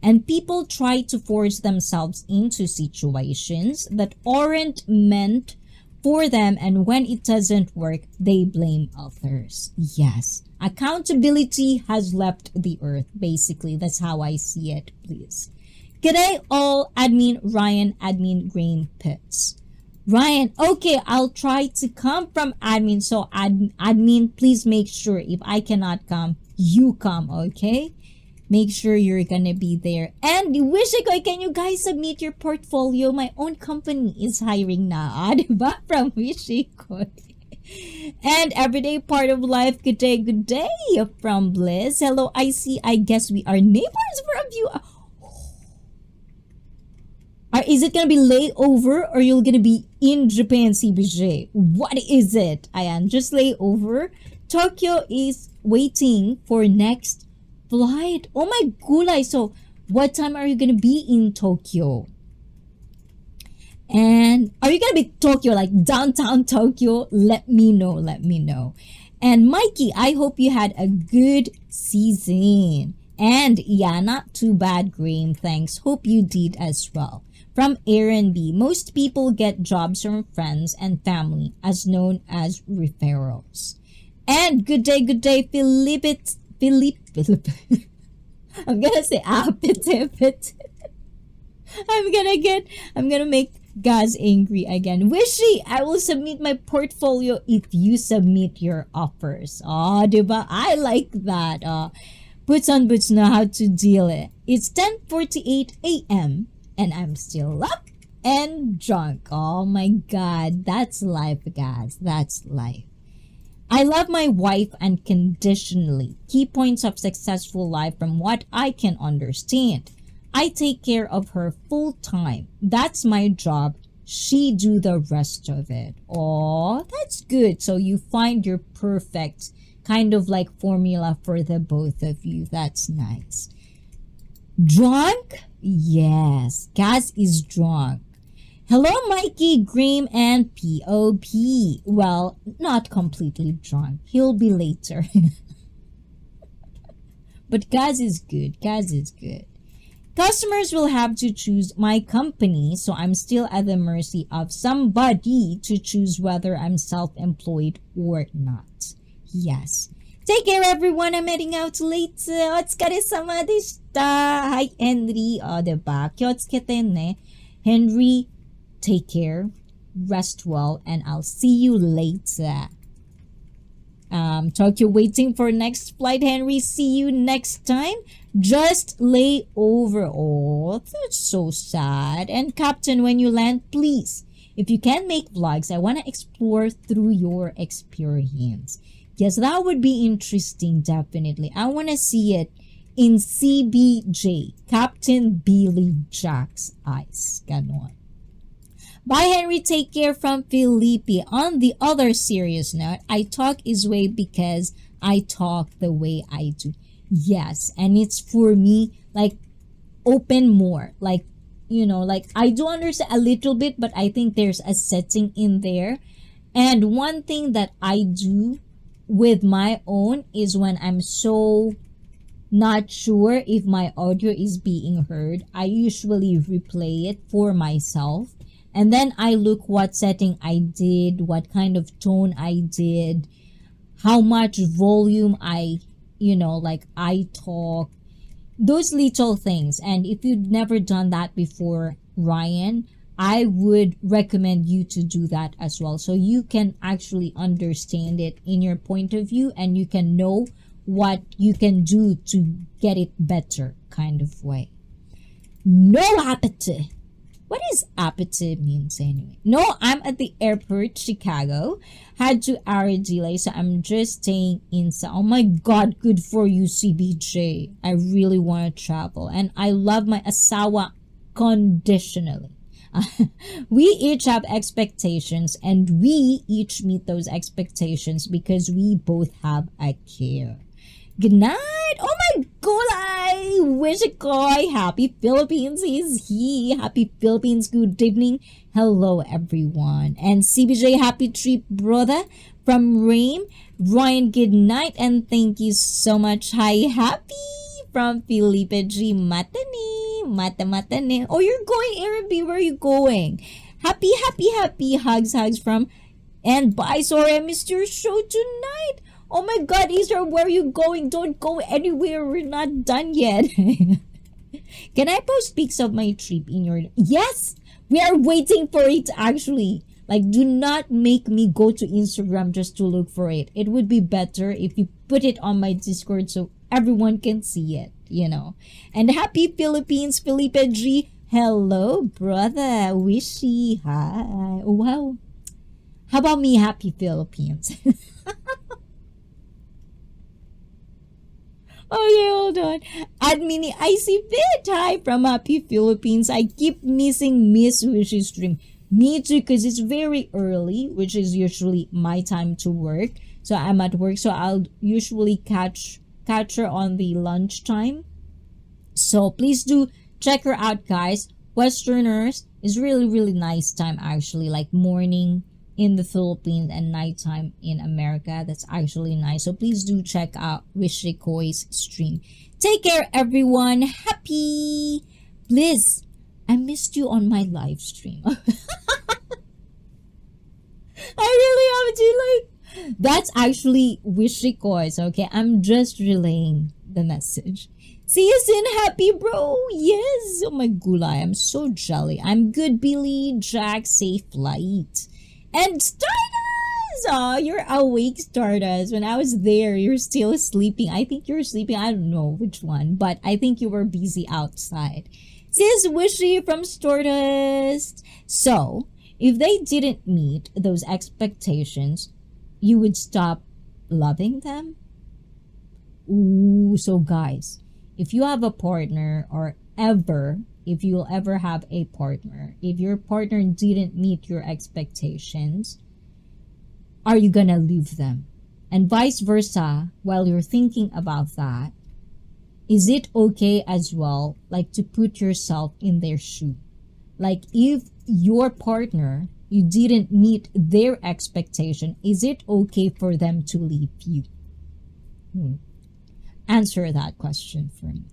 And people try to force themselves into situations that aren't meant for them, and when it doesn't work, they blame others. Yes. Accountability has left the earth. Basically, that's how I see it, please. G'day all, admin Ryan, admin Green Pits. Ryan, okay, I'll try to come from admin. So admin, please make sure if I cannot come, you come, okay? Make sure you're gonna be there. And Wishikoy, can you guys submit your portfolio? My own company is hiring na, diba? From Wishikoy. And everyday part of life, good day from Bliss. Hello, ICEE, I guess we are neighbors from you. Is it gonna be layover or you're gonna be in Japan, CBJ? What is it? Ayan, just layover. Tokyo is waiting for next flight. Oh my gulay. So what time are you gonna be in Tokyo? And are you gonna be Tokyo, like downtown Tokyo? Let me know. And Mikey, I hope you had a good season. And yeah, not too bad, Graham. Thanks. Hope you did as well. From Aaron B. Most people get jobs from friends and family, as known as referrals. And good day, Philip. I'm gonna say appetite. I'm gonna make Gaz angry again. Wishy, I will submit my portfolio if you submit your offers. Oh, diba? I like that. Boots on boots know how to deal it. It's 10:48 a.m. and I'm still up and drunk. Oh my God, that's life, guys. That's life. I love my wife unconditionally. Key points of successful life from what I can understand. I take care of her full time. That's my job. She do the rest of it. Oh, that's good. So you find your perfect kind of like formula for the both of you. That's nice. Drunk? Yes, Gaz is drunk. Hello, Mikey, Graham, and POP. Well, not completely drunk. He'll be later. But Gaz is good. Customers will have to choose my company, so I'm still at the mercy of somebody to choose whether I'm self-employed or not. Yes. Take care, everyone. I'm heading out later. Otsukaresama deshita. Hi, Henry. O, diba? Kyotsukete ne. Henry, take care. Rest well, and I'll see you later. Tokyo waiting for next flight, Henry. See you next time. Just lay over. Oh, that's so sad. And Captain, when you land, please, if you can make vlogs, I want to explore through your experience. Yes, that would be interesting, definitely. I want to see it in CBJ, Captain Billy Jack's eyes. Ganon. Bye, Henry. Take care from Felipe. On the other serious note, I talk his way because I talk the way I do. Yes, and it's for me, like, open more. Like, you know, like, I do understand a little bit, but I think there's a setting in there. And one thing that I do with my own is when I'm so not sure if my audio is being heard, I usually replay it for myself. And then I look what setting I did, what kind of tone I did, how much volume I talk, those little things. And if you've never done that before, Ryan, I would recommend you to do that as well, so you can actually understand it in your point of view and you can know what you can do to get it better, kind of way. No appetite. What is appetite means anyway? No, I'm at the airport, Chicago. Had 2 hour delay, so I'm just staying inside. Oh my god, good for you, CBJ. I really want to travel and I love my asawa conditionally. We each have expectations and we each meet those expectations because we both have a care. Good night. Oh my gulay. Wishikoy. Happy Philippines is he. Happy Philippines. Good evening. Hello everyone. And CBJ, happy trip, brother. From Rain. Ryan, good night and thank you so much. Hi, happy. From Felipe G. Matane. Matane. Oh, you're going, Arabi. Where are you going? Happy, happy, happy. Hugs from. And bye. Sorry, I missed your show tonight. Oh my god, Israel, where are you going? Don't go anywhere. We're not done yet. Can I post pics of my trip in your... Yes! We are waiting for it actually. Like, do not make me go to Instagram just to look for it. It would be better if you put it on my Discord so everyone can see it, you know. And happy Philippines, Felipe G. Hello, brother. Wishy. Hi. Wow. How about me, happy Philippines? Okay, hold on. Admini ICEE Fit. Hi from Happy Philippines. I keep missing Miss Wishy's stream. Me too, because it's very early, which is usually my time to work. So I'm at work, so I'll usually catch her on the lunchtime. So please do check her out, guys. Westerners is really, really nice time actually, like morning in the Philippines and nighttime in America. That's actually nice. So please do check out Wishikoy's stream. Take care, everyone. Happy. Please, I missed you on my live stream. I really have to like. That's actually Wishikoy's. Okay, I'm just relaying the message. See you soon, happy bro. Yes. Oh my gulay. I'm so jelly. I'm good, Billy. Jack, safe flight. And Stardust! Oh, you're awake, Stardust. When I was there, you're still sleeping. I think you're sleeping. I don't know which one, but I think you were busy outside. Sis Wishy from Stardust. So, if they didn't meet those expectations, you would stop loving them? Ooh, so guys, if you have a partner or if you'll ever have a partner, if your partner didn't meet your expectations, are you gonna leave them? And vice versa, while you're thinking about that, is it okay as well, like to put yourself in their shoe? Like if your partner, you didn't meet their expectation, is it okay for them to leave you? Answer that question for me.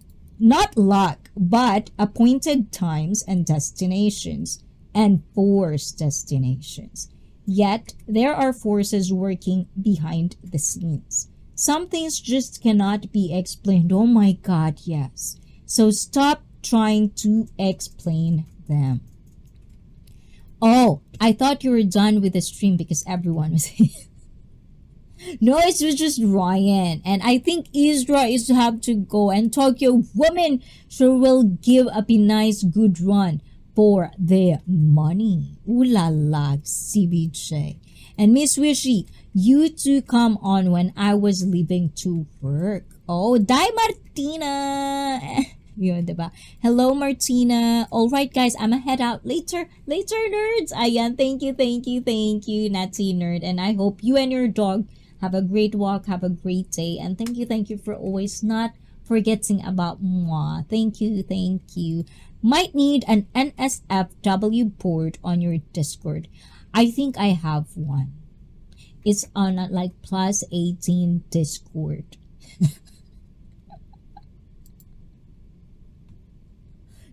Not luck, but appointed times and destinations, and forced destinations. Yet, there are forces working behind the scenes. Some things just cannot be explained. Oh my god, yes. So stop trying to explain them. Oh, I thought you were done with the stream because everyone was here. No, it was just Ryan. And I think Isra is to have to go. And Tokyo woman sure will give up a nice good run for their money. Ooh la la, CBJ. And Miss Wishy, you two come on when I was leaving to work. Oh, Di Martina. Yun, diba? Hello, Martina. Alright, guys, I'ma head out later. Later, nerds. Ayan, thank you, Natty Nerd. And I hope you and your dog have a great walk, have a great day, and thank you for always not forgetting about moi. Thank you. Might need an NSFW board on your Discord. I think I have one. It's on like plus 18 Discord.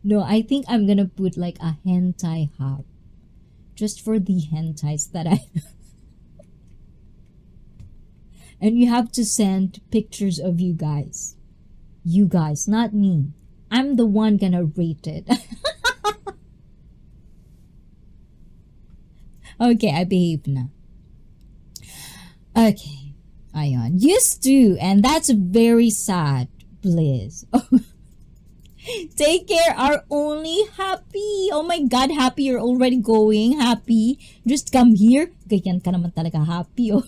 No, I think I'm gonna put like a hentai hub just for the hentais that I and you have to send pictures of you guys. You guys, not me. I'm the one gonna rate it. Okay, I behave now. Okay, Ayan. Used to, and that's very sad. Bliss. Take care, are only happy. Oh my god, happy, you're already going. Happy. Just come here. Ganyan ka naman talaga happy, oh.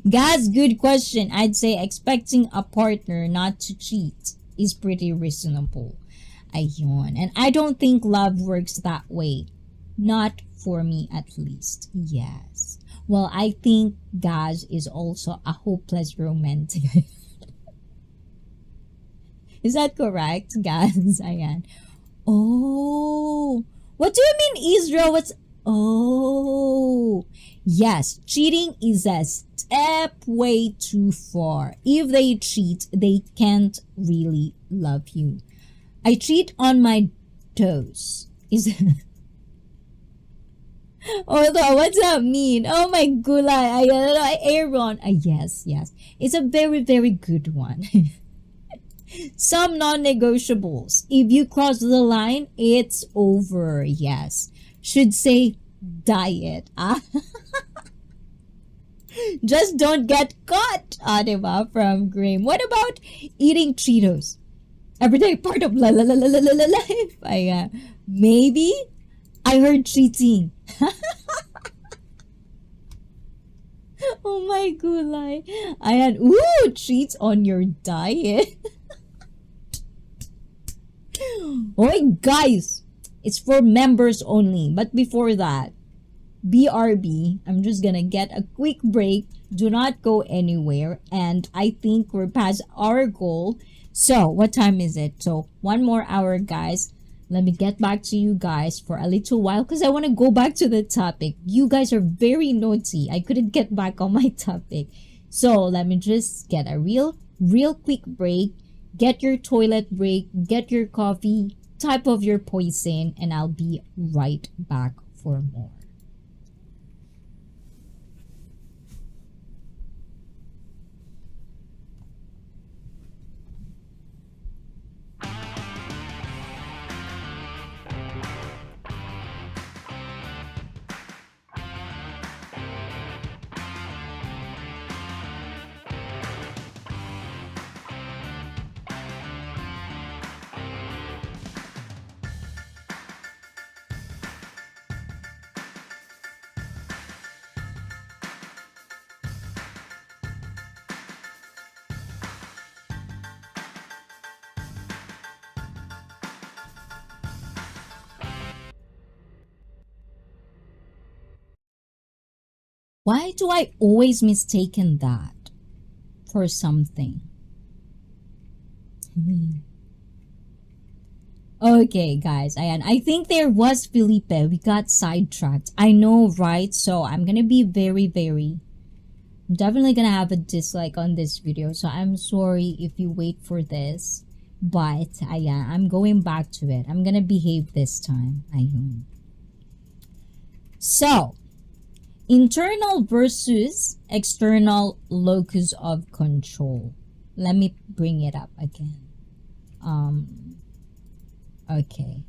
Guys, good question. I'd say expecting a partner not to cheat is pretty reasonable. Ayun. And I don't think love works that way. Not for me, at least. Yes. Well, I think Gaz is also a hopeless romantic. Is that correct, Gaz? Ayan. Oh. What do you mean, Israel? What's... Oh. Yes, cheating is a step way too far. If they cheat, they can't really love you. I cheat on my toes. Is although what's that mean? Oh my gulay. Aaron. Yes, yes. It's a very, very good one. Some non-negotiables. If you cross the line, it's over. Yes. Should say diet. Ah. Just don't get caught. Ah, diba? From Graham. What about eating Cheetos? Everyday part of life. Maybe I heard cheating. Oh my gulay. I had ooh cheats on your diet. Oh guys, it's for members only. But before that, BRB, I'm just gonna get a quick break. Do not go anywhere. And I think we're past our goal. So what time is it? So 1 more hour, guys. Let me get back to you guys for a little while because I want to go back to the topic. You guys are very naughty. I couldn't get back on my topic. So let me just get a real quick break. Get your toilet break, get your coffee, type of your poison, and I'll be right back for more. Why do I always mistaken that for something? Okay, guys, I think there was Felipe. We got sidetracked. I know, right? So I'm gonna be I'm definitely gonna have a dislike on this video. So I'm sorry if you wait for this. But I'm going back to it. I'm gonna behave this time. Ayun. So, internal versus external locus of control. Let me bring it up again. Okay.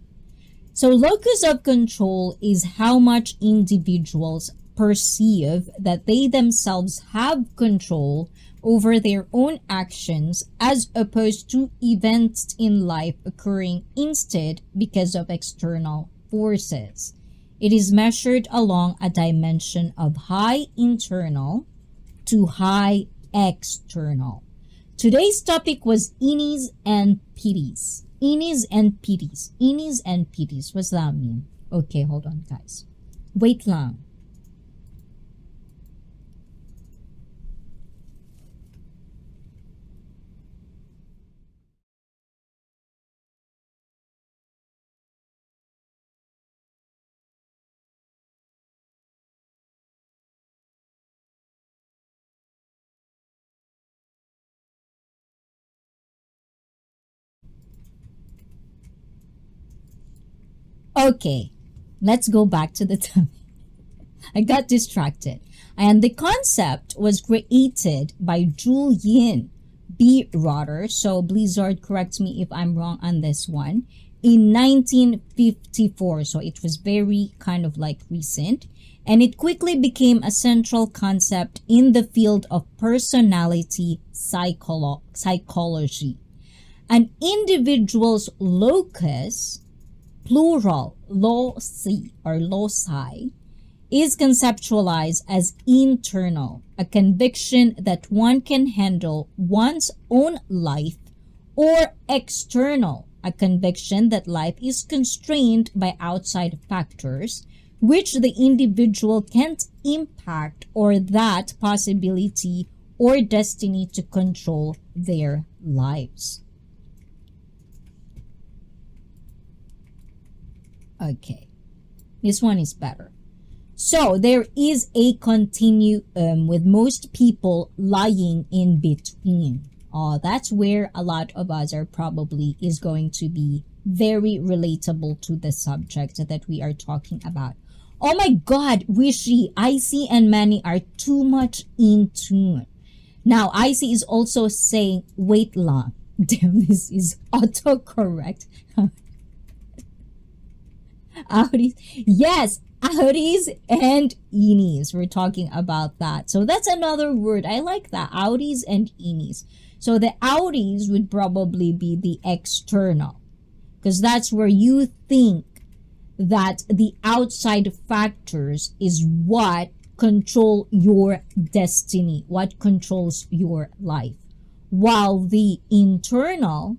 So locus of control is how much individuals perceive that they themselves have control over their own actions as opposed to events in life occurring instead because of external forces. It is measured along a dimension of high internal to high external. Today's topic was innies and pitties. Innies and pitties. Innies and pitties. What's that mean? Okay, hold on, guys. Wait lang. Okay, let's go back to the time. I got distracted. And the concept was created by Julian B. Rotter. So Blizzard, correct me if I'm wrong on this one. In 1954. So it was very kind of like recent. And it quickly became a central concept in the field of personality psychology. An individual's locus, plural, loci or loci, is conceptualized as internal, a conviction that one can handle one's own life, or external, a conviction that life is constrained by outside factors which the individual can't impact, or that possibility or destiny to control their lives. Okay, this one is better. So there is a continuum with most people lying in between. That's where a lot of us are probably is going to be very relatable to the subject that we are talking about. Oh my God, Wishy, ICEE and Manny are too much in tune. Now, ICEE is also saying, wait long. Damn, this is autocorrect. Audis. Yes, Audis and Inis. We're talking about that. So that's another word. I like that. Audis and Inis. So the Audis would probably be the external, because that's where you think that the outside factors is what control your destiny, what controls your life. While the internal,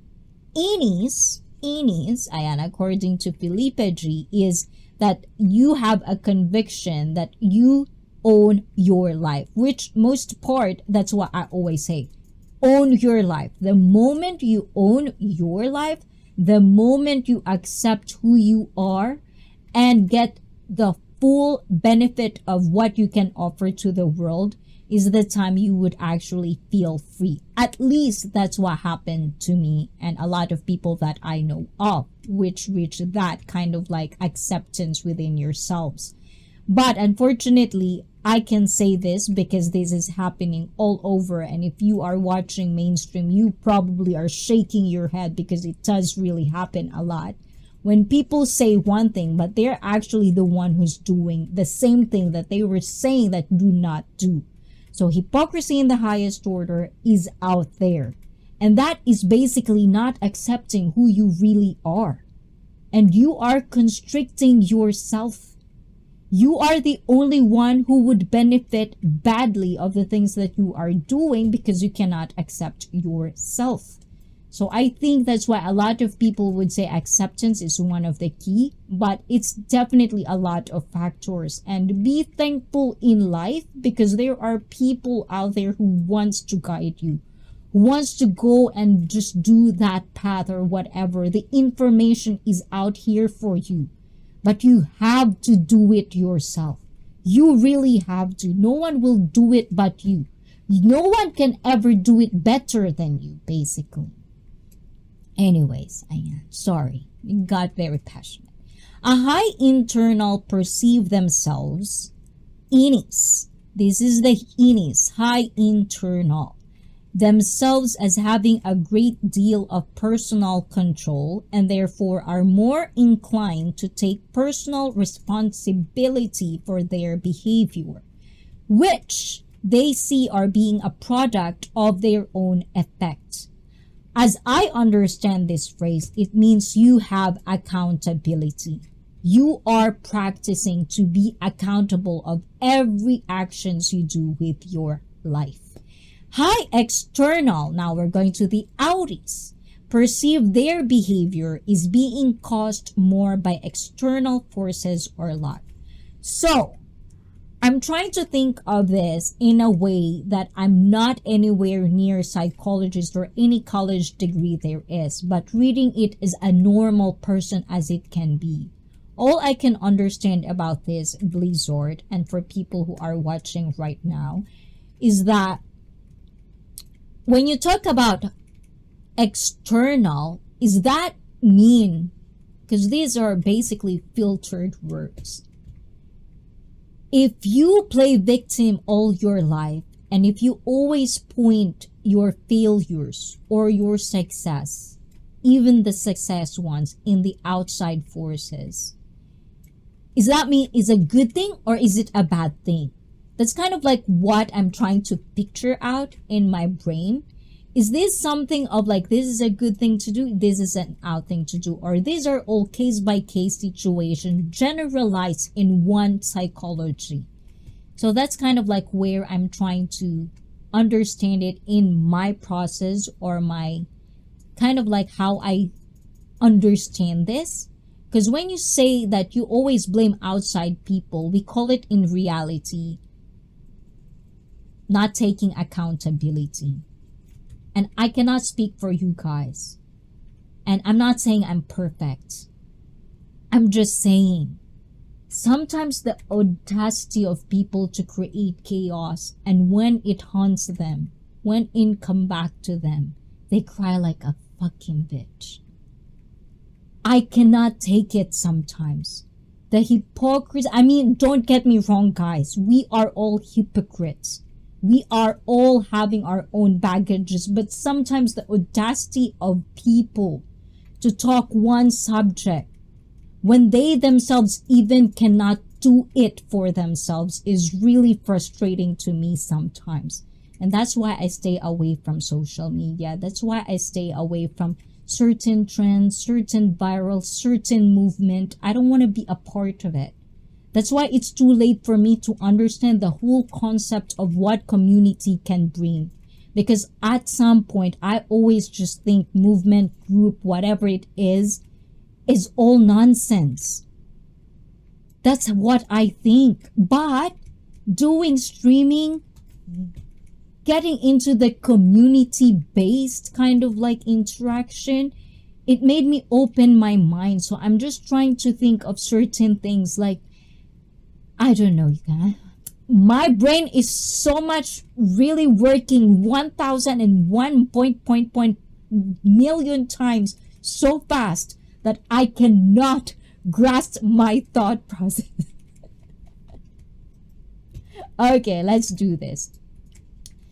Inis, ayan, according to Felipe G, is that you have a conviction that you own your life, which most part, that's what I always say, own your life. The moment you own your life, the moment you accept who you are and get the full benefit of what you can offer to the world, is the time you would actually feel free. At least that's what happened to me and a lot of people that I know of, which reach that kind of like acceptance within yourselves. But unfortunately, I can say this because this is happening all over, and if you are watching mainstream, you probably are shaking your head because it does really happen a lot. When people say one thing, but they're actually the one who's doing the same thing that they were saying that do not do. So hypocrisy in the highest order is out there. And that is basically not accepting who you really are. And you are constricting yourself. You are the only one who would benefit badly of the things that you are doing because you cannot accept yourself. So I think that's why a lot of people would say acceptance is one of the key, but it's definitely a lot of factors. And be thankful in life because there are people out there who wants to guide you, who wants to go and just do that path or whatever. The information is out here for you, but you have to do it yourself. You really have to. No one will do it but you. No one can ever do it better than you, basically. Anyways, I am sorry. It got very passionate. A high internal perceive themselves, Inis. This is the Inis, high internal. Themselves as having a great deal of personal control and therefore are more inclined to take personal responsibility for their behavior, which they see are being a product of their own effects. As I understand this phrase, it means you have accountability. You are practicing to be accountable of every actions you do with your life. High external, now we're going to the Audis, perceive their behavior is being caused more by external forces or luck. So, I'm trying to think of this in a way that I'm not anywhere near psychologist or any college degree there is, but reading it as a normal person as it can be. All I can understand about this, Blizzard, and for people who are watching right now, is that when you talk about external, is that mean because these are basically filtered words. If you play victim all your life, and if you always point your failures or your success, even the success ones, in the outside forces, is that mean is a good thing or is it a bad thing? That's kind of like what I'm trying to picture out in my brain. Is this something of like, this is a good thing to do, this is an out thing to do, or these are all case by case situations generalized in one psychology? So that's kind of like where I'm trying to understand it in my process, or my kind of like how I understand this. Because when you say that you always blame outside people, we call it in reality not taking accountability. And I cannot speak for you guys. And I'm not saying I'm perfect. I'm just saying sometimes the audacity of people to create chaos, and when it haunts them, when it come back to them, they cry like a fucking bitch. I cannot take it sometimes. The hypocrisy, I mean, don't get me wrong, guys. We are all hypocrites. We are all having our own baggages, but sometimes the audacity of people to talk one subject when they themselves even cannot do it for themselves is really frustrating to me sometimes. And that's why I stay away from social media. That's why I stay away from certain trends, certain viral, certain movement. I don't want to be a part of it. That's why it's too late for me to understand the whole concept of what community can bring. Because at some point, I always just think movement, group, whatever it is all nonsense. That's what I think. But doing streaming, getting into the community-based kind of like interaction, it made me open my mind. So I'm just trying to think of certain things like, I don't know, you guys. My brain is so much really working 1001 point million times so fast that I cannot grasp my thought process. Okay, let's do this.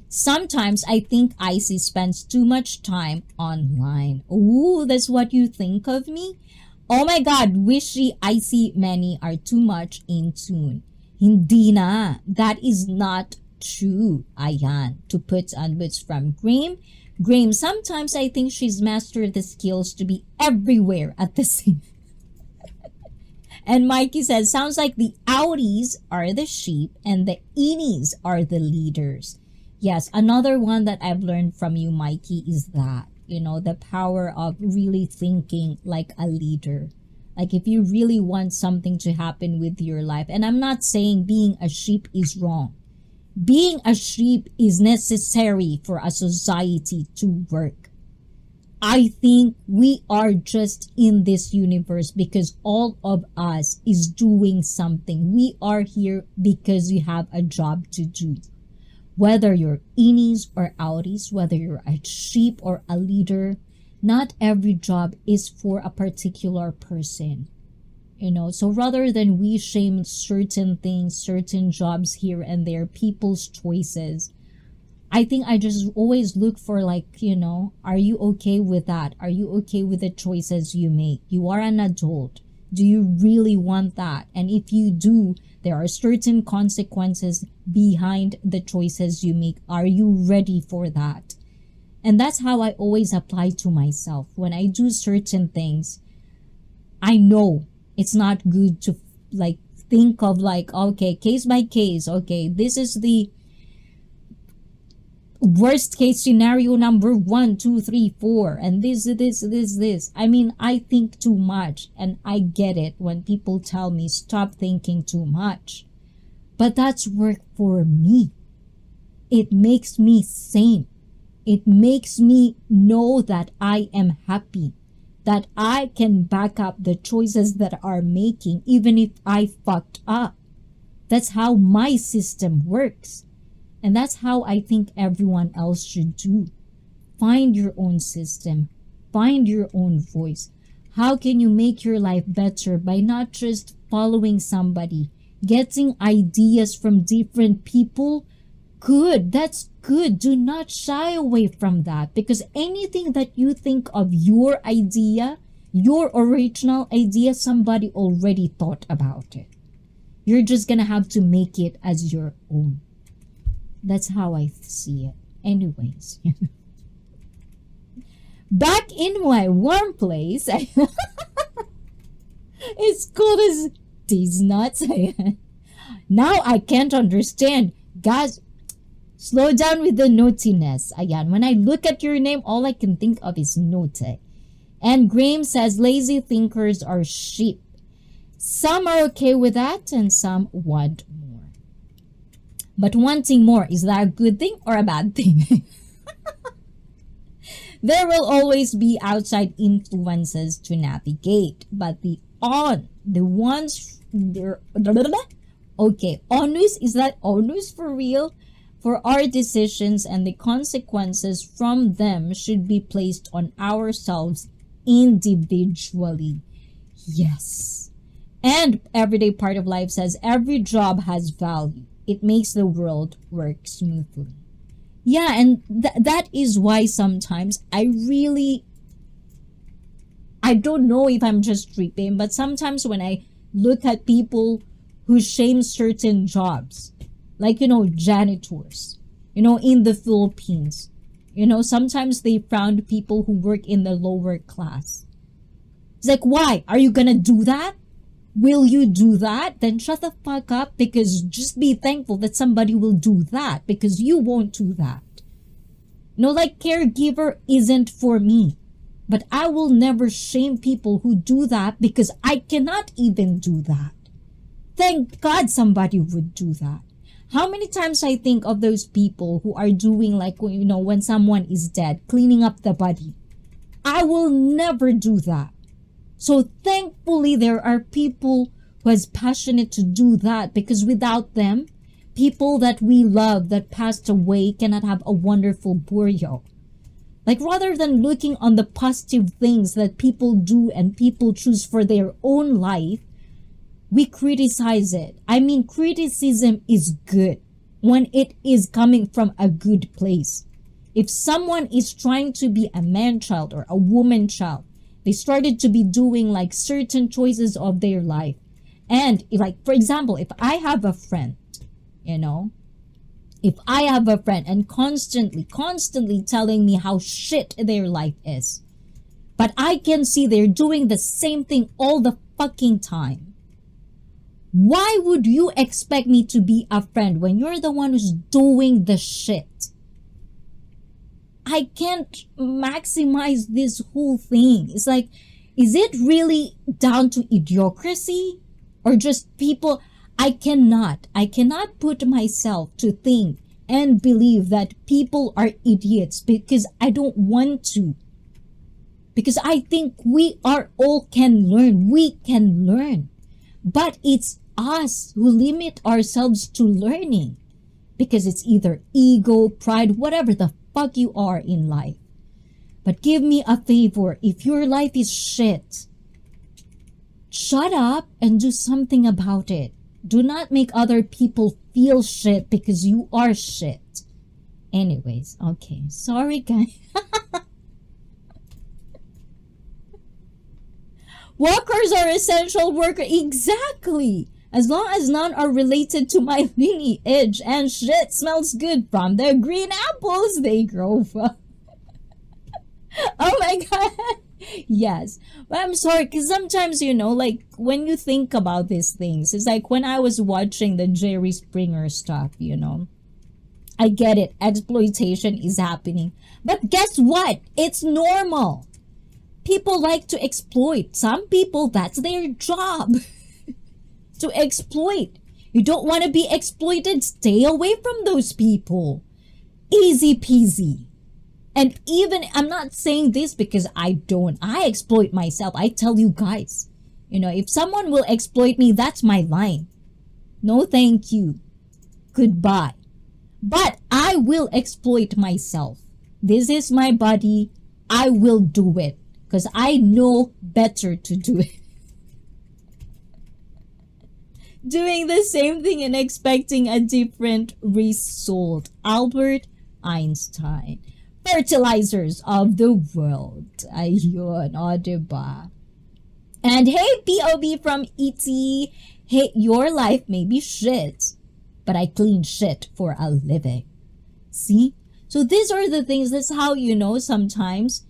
Sometimes I think ICEE spends too much time online. Ooh, that's what you think of me? Oh my God, wishy ICEE many are too much in tune. Hindi na. That is not true. Ayan. To put on boots from Graham. Graham, sometimes I think she's mastered the skills to be everywhere at the same. And Mikey says, sounds like the outies are the sheep and the innies are the leaders. Yes, another one that I've learned from you, Mikey, is that, you know, the power of really thinking like a leader. Like if you really want something to happen with your life, and I'm not saying being a sheep is wrong. Being a sheep is necessary for a society to work. I think we are just in this universe because all of us is doing something. We are here because we have a job to do. Whether you're innies or outies, whether you're a sheep or a leader, not every job is for a particular person. You know, so rather than we shame certain things, certain jobs here and there, people's choices, I think I just always look for like, you know, are you okay with that? Are you okay with the choices you make? You are an adult. Do you really want that? And if you do, there are certain consequences behind the choices you make. Are you ready for that? And that's how I always apply to myself. When I do certain things, I know it's not good to like think of like, okay, case by case. Okay, this is the worst case scenario number 1, 2, 3, 4, and this. I mean, I think too much, and I get it when people tell me stop thinking too much. But that's work for me. It makes me sane. It makes me know that I am happy, that I can back up the choices that are making, even if I fucked up. That's how my system works. And that's how I think everyone else should do. Find your own system. Find your own voice. How can you make your life better by not just following somebody, getting ideas from different people? Good, that's good. Do not shy away from that, because anything that you think of your idea, your original idea, somebody already thought about it. You're just gonna have to make it as your own. That's how I see it. Anyways. Back in my warm place, it's cold as these nuts. Now I can't understand. Guys, slow down with the naughtiness. Ayan, when I look at your name, all I can think of is naughty. And Graham says lazy thinkers are sheep. Some are okay with that and some want more. But wanting more, is that a good thing or a bad thing? There will always be outside influences to navigate, but onus, is that onus for real? For our decisions and the consequences from them should be placed on ourselves individually. Yes. And everyday part of life says every job has value. It makes the world work smoothly. Yeah, and that is why sometimes I don't know if I'm just tripping, but sometimes when I look at people who shame certain jobs, like, janitors, in the Philippines, sometimes they frown people who work in the lower class. It's like, why? Are you gonna do that? Will you do that? Then shut the fuck up, because just be thankful that somebody will do that, because you won't do that. Like caregiver isn't for me. But I will never shame people who do that, because I cannot even do that. Thank God somebody would do that. How many times I think of those people who are doing, like, when someone is dead, cleaning up the body. I will never do that. So thankfully there are people who is passionate to do that, because without them, people that we love that passed away cannot have a wonderful burial. Like, rather than looking on the positive things that people do and people choose for their own life, we criticize it. I mean, criticism is good when it is coming from a good place. If someone is trying to be a man child or a woman child, they started to be doing like certain choices of their life. And for example, if I have a friend, if I have a friend and constantly telling me how shit their life is, but I can see they're doing the same thing all the fucking time, why would you expect me to be a friend when you're the one who's doing the shit? I can't maximize this whole thing. It's like, is it really down to idiocracy or just people? I cannot put myself to think and believe that people are idiots, because I don't want to. Because I think we can learn. But it's us who limit ourselves to learning. Because it's either ego, pride, whatever the fuck you are in life. But give me a favor, if your life is shit, shut up and do something about it. Do not make other people feel shit because you are shit. Anyways, okay. Sorry, guys. Workers are essential workers. Exactly. As long as none are related to my lineage and shit smells good from the green apples they grow from. Oh my God. Yes. But I'm sorry, because sometimes, like when you think about these things, it's like when I was watching the Jerry Springer stuff, I get it. Exploitation is happening. But guess what? It's normal. People like to exploit. Some people, that's their job. To exploit. You don't want to be exploited? Stay away from those people. Easy peasy. And even, I'm not saying this because I exploit myself. I tell you guys, if someone will exploit me, that's my line. No thank you. Goodbye. But I will exploit myself. This is my body. I will do it. because I know better to do it. Doing the same thing and expecting a different result. Albert Einstein. Fertilizers of the world. Ayun, o diba? And hey, POB from ET. Hey, your life may be shit, but I clean shit for a living. See? So these are the things, that's how you know sometimes,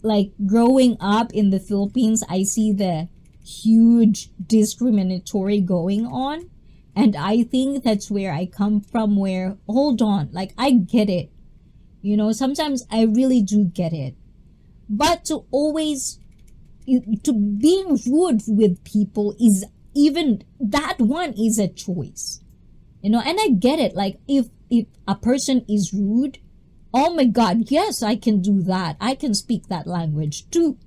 like growing up in the Philippines, I see the huge discriminatory going on. And I think that's where I come from, where, hold on, like I get it. You know, sometimes I really do get it. But to always, to being rude with people is, even that one is a choice. You know, and I get it. Like if a person is rude, oh my God, yes, I can do that. I can speak that language too.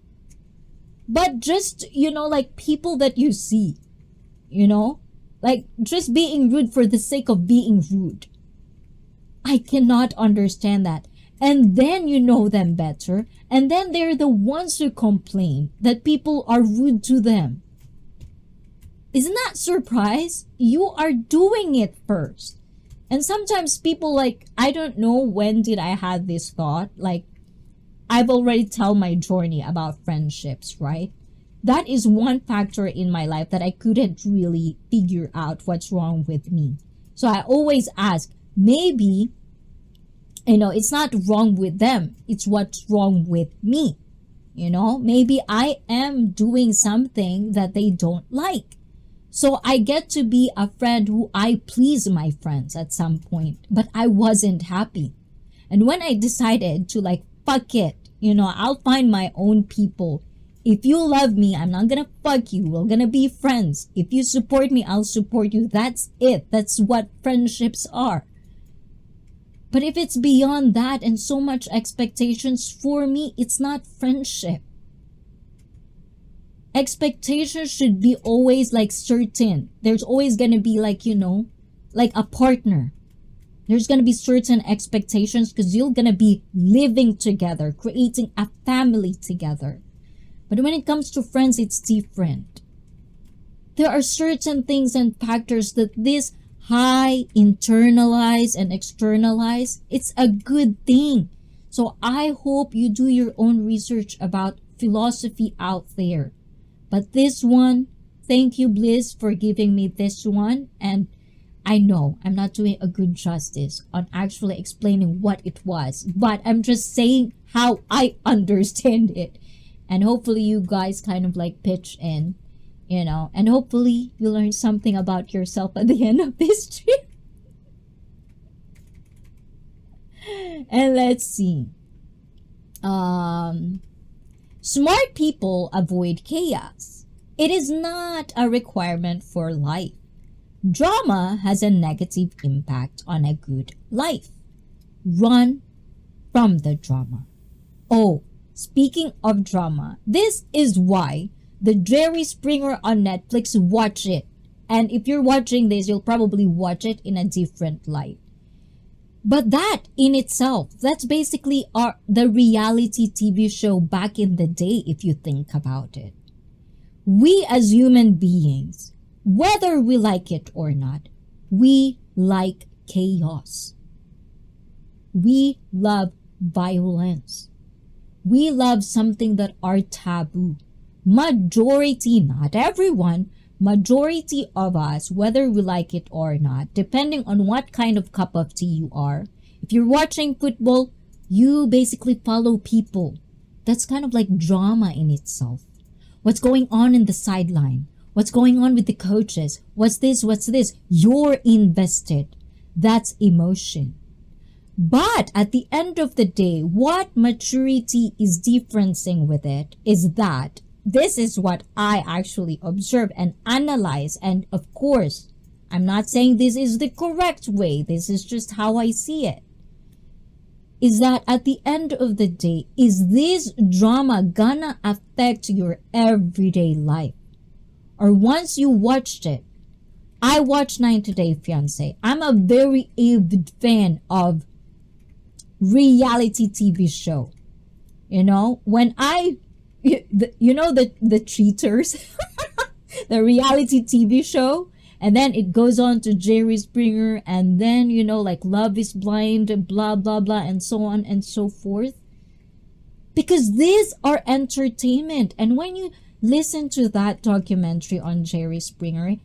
But just, you know, like people that you see, you know, like just being rude for the sake of being rude. I cannot understand that. And then you know them better. And then they're the ones who complain that people are rude to them. Isn't that surprise? You are doing it first. And sometimes people, like, I don't know when did I have this thought. Like, I've already told my journey about friendships, right? That is one factor in my life that I couldn't really figure out what's wrong with me. So I always ask, maybe, you know, it's not wrong with them. It's what's wrong with me. You know, maybe I am doing something that they don't like. So I get to be a friend who I please my friends at some point, but I wasn't happy. And when I decided to, like, fuck it, you know, I'll find my own people. If you love me, I'm not gonna fuck you. We're gonna be friends. If you support me, I'll support you. That's it. That's what friendships are. But if it's beyond that and so much expectations, for me, it's not friendship. Expectations should be always like certain. There's always gonna be, like, you know, like a partner. There's gonna be certain expectations because you're gonna be living together, creating a family together. But when it comes to friends, it's different. There are certain things and factors that this high internalize and externalize. It's a good thing. So I hope you do your own research about philosophy out there. But this one, thank you, Bliss, for giving me this one. And I know I'm not doing a good justice on actually explaining what it was, but I'm just saying how I understand it. And hopefully you guys kind of like pitch in, you know, and hopefully you learn something about yourself at the end of this stream. And let's see. Smart people avoid chaos. It is not a requirement for life. Drama has a negative impact on a good life. Run from the drama. Oh, speaking of drama, this is why the Jerry Springer on Netflix, watch it. And if you're watching this, you'll probably watch it in a different light. But that in itself, that's basically the reality TV show back in the day, if you think about it. We as human beings, whether we like it or not, we like chaos. We love violence. We love something that are taboo. Majority, not everyone, majority of us, whether we like it or not, depending on what kind of cup of tea you are. If you're watching football, you basically follow people. That's kind of like drama in itself. What's going on in the sideline? What's going on with the coaches? What's this? What's this? You're invested. That's emotion. But at the end of the day, what maturity is differencing with it is that this is what I actually observe and analyze. And of course, I'm not saying this is the correct way. This is just how I see it. Is that at the end of the day, is this drama gonna affect your everyday life? Or once you watched it, I watched 90 Day Fiancé. I'm a very avid fan of reality TV show. When the cheaters, the reality TV show, and then it goes on to Jerry Springer, and then like Love is Blind, blah blah blah, and so on and so forth. Because these are entertainment. And when you listen to that documentary on Jerry Springer,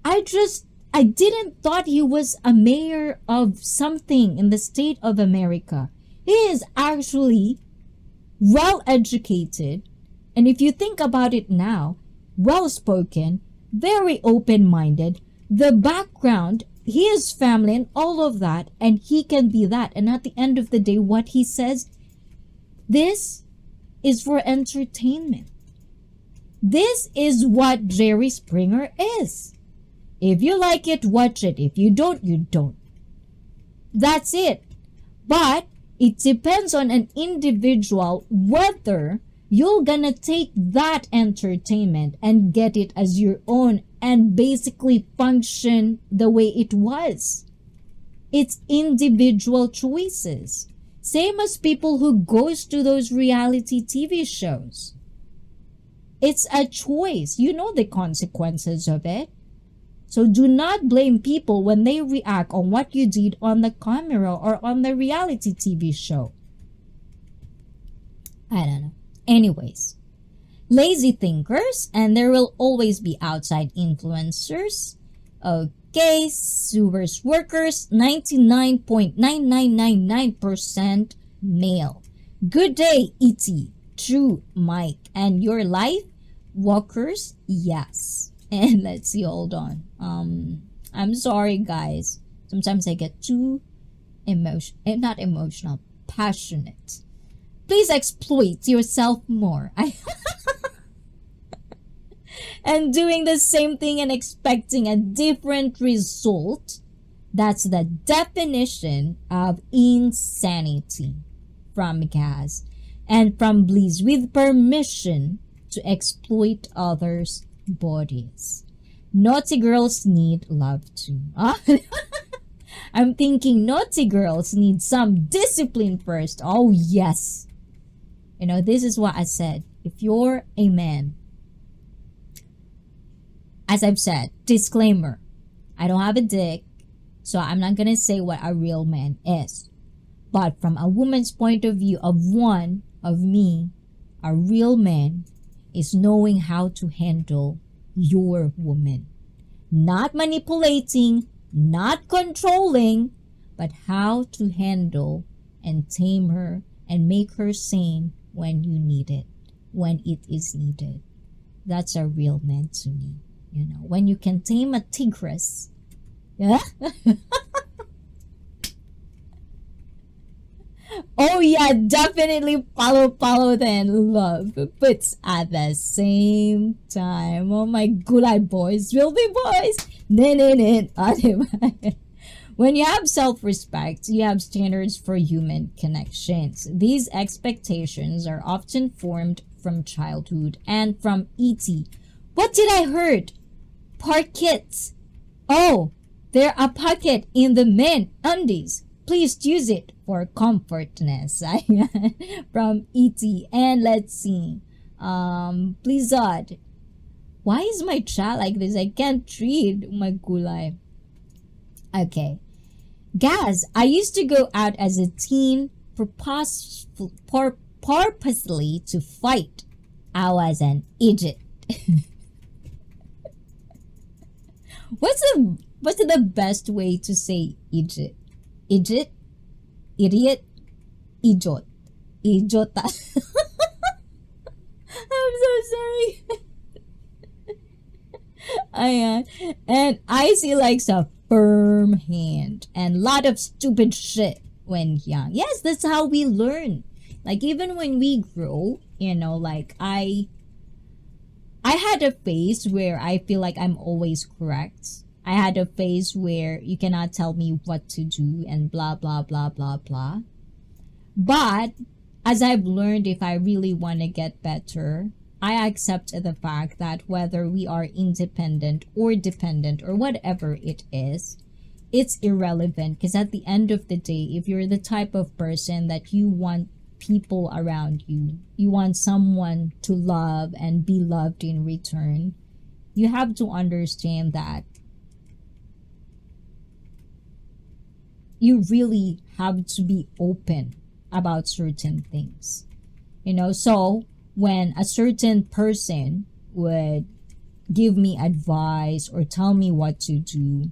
I didn't thought he was a mayor of something in the state of America. He is actually well educated, and if you think about it now, well spoken, very open minded. The background, his family, and all of that, and he can be that. And at the end of the day, what he says, this is for entertainment. This is what Jerry Springer is. If you like it, watch it. If you don't, you don't. That's it. But it depends on an individual whether you're gonna take that entertainment and get it as your own and basically function the way it was. It's individual choices. Same as people who goes to those reality TV shows. It's a choice. You know the consequences of it. So do not blame people when they react on what you did on the camera or on the reality TV show. I don't know. Anyways, lazy thinkers, and there will always be outside influencers. Okay, sewers workers, 99.9999% male. Good day, E.T. True, Mike. And your life? Walkers? Yes. And let's see, hold on. I'm sorry, guys. Sometimes I get too not emotional, passionate. Please exploit yourself more. And doing the same thing and expecting a different result, that's the definition of insanity. From Gaz and from Bliss, with permission to exploit others' bodies. Naughty girls need love too. I'm thinking naughty girls need some discipline first. Oh yes. This is what I said. If you're a man, as I've said, disclaimer, I don't have a dick, so I'm not gonna say what a real man is. But from a woman's point of view, of me, a real man is knowing how to handle your woman. Not manipulating, not controlling, but how to handle and tame her and make her sane when you need it, when it is needed. That's a real man to me. When you can tame a tigress. Yeah? Oh yeah, definitely follow then love. But at the same time, oh my gulay boys will be boys. When you have self-respect, you have standards for human connections. These expectations are often formed from childhood and from E.T. What did I heard? Pockets. Oh, there are pocket in the men undies. Please use it for comfortness. From E.T. And let's see. Blizzard. Why is my chat like this? I can't read my gulay. Okay. Gaz, I used to go out as a teen purposely to fight. I was an idiot. What's the best way to say idiot? Idiot? Idiot? Idiot. Idiota. I'm so sorry. And ICEE likes a firm hand and lot of stupid shit when young. Yes, that's how we learn. Like even when we grow, like I had a phase where I feel like I'm always correct. I had a phase where you cannot tell me what to do and blah, blah, blah, blah, blah. But as I've learned, if I really want to get better, I accept the fact that whether we are independent or dependent or whatever it is, it's irrelevant. Because at the end of the day, if you're the type of person that you want people around you, you want someone to love and be loved in return, you have to understand that you really have to be open about certain things. So when a certain person would give me advice or tell me what to do,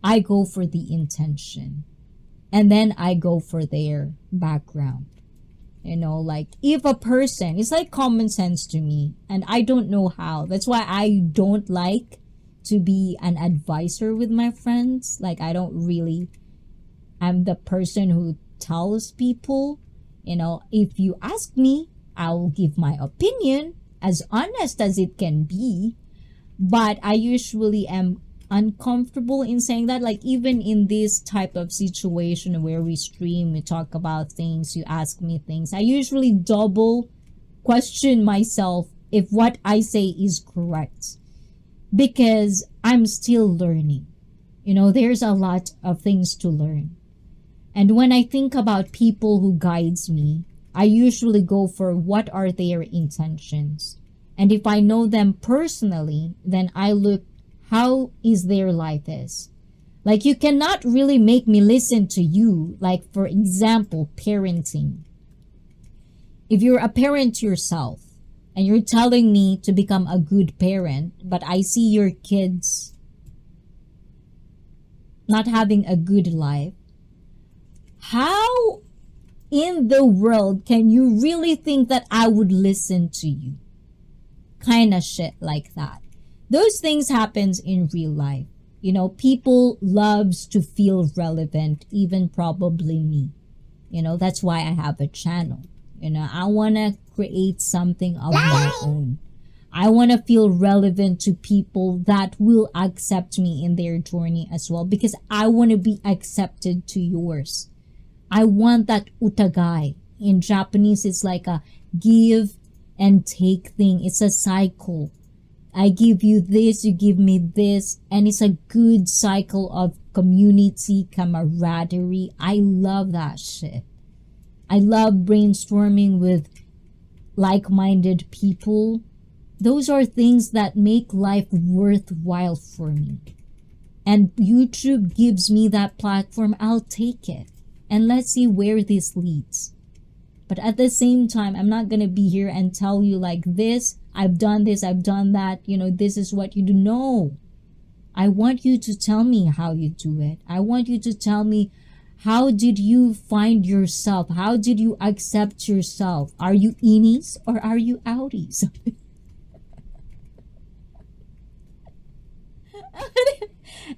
I go for the intention. And then I go for their background. Like if a person, it's like common sense to me, and I don't know how. That's why I don't like to be an advisor with my friends. Like I'm the person who tells people, if you ask me, I'll give my opinion as honest as it can be. But I usually am uncomfortable in saying that. Like even in this type of situation where we stream, we talk about things, you ask me things, I usually double question myself if what I say is correct, because I'm still learning. There's a lot of things to learn. And when I think about people who guides me, I usually go for what are their intentions. And if I know them personally, then I look how is their life is. Like you cannot really make me listen to you. Like for example, parenting. If you're a parent yourself and you're telling me to become a good parent, but I see your kids not having a good life, how in the world can you really think that I would listen to you? Kind of shit like that. Those things happens in real life. People loves to feel relevant, even probably me. That's why I have a channel. I want to create something of my own. I want to feel relevant to people that will accept me in their journey as well, because I want to be accepted to yours. I want that utagai. In Japanese, it's like a give and take thing. It's a cycle. I give you this, you give me this, and it's a good cycle of community, camaraderie. I love that shit. I love brainstorming with like-minded people. Those are things that make life worthwhile for me. And YouTube gives me that platform. I'll take it. And let's see where this leads. But at the same time, I'm not going to be here and tell you like this, I've done this, I've done that, this is what you do. No. I want you to tell me how you do it. I want you to tell me, how did you find yourself? How did you accept yourself? Are you innies or are you outies?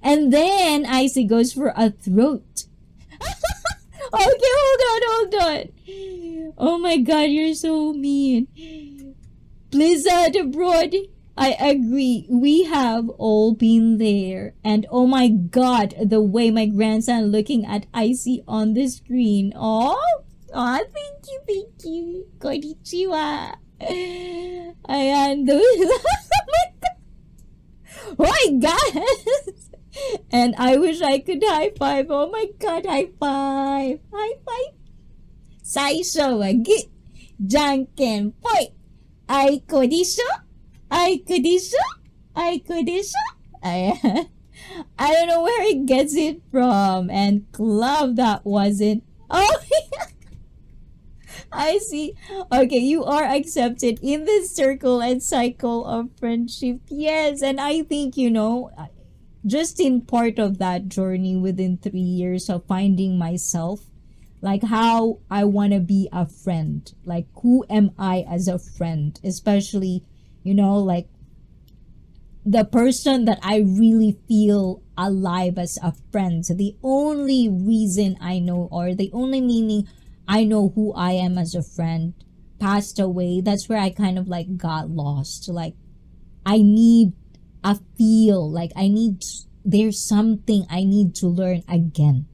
And then ICEE goes for a throat. Okay, hold on. Oh my god, you're so mean. Blizzard abroad, I agree. We have all been there. And oh my god, the way my grandson looking at ICEE on the screen. Oh, thank you. Konnichiwa. Ayan, oh my god. And I wish I could high five. Oh my god, high five. High five. Saisho wa gi. Janken poi. Aiko desho? Aiko desho? Aiko desho? I don't know where he gets it from. And club that wasn't. Oh, I see. Okay, you are accepted in this circle and cycle of friendship. Yes, and I think, just in part of that journey within 3 years of finding myself, like how I want to be a friend, like who am I as a friend, especially, like the person that I really feel alive as a friend. So the only reason I know, or the only meaning I know who I am as a friend, passed away. That's where I kind of like got lost. Like I need I feel like there's something I need to learn again.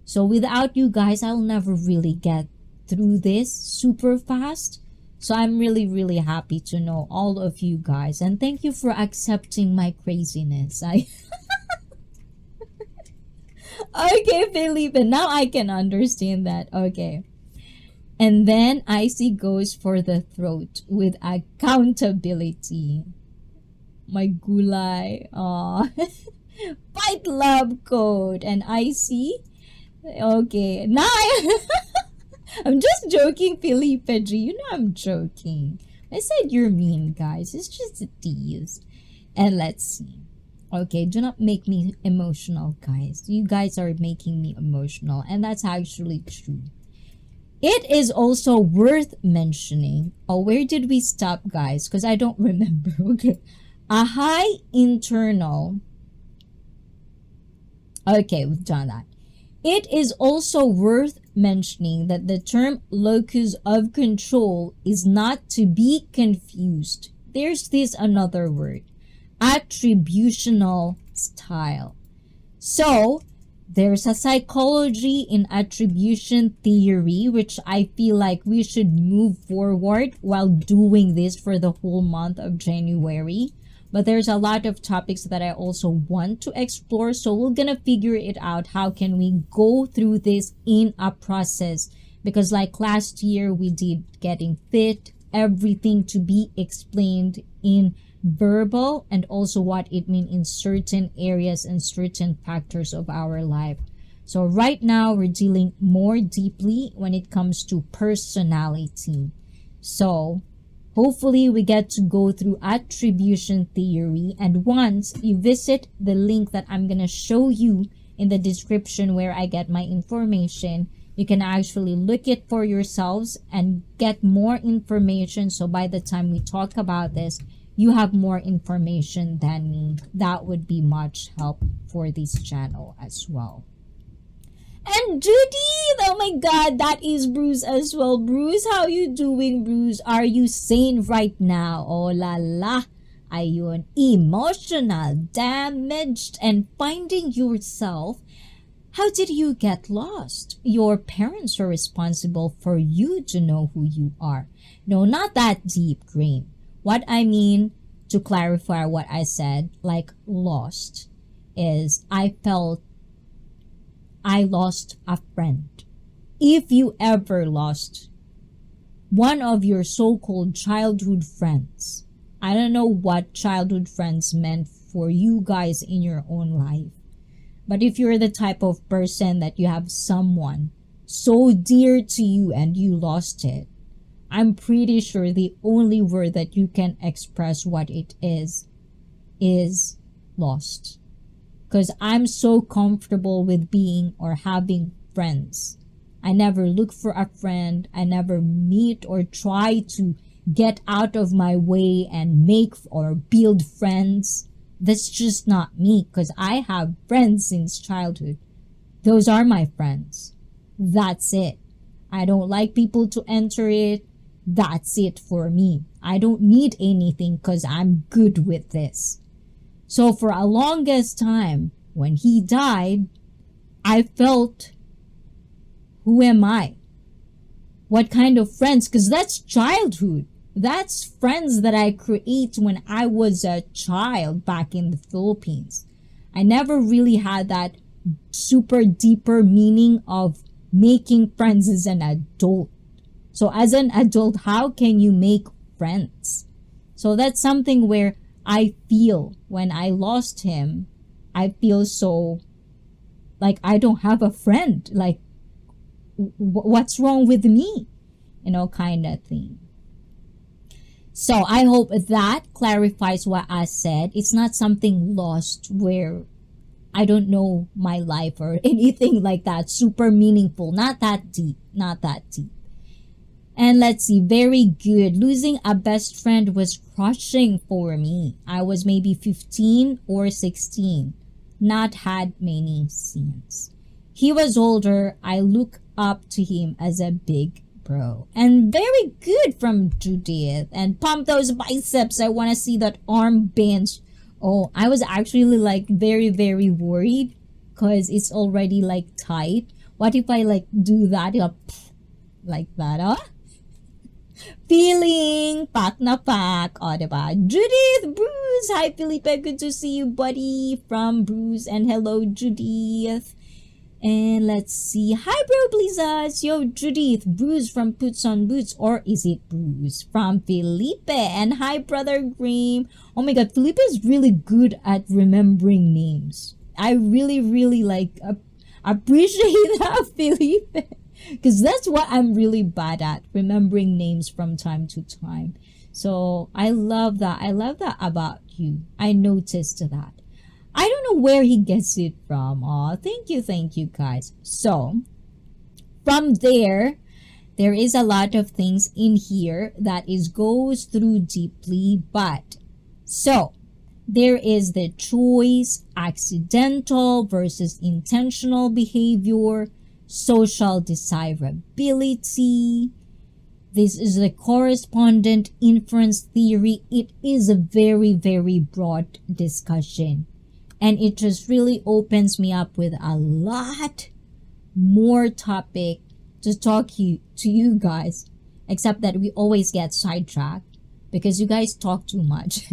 So without you guys, I'll never really get through this super fast. So I'm really, really happy to know all of you guys. And thank you for accepting my craziness. Okay, Felipe, now I can understand that. Okay. And then ICEE goes for the throat with accountability. My gulay. Aw. Fight love code. And ICEE. Okay. Now I'm just joking, Felipe G. You know I'm joking. I said you're mean, guys. It's just a tease. And let's see. Okay, do not make me emotional, guys. You guys are making me emotional. And that's actually true. It is also worth mentioning. Oh, where did we stop, guys? Because I don't remember. Okay. A high internal. Okay, we've done that. It is also worth mentioning that the term locus of control is not to be confused. There's this another word. Attributional style. So, there's a psychology in attribution theory, which I feel like we should move forward while doing this for the whole month of January. But there's a lot of topics that I also want to explore. So we're gonna figure it out. How can we go through this in a process? Because like last year, we did getting fit, everything to be explained in verbal, and also what it means in certain areas and certain factors of our life. So right now, we're dealing more deeply when it comes to personality. So hopefully we get to go through attribution theory. And once you visit the link that I'm going to show you in the description where I get my information, you can actually look it for yourselves and get more information. So by the time we talk about this, you have more information than me. That would be much help for this channel as well. And Judy, oh my god, that is Bruce as well. Bruce, how you doing, Bruce? Are you sane right now? Oh la la. Ayun, emotional, damaged, and finding yourself. How did you get lost? Your parents are responsible for you to know who you are. No, not that deep, Green. What I mean, to clarify what I said, like lost, is I felt I lost a friend. If you ever lost one of your so-called childhood friends, I don't know what childhood friends meant for you guys in your own life. But if you're the type of person that you have someone so dear to you and you lost it, I'm pretty sure the only word that you can express what it is lost. Because I'm so comfortable with being or having friends. I never look for a friend. I never meet or try to get out of my way and make or build friends. That's just not me, because I have friends since childhood. Those are my friends. That's it. I don't like people to enter it. That's it for me. I don't need anything because I'm good with this. So for a longest time, when he died, I felt, who am I? What kind of friends? Because that's childhood. That's friends that I create when I was a child back in the Philippines. I never really had that super deeper meaning of making friends as an adult. So as an adult, how can you make friends? So that's something where I feel when I lost him, I feel so like I don't have a friend. Like, what's wrong with me? You know, kind of thing. So I hope that clarifies what I said. It's not something lost where I don't know my life or anything like that. Super meaningful. Not that deep. Not that deep. And let's see, very good. Losing a best friend was crushing for me. I was maybe 15 or 16. Not had many scenes. He was older. I look up to him as a big bro. And very good from Judith. And pump those biceps. I want to see that arm bench. Oh, I was actually like very, very worried because it's already like tight. What if I like do that like that, huh? Feeling pak na pak. O, diba? Judith, Bruce. Hi, Felipe. Good to see you, buddy. From Bruce. And hello, Judith. And let's see. Hi, bro, Blizzards. Yo, Judith. Bruce from Puts on Boots. Or is it Bruce from Felipe? And hi, brother Graham. Oh my god, Felipe is really good at remembering names. I really, really like appreciate that, Felipe. Because that's what I'm really bad at. Remembering names from time to time. So I love that. I love that about you. I noticed that. I don't know where he gets it from. Oh, thank you guys. So, from there is a lot of things in here that is goes through deeply, but so there is the choice, accidental versus intentional behavior, social desirability. This is the correspondent inference theory. It is a very, very broad discussion. And it just really opens me up with a lot more topic to talk to you guys. Except that we always get sidetracked because you guys talk too much.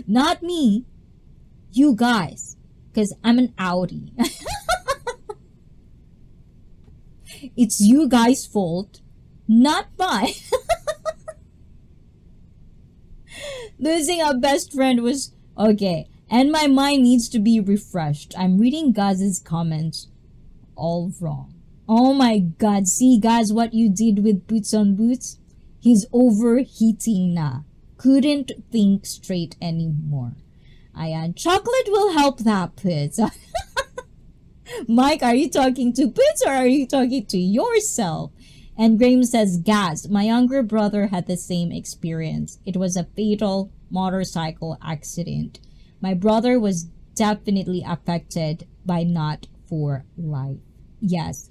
Not me. You guys. Because I'm an outie. It's you guys' fault. Not mine. Losing a best friend was okay, and my mind needs to be refreshed. I'm reading Gaz's comments all wrong. Oh my god, see guys what you did with Boots on Boots? He's overheating na. Couldn't think straight anymore. Ayan, chocolate will help that, Poots. Mike, are you talking to Poots or are you talking to yourself? And Graham says, Gaz, my younger brother had the same experience. It was a fatal motorcycle accident. My brother was definitely affected by not for life. Yes.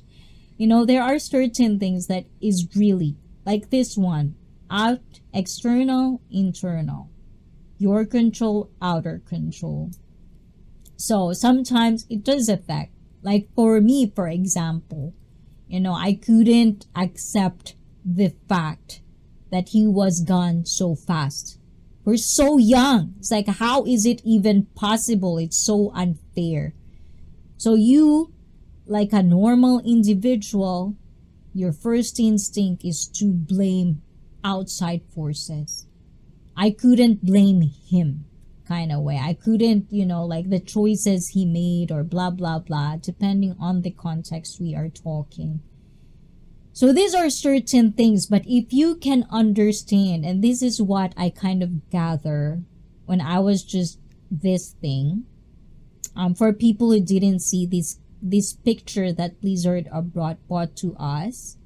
You know, there are certain things that is really, like this one, out, external, internal. Your control, outer control. So sometimes it does affect. Like for me, for example, you know, I couldn't accept the fact that he was gone so fast. We're so young. It's like, how is it even possible? It's so unfair. So you, like a normal individual, your first instinct is to blame outside forces. I couldn't blame him kind of way. I couldn't, you know, like the choices he made or blah, blah, blah, depending on the context we are talking. So these are certain things, but if you can understand, and this is what I kind of gather when I was just this thing, for people who didn't see this picture that Blizzard brought to us,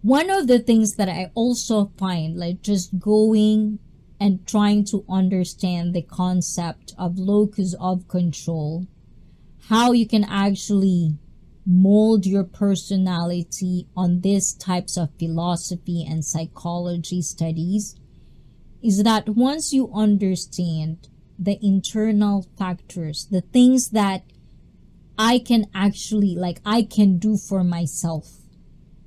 one of the things that I also find, like just going and trying to understand the concept of locus of control, how you can actually mold your personality on these types of philosophy and psychology studies, is that once you understand the internal factors, the things that I can actually, like I can do for myself,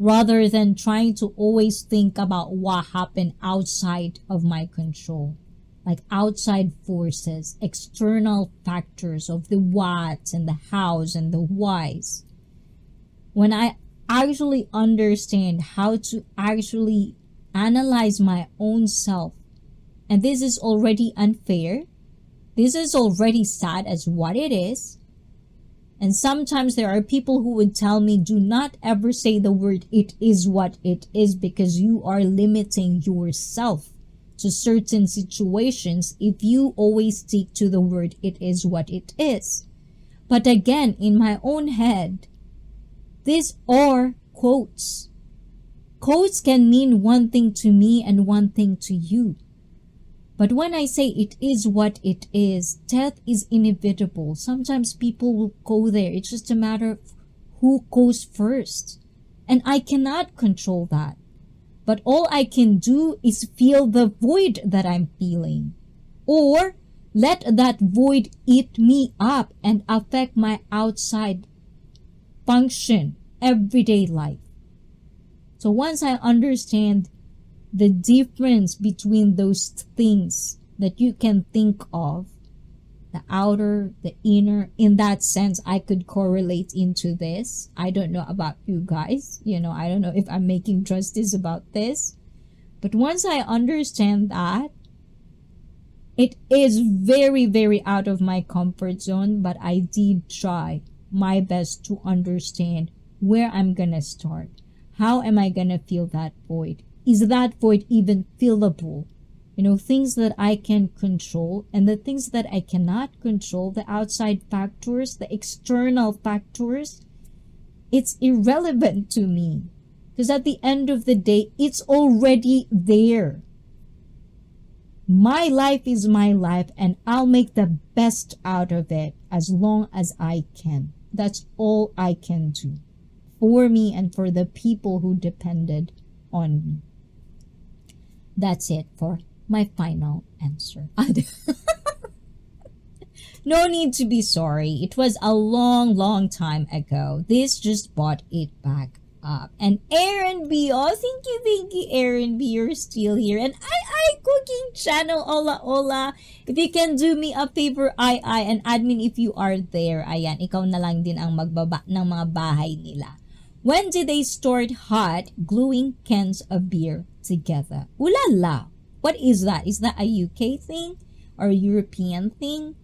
rather than trying to always think about what happened outside of my control. Like outside forces, external factors of the what and the hows and the whys. When I actually understand how to actually analyze my own self, and this is already unfair, this is already sad as what it is, and sometimes there are people who would tell me, do not ever say the word it is what it is, because you are limiting yourself to certain situations if you always stick to the word it is what it is. But again, in my own head, these are quotes. Quotes can mean one thing to me and one thing to you. But when I say it is what it is, death is inevitable. Sometimes people will go there. It's just a matter of who goes first. And I cannot control that. But all I can do is feel the void that I'm feeling. Or let that void eat me up and affect my outside function, everyday life. So once I understand the difference between those things, that you can think of, the outer, the inner. In that sense, I could correlate into this. I don't know about you guys. I don't know if I'm making justice about this. But once I understand that, it is very, very out of my comfort zone, but I did try my best to understand where I'm gonna start. How am I gonna fill that void? Is that void even fillable? Things that I can control and the things that I cannot control, the outside factors, the external factors, it's irrelevant to me. Because at the end of the day, it's already there. My life is my life, and I'll make the best out of it as long as I can. That's all I can do for me and for the people who depended on me. That's it for my final answer. No need to be sorry. It was a long, long time ago. This just brought it back up. And Aaron B, oh, thank you, Aaron B, you're still here. And I Cooking Channel, hola. If you can do me a favor, I and admin, if you are there, ayan, ikaw na lang din ang magbaba ng mga bahay nila. When did they start hot gluing cans of beer together? Ulala! What is that? Is that a UK thing or a European thing?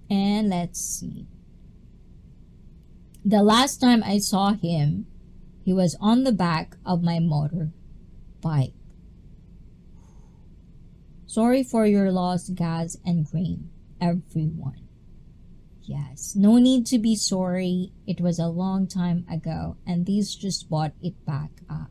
And let's see. The last time I saw him, he was on the back of my motorbike. Sorry for your loss, gas and grain, everyone. Yes, no need to be sorry. It was a long time ago, and these just brought it back up.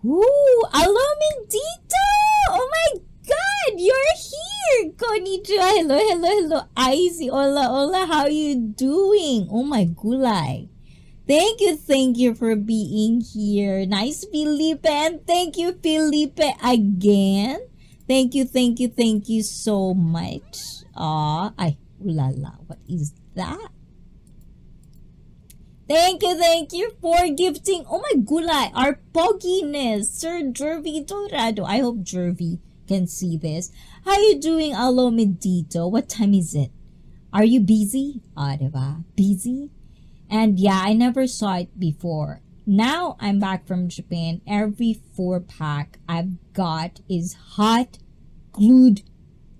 Ooh, Alomindito! Oh my God, you're here! Konnichiwa, hello. ICEE, hola, how you doing? Oh my gulay. Thank you for being here. Nice, Felipe, and thank you, Felipe, again. Thank you so much. Ulala, what is that? Thank you for gifting. Oh my gulay, our pogginess, Sir Jervy Dorado. I hope Jervy can see this. How you doing, Alomidito? What time is it? Are you busy? Diba? Busy? And yeah, I never saw it before. Now I'm back from Japan. Every 4-pack I've got is hot, glued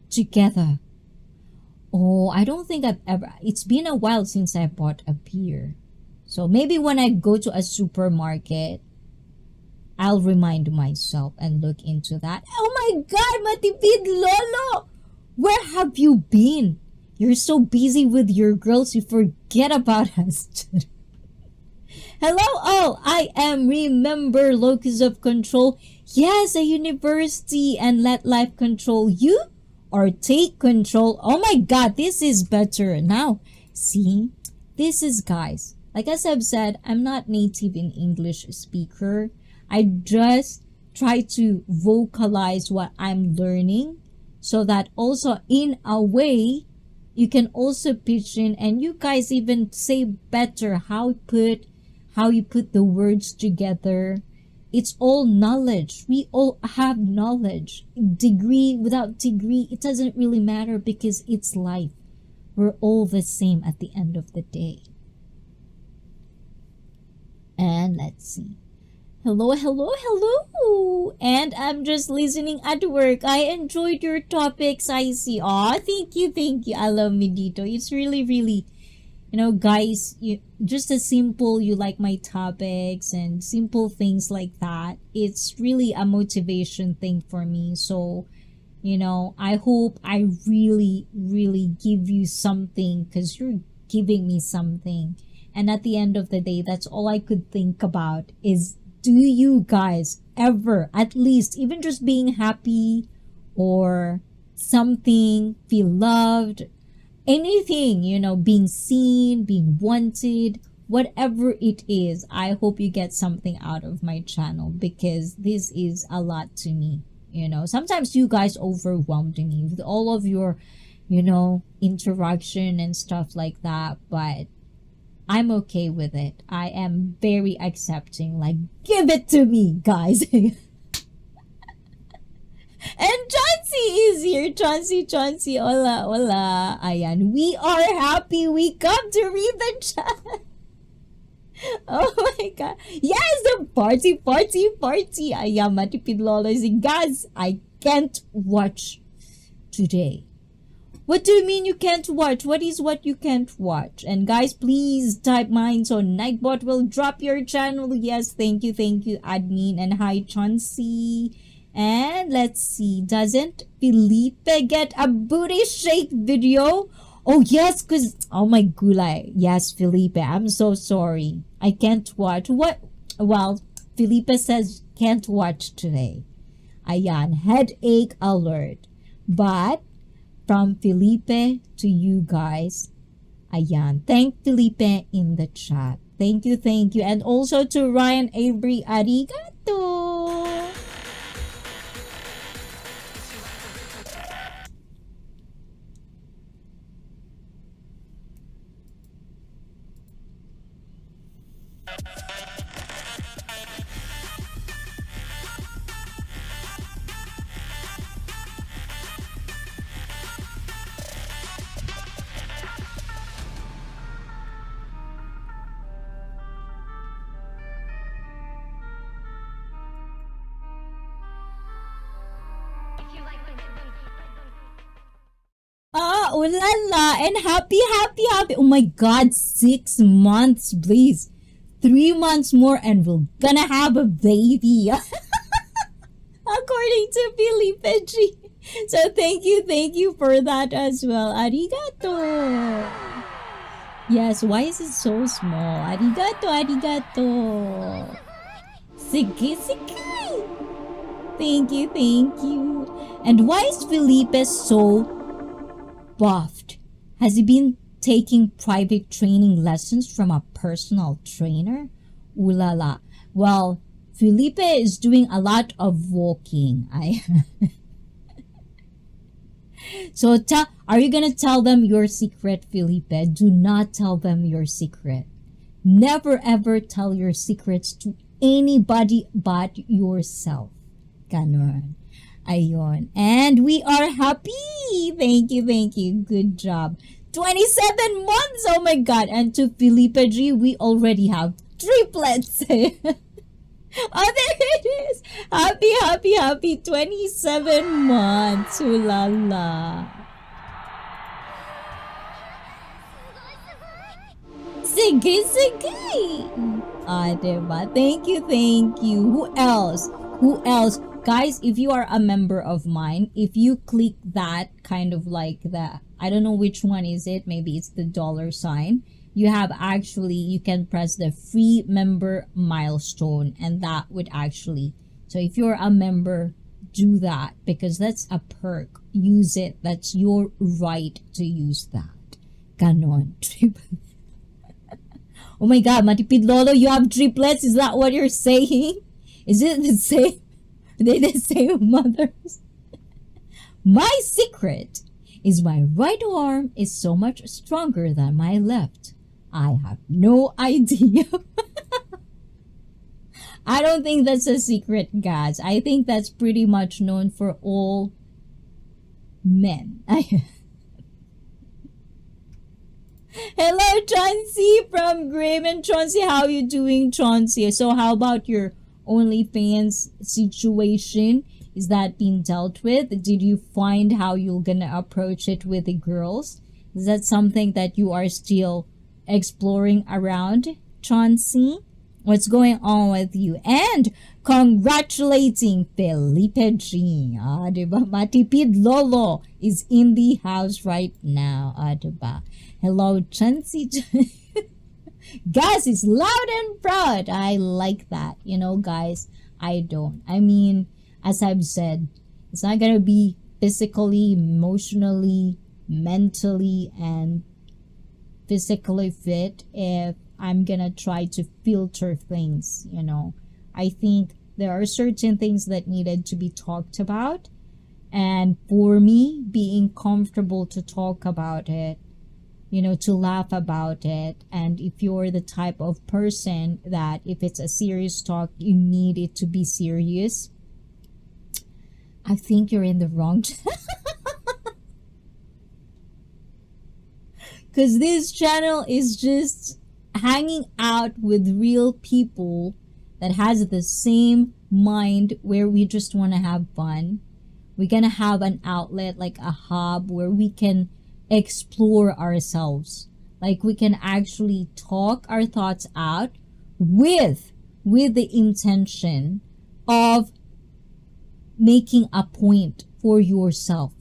together. Oh, I don't think I've ever... It's been a while since I bought a beer. So maybe when I go to a supermarket, I'll remind myself and look into that. Oh my God, Matipid Lolo! Where have you been? You're so busy with your girls, you forget about us. Hello all, I am Remember Locus of Control. Yes, a university, and let life control you or take control. Oh my God, this is better. Now, see, this is, guys, like as I've said, I'm not native in English speaker. I just try to vocalize what I'm learning so that also in a way you can also pitch in and you guys even say better how you put the words together. It's all knowledge. We all have knowledge. Degree, without degree, it doesn't really matter because it's life. We're all the same at the end of the day. And let's see. Hello. And I'm just listening at work. I enjoyed your topics, ICEE. Aw, thank you. I love Medito. It's really, guys, just as simple, you like my topics and simple things like that. It's really a motivation thing for me. So, I hope I really give you something because you're giving me something. And at the end of the day, that's all I could think about is, do you guys ever, at least, even just being happy or something, feel loved, anything, being seen, being wanted, whatever it is, I hope you get something out of my channel because this is a lot to me. Sometimes you guys overwhelmed me with all of your, interaction and stuff like that, but I'm okay with it. I am very accepting. Like, give it to me, guys. And Chauncey is here. Chauncey, hola, hola. Ayan, we are happy we come to read the chat. Oh my God. Yes, the party. Ayan, matipid lolo. Guys, I can't watch today. What do you mean you can't watch? What is what you can't watch? And guys, please type mine so Nightbot will drop your channel. Yes, thank you, admin. And hi, Chauncey. And let's see, doesn't Felipe get a booty shake video? Oh yes, cause oh my gulay. Yes, Felipe, I'm so sorry. I can't watch. What? Well, Felipe says can't watch today. Ayan, headache alert. But from Felipe to you guys, ayan, thank Felipe in the chat. Thank you. And also to Ryan Avery, arigato. Ah, ulala, and happy. Oh my God, 6 months, please. 3 months more and we're gonna have a baby. According to Felipe G. So thank you for that as well. Arigato. Yes, why is it so small? Arigato. Sige. Thank you. And why is Felipe so buffed? Has he been taking private training lessons from a personal trainer? Ooh la la. Well, Felipe is doing a lot of walking. So are you gonna tell them your secret, Felipe? Do not tell them your secret. Never ever tell your secrets to anybody but yourself. Ganon. Ayon. And we are happy. Thank you. Good job. 27 months. Oh my God. And to Felipe G, we already have triplets. Oh, there it is. Happy. 27 months. Ooh la la. Sige. Diba? Thank you. Who else? Guys, if you are a member of mine, if you click that kind of like that, I don't know which one is it, maybe it's the $sign, you can press the free member milestone, and that would actually, so if you're a member, do that because that's a perk. Use it. That's your right to use that. Ganon. Oh my God, Matipid Lolo, you have triplets? Is that what you're saying? Is it the same? They the same mothers? My secret is my right arm is so much stronger than my left. I have no idea. I don't think that's a secret, guys. I think that's pretty much known for all men. Hello, Chauncey from Grim. And Chauncey, how you doing, Chauncey? So how about your OnlyFans situation? Is that being dealt with? Did you find how you're gonna approach it with the girls? Is that something that you are still exploring around, Chauncey? What's going on with you? And congratulating Felipe G. Diba? Matipid Lolo is in the house right now. Diba? Hello, Chauncey. Guys, it's loud and proud. I like that. You know, guys, I don't. I mean, as I've said, it's not going to be physically, emotionally, mentally, and physically fit if I'm going to try to filter things, you know. I think there are certain things that needed to be talked about. And for me, being comfortable to talk about it, you know, to laugh about it. And if you're the type of person that if it's a serious talk, you need it to be serious, I think you're in the wrong because this channel is just hanging out with real people that has the same mind where we just want to have fun. We're gonna have an outlet, like a hub where we can explore ourselves, like we can actually talk our thoughts out with the intention of making a point for yourself,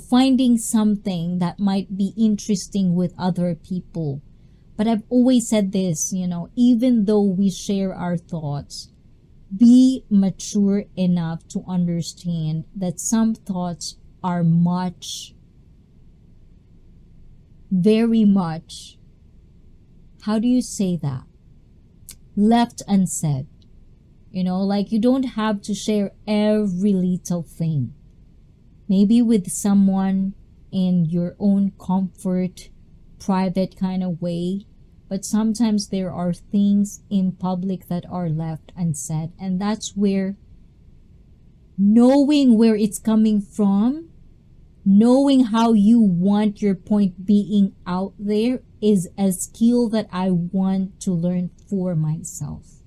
finding something that might be interesting with other people. But I've always said this, even though we share our thoughts, be mature enough to understand that some thoughts are very much, how do you say that? Left unsaid. Like you don't have to share every little thing. Maybe with someone in your own comfort, private kind of way. But sometimes there are things in public that are left unsaid. And that's where knowing where it's coming from, knowing how you want your point being out there is a skill that I want to learn for myself.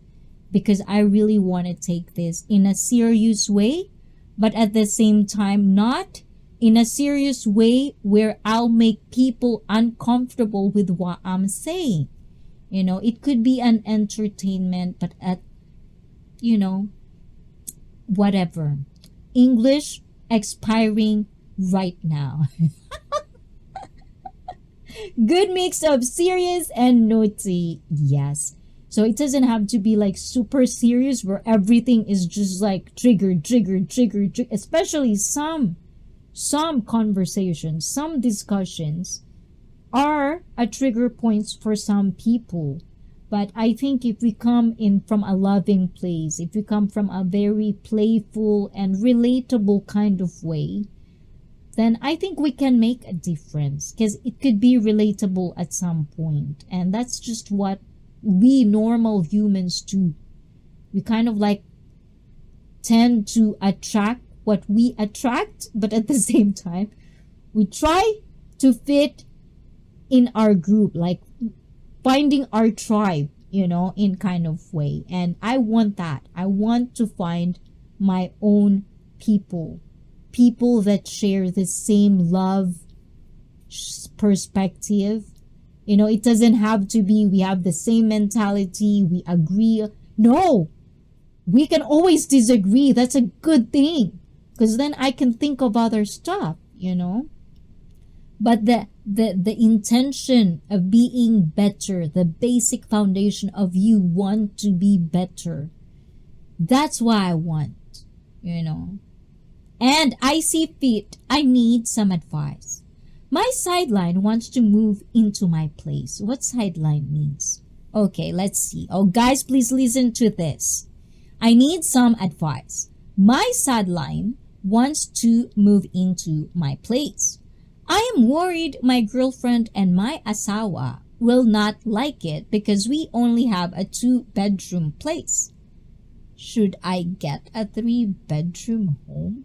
Because I really want to take this in a serious way, but at the same time, not in a serious way where I'll make people uncomfortable with what I'm saying. It could be an entertainment, but whatever. English expiring right now. Good mix of serious and naughty. Yes. So it doesn't have to be like super serious where everything is just like trigger, especially some conversations, some discussions are a trigger points for some people. But I think if we come in from a loving place, if we come from a very playful and relatable kind of way, then I think we can make a difference because it could be relatable at some point. And that's just what we normal humans do. We kind of like tend to attract what we attract, but at the same time, we try to fit in our group, like finding our tribe, in kind of way. And I want that. I want to find my own people that share the same love perspective. It doesn't have to be we have the same mentality, we agree. No, we can always disagree. That's a good thing because then I can think of other stuff, But the intention of being better, the basic foundation of you want to be better, that's what I want, And I see fit, I need some advice. My sideline wants to move into my place. What sideline means? Okay, let's see. Oh, guys, please listen to this. I need some advice. My sideline wants to move into my place. I am worried my girlfriend and my asawa will not like it because we only have a 2-bedroom place. Should I get a 3-bedroom home?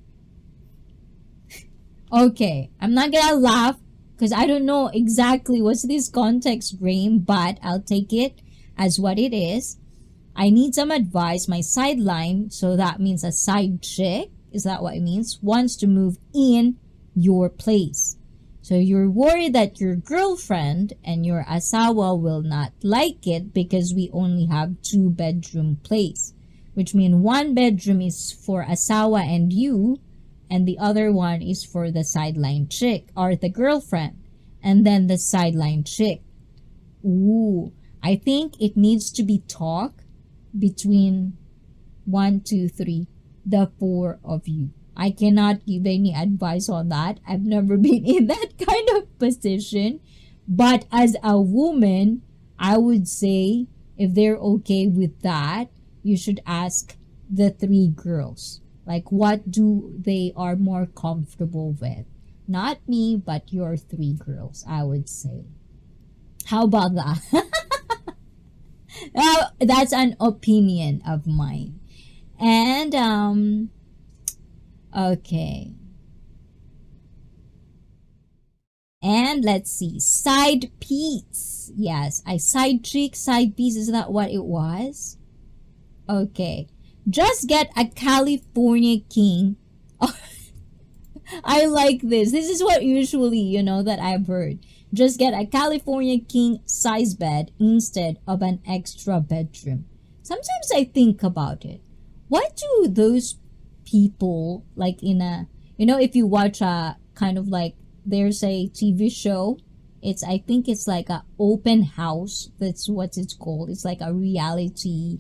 Okay, I'm not gonna laugh because I don't know exactly what's this context frame, but I'll take it as what it is. I need some advice. My sideline, so that means a side chick, is that what it means? Wants to move in your place. So you're worried that your girlfriend and your asawa will not like it because we only have 2-bedroom place, which means 1 bedroom is for asawa and you, and the other one is for the sideline chick or the girlfriend, and then the sideline chick. Ooh, I think it needs to be talk between 1, 2, 3, the 4 of you. I cannot give any advice on that. I've never been in that kind of position. But as a woman, I would say if they're okay with that, you should ask the 3 girls. Like what do they are more comfortable with? Not me, but your 3 girls, I would say. How about that? That's an opinion of mine. And Okay. And let's see. Side piece. Yes, I side chick, side piece. Is that what it was? Okay. Just get a California king. I like this. This is what usually, that I've heard. Just get a California king size bed instead of an extra bedroom. Sometimes I think about it. What do those people like in a, if you watch a kind of like, there's a TV show. I think it's like a open house. That's what it's called. It's like a reality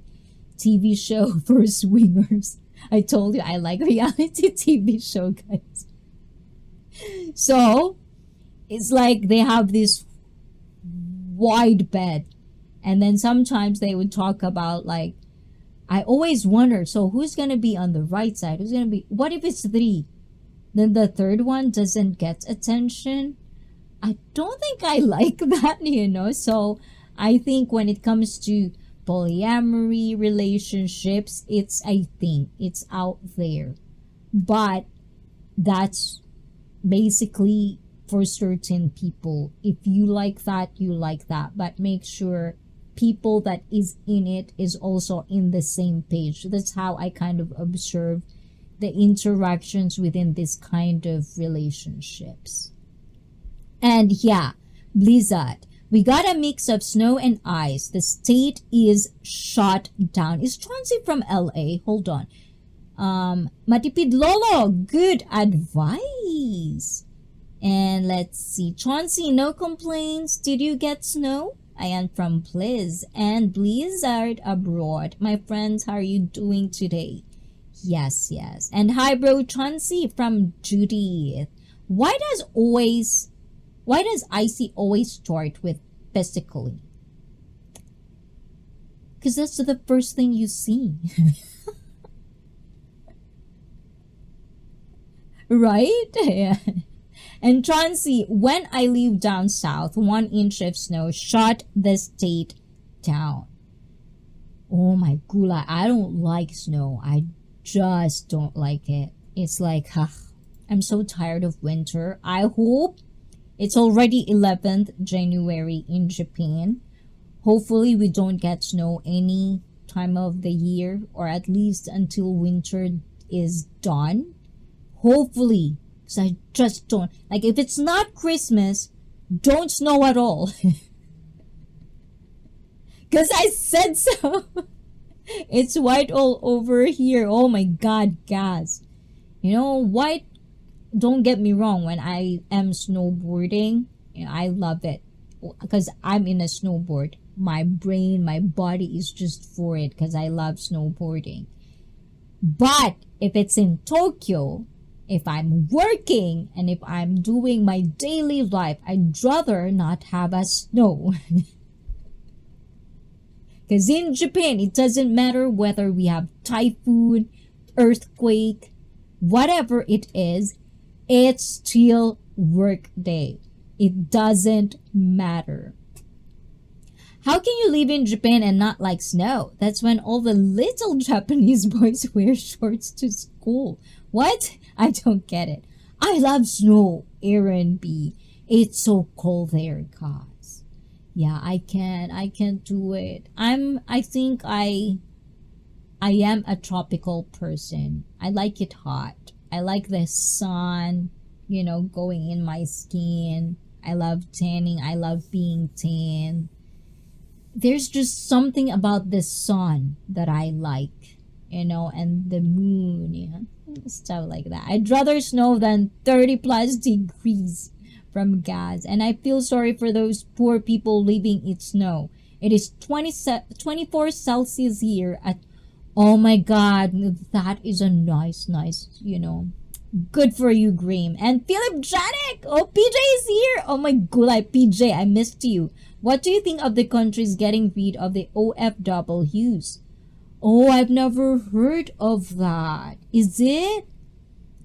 TV show for swingers. I told you I like reality TV show, guys. So it's like they have this wide bed, and then sometimes they would talk about like, I always wonder, so who's gonna be on the right side? Who's gonna be, what if it's three? Then the third one doesn't get attention. I don't think I like that. So I think when it comes to polyamory relationships, it's a thing. It's out there. But that's basically for certain people. If you like that, you like that. But make sure people that is in it is also in the same page. That's how I kind of observe the interactions within this kind of relationships. And yeah, blizzard. We got a mix of snow and ice. The state is shut down. Is Chauncey from LA? Hold on. Matipid Lolo, good advice. And let's see. Chauncey, no complaints. Did you get snow? I am from Blizz and Blizzard abroad. My friends, how are you doing today? Yes. And hi, bro, Chauncey from Judith. Why does ICEE always start with physically? Because that's the first thing you see. Right? Yeah. And Chauncey, when I live down south, 1 inch of snow shut the state down. Oh my gula, I don't like snow. I just don't like it. It's like, I'm so tired of winter. I hope it's already 11th January in Japan. Hopefully we don't get snow any time of the year, or at least until winter is done. Hopefully, because I just don't like, if it's not Christmas, don't snow at all. Because I said so. It's white all over here. Oh my god, guys. White, don't get me wrong, when I am snowboarding, I love it. Because I'm in a snowboard. My brain, my body is just for it because I love snowboarding. But if it's in Tokyo, if I'm working and if I'm doing my daily life, I'd rather not have a snow. Because in Japan, it doesn't matter whether we have typhoon, earthquake, whatever it is, it's still work day. It doesn't matter. How can you live in Japan and not like snow? That's when all the little Japanese boys wear shorts to school. What? I don't get it. I love snow, Aaron B. It's so cold there, guys. Yeah, I can't do it. I think I am a tropical person. I like it hot. I like the sun, going in my skin. I love tanning. I love being tan. There's just something about the sun that I like, and the moon, stuff like that. I'd rather snow than 30 plus degrees from gas. And I feel sorry for those poor people living in snow. It is 24 Celsius here at, oh my god, that is a nice, good for you, Graham. And Philip Janek! Oh, PJ is here! Oh my god, PJ, I missed you. What do you think of the countries getting rid of the OFWs? Oh, I've never heard of that. Is it?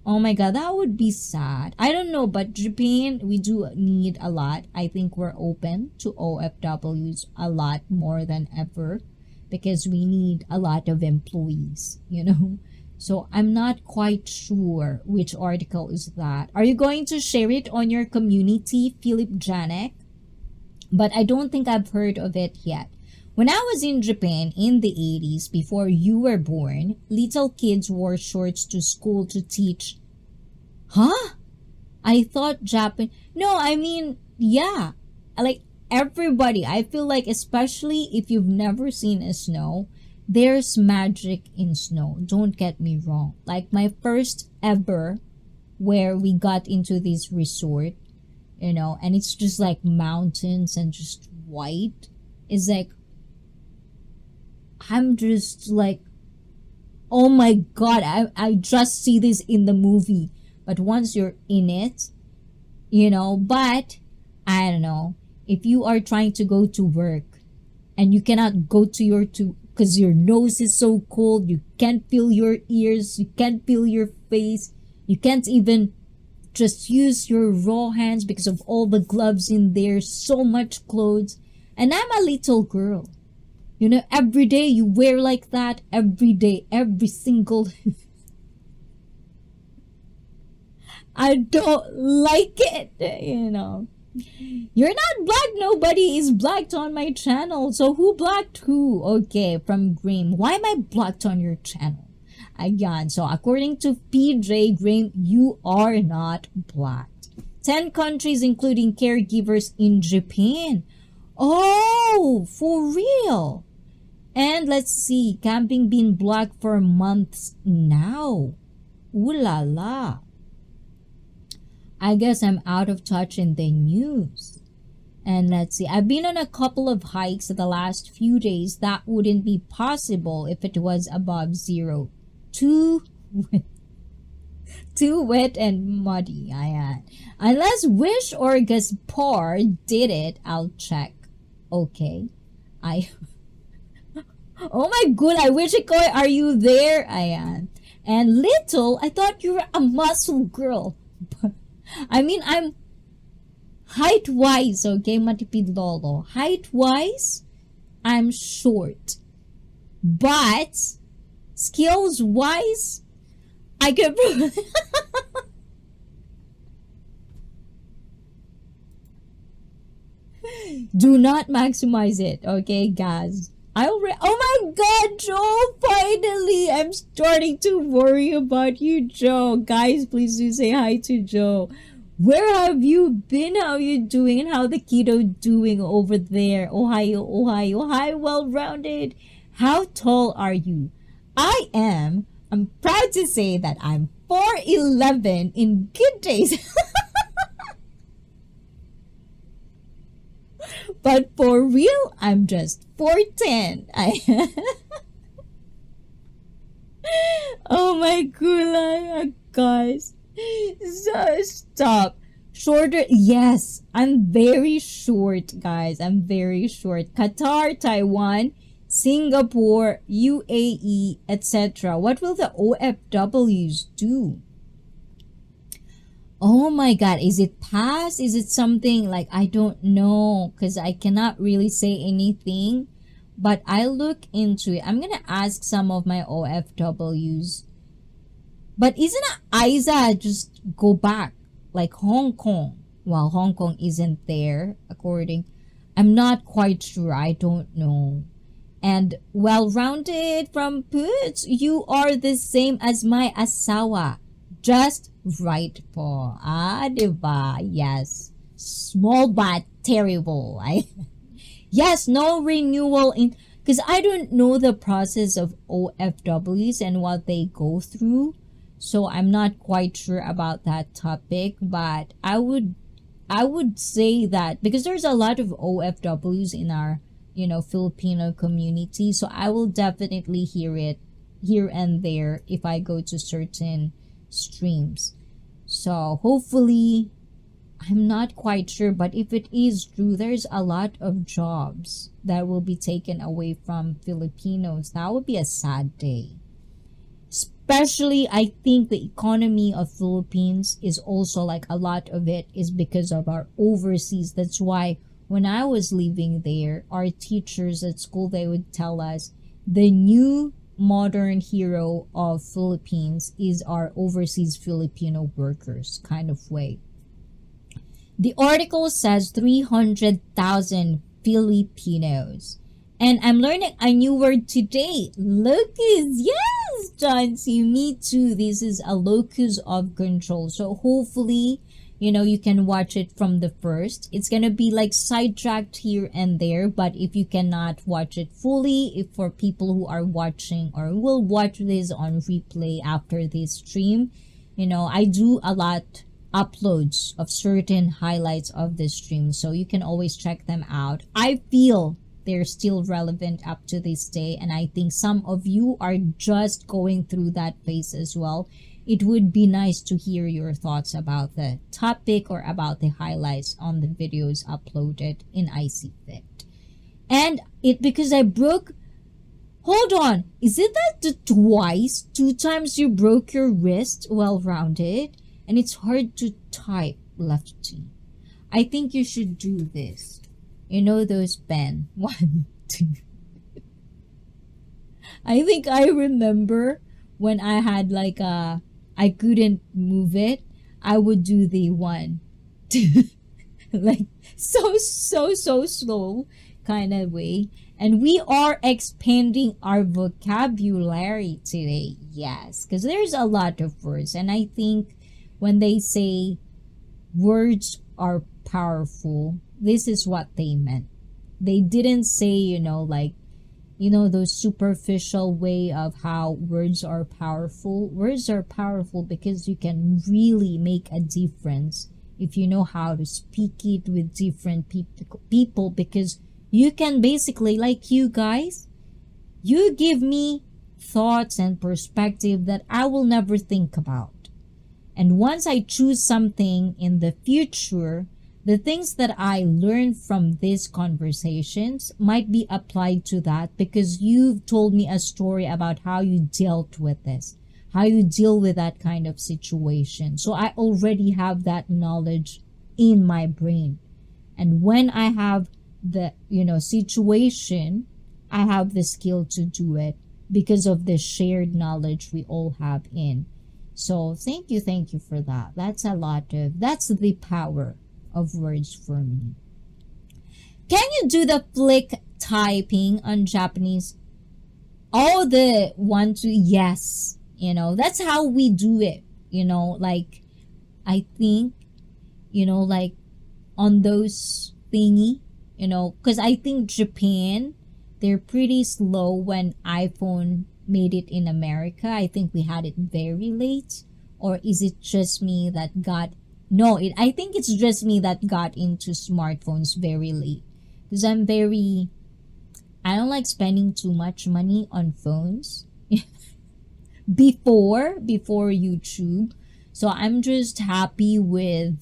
Oh my god, that would be sad. I don't know, but Japan, we do need a lot. I think we're open to OFWs a lot more than ever because we need a lot of employees, So I'm not quite sure which article is that. Are you going to share it on your community, Philip Janek? But I don't think I've heard of it yet. When I was in Japan in the 80s, before you were born, little kids wore shorts to school to teach. Huh? I thought Japan. No, I mean, yeah. Like everybody, I feel like, especially if you've never seen a snow, there's magic in snow. Don't get me wrong. Like my first ever where we got into this resort, and it's just like mountains and just white. It's like, I'm just like, oh my god, I just see this in the movie. But once you're in it, but I don't know. If you are trying to go to work and you cannot go because your nose is so cold, you can't feel your ears, you can't feel your face, you can't even just use your raw hands because of all the gloves in there, so much clothes. And I'm a little girl. Every day you wear like that, every day, every single. I don't like it, You're not black. Nobody is blacked on my channel. So who blacked who? Okay, from Graham. Why am I blocked on your channel? Again, so according to PJ Graham, you are not blacked. 10 countries including caregivers in Japan. Oh, for real? And let's see, camping been blocked for months now. Ooh la la. I guess I'm out of touch in the news. And let's see, I've been on a couple of hikes the last few days. That wouldn't be possible if it was above zero. Too wet and muddy, I had. Unless Wish or Gaspar did it, I'll check. Okay. Oh my god, I wish Ikoy, are you there? Ayan. And Little, I thought you were a muscle girl. I mean, I'm height-wise, okay, matipid lolo. Height-wise, I'm short. But, skills-wise, I can prove. Do not maximize it, okay, guys? Oh my god, Joe! Finally! I'm starting to worry about you, Joe. Guys, please do say hi to Joe. Where have you been? How you doing? And how the keto doing over there? Ohio, Ohio. Hi, well-rounded. How tall are you? I'm proud to say that I'm 4'11" in good days. But for real, I'm just 4'10". Oh my god, guys. So stop. Shorter, yes. I'm very short, guys. I'm very short. Qatar, Taiwan, Singapore, UAE, etc. What will the OFWs do? Oh my god, is it past? Is it something like, I don't know, because I cannot really say anything, but I'll look into it. I'm gonna ask some of my OFWs. But isn't ICEE just go back like Hong Kong? Well, Hong Kong isn't there according. I'm not quite sure. I don't know. And well-rounded from Poots, you are the same as my asawa. Just right po. Diba? Yes. Small but terrible. Yes, no renewal in... Because I don't know the process of OFWs and what they go through. So I'm not quite sure about that topic. But I would say that... Because there's a lot of OFWs in our, Filipino community. So I will definitely hear it here and there if I go to certain streams. So hopefully, I'm not quite sure, but if it is true, there's a lot of jobs that will be taken away from Filipinos. That would be a sad day. Especially, I think the economy of Philippines is also like a lot of it is because of our overseas. That's why when I was living there, our teachers at school, they would tell us the new modern hero of Philippines is our overseas Filipino workers kind of way. The article says 300,000 Filipinos. And I'm learning a new word today. Locus. Yes, John. See, me too. This is a locus of control. So hopefully, you can watch it from the first. It's going to be like sidetracked here and there. But if you cannot watch it fully, if for people who are watching or will watch this on replay after this stream, I do a lot uploads of certain highlights of the stream. So you can always check them out. I feel they're still relevant up to this day, and I think some of you are just going through that phase as well. It would be nice to hear your thoughts about the topic or about the highlights on the videos uploaded in ICEE Fit. And because I broke, hold on, is it that two times you broke your wrist well rounded and it's hard to type lefty? I think you should do this. Those pen. 1, 2. I think I remember when I had I couldn't move it. I would do the 1, 2, like so slow kind of way. And we are expanding our vocabulary today. Yes, because there's a lot of words. And I think when they say words are powerful, this is what they meant. They didn't say, those superficial way of how words are powerful. Words are powerful because you can really make a difference if you know how to speak it with different people, because you can basically, like you guys, you give me thoughts and perspective that I will never think about. And once I choose something in the future, the things that I learned from these conversations might be applied to that, because you've told me a story about how you dealt with this, how you deal with that kind of situation. So I already have that knowledge in my brain. And when I have the, situation, I have the skill to do it because of the shared knowledge we all have in. So thank you for that. That's the power of words for me. Can you do the flick typing on Japanese? Oh, the 1, 2, yes. That's how we do it. I think, on those thingy, because I think Japan, they're pretty slow when iPhone made it in America. I think we had it very late. Or is it just me that I think it's just me that got into smartphones very late. Because I don't like spending too much money on phones before YouTube. So I'm just happy with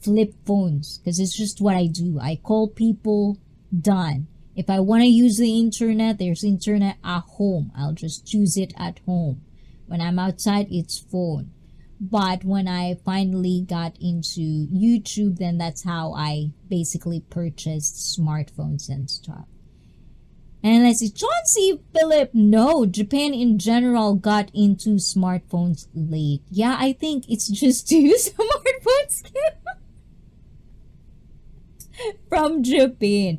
flip phones because it's just what I do. I call people, done. If I want to use the internet, there's internet at home. I'll just choose it at home. When I'm outside, it's phone. But when I finally got into YouTube, then that's how I basically purchased smartphones and stuff. And I see John C. Philip, no, Japan in general got into smartphones late. Yeah, I think it's just 2 smartphones from Japan.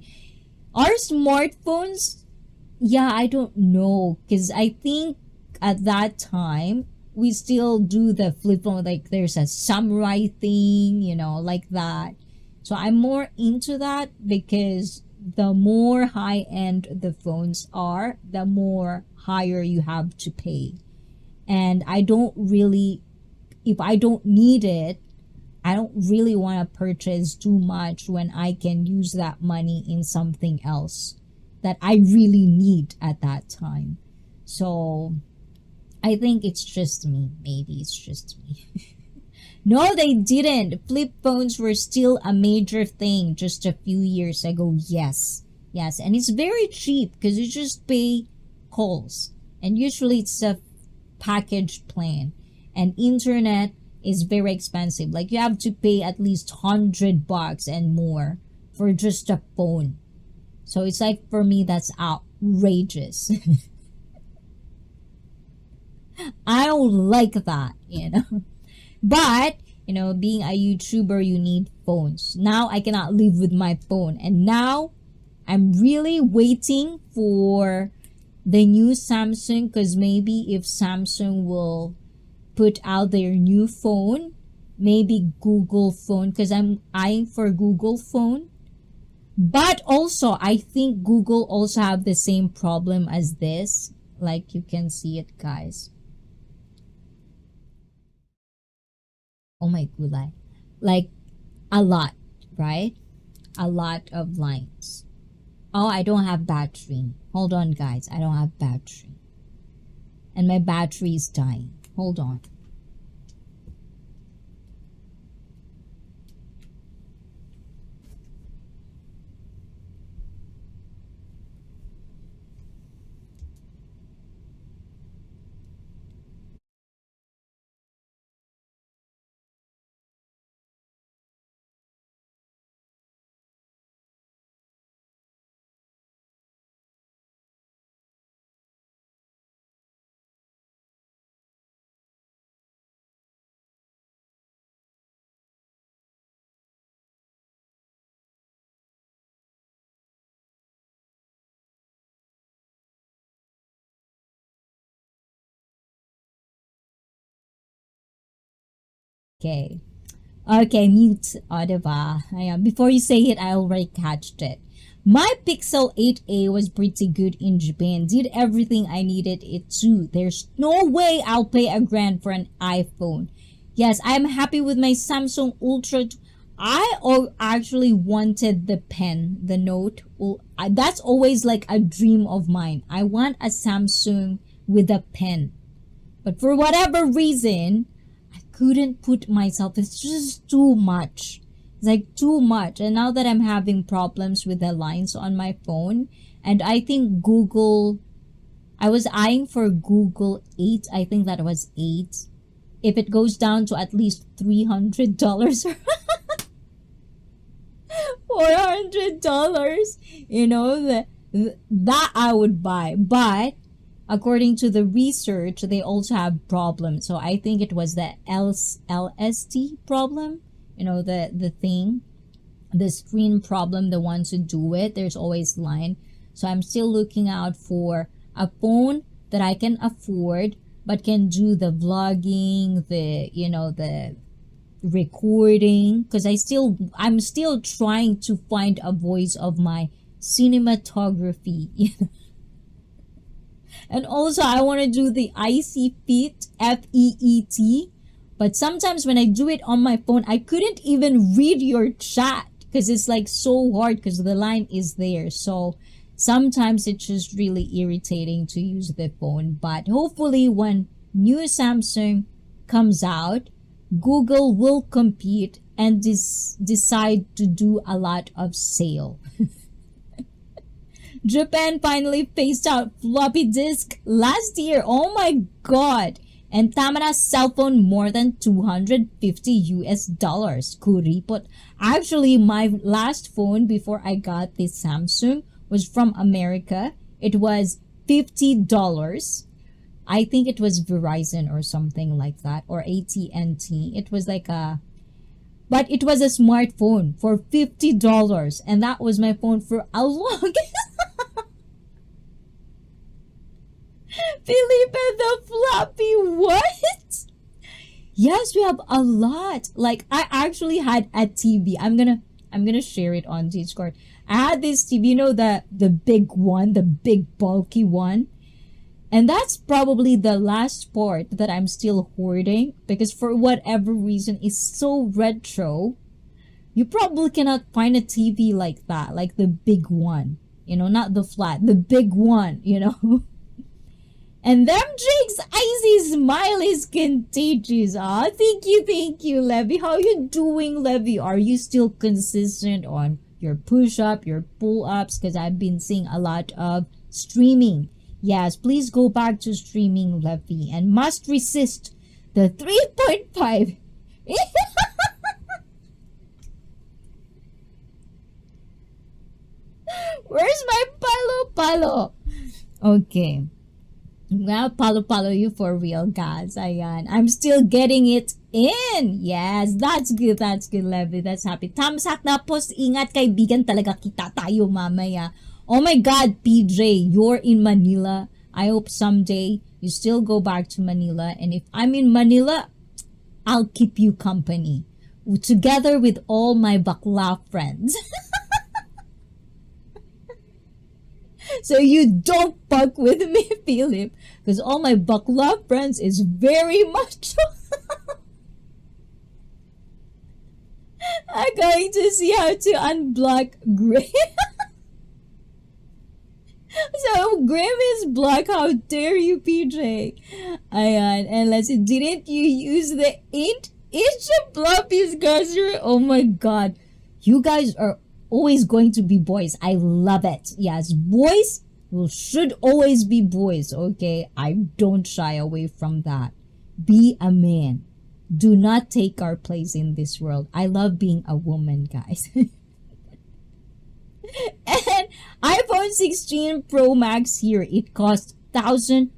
Our smartphones, yeah, I don't know. Because I think at that time, we still do the flip phone, like there's a samurai thing, like that. So I'm more into that because the more high-end the phones are, the more higher you have to pay. And if I don't need it, I don't really want to purchase too much when I can use that money in something else that I really need at that time. So I think it's just me. Maybe it's just me. No, they didn't. Flip phones were still a major thing just a few years ago. Yes. And it's very cheap because you just pay calls. And usually it's a package plan. And internet is very expensive. Like you have to pay at least $100 and more for just a phone. So it's like, for me, that's outrageous. I don't like that, you know. But, you know, being a YouTuber, you need phones. Now I cannot live with my phone. And now I'm really waiting for the new Samsung, because maybe if Samsung will put out their new phone, maybe Google phone, because I'm eyeing for Google phone. But also, I think Google also have the same problem as this. Like you can see it, guys. Oh my gulay. Like a lot, right? A lot of lines. Oh, I don't have battery. Hold on, guys. I don't have battery. And my battery is dying. Hold on. Okay. Okay, mute. O, diba? Ayan. Before you say it, I already catched it. My Pixel 8a was pretty good in Japan. Did everything I needed it to. There's no way I'll pay a grand for an iPhone. Yes, I'm happy with my Samsung Ultra. Actually wanted the pen, the Note. That's always like a dream of mine. I want a Samsung with a pen. But for whatever reason, I couldn't put myself. It's just too much. It's like too much. And now that I'm having problems with the lines on my phone, and I think Google, I was eyeing for Google 8. I think that was 8. If it goes down to at least $300 or $400, you know, that I would buy. But according to the research, they also have problems. So I think it was the LST problem, you know, the thing, the screen problem, the ones who do it. There's always line. So I'm still looking out for a phone that I can afford, but can do the vlogging, the, you know, the recording, because I'm still trying to find a voice of my cinematography. And also I want to do the ICEE Feet, FEET, but sometimes when I do it on my phone, I couldn't even read your chat because it's like so hard because the line is there. So sometimes it's just really irritating to use the phone. But hopefully when new Samsung comes out, Google will compete and decide to do a lot of sale. Japan finally phased out floppy disk last year. Oh my god. And Tamara's cell phone more than 250 US dollars. Kuripot. Actually, my last phone before I got this Samsung was from America. It was $50. I think it was Verizon or something like that, or AT&T. It was like but it was a smartphone for $50, and that was my phone for a long. Felipe the floppy, what? Yes, we have a lot. Like I actually had a TV. I'm gonna share it on Discord. I had this TV, you know, the big one, the big bulky one. And that's probably the last part that I'm still hoarding because for whatever reason it's so retro. You probably cannot find a TV like that, like the big one. You know, not the flat, the big one, you know. And them Jake's icy smile is contagious. Ah, thank you, Levy. How you doing, Levy? Are you still consistent on your push-up, your pull-ups? Because I've been seeing a lot of streaming. Yes, please go back to streaming, Levy, and must resist the 3.5. Where's my palo? Okay. I'm gonna follow you for real, guys. Ayan. I'm still getting it in. Yes, that's good. That's good, Levy. That's happy. Tamsak na post. Ingat, kaibigan. Talaga kita tayo mamaya. Oh my God, PJ, you're in Manila. I hope someday you still go back to Manila. And if I'm in Manila, I'll keep you company. Together with all my bakla friends. So you don't fuck with me, Philip, because all my bakla friends is very much. I'm going to see how to unblock Grim. So Grim is blocked. How dare you, PJ? Ayan, and let's see. Didn't you use the inch of floppies, guys? Oh my God, you guys are always going to be boys. I love it. Yes, boys should always be boys. Okay, I don't shy away from that. Be a man. Do not take our place in this world. I love being a woman, guys. And iPhone 16 Pro Max here, it costs 1,000.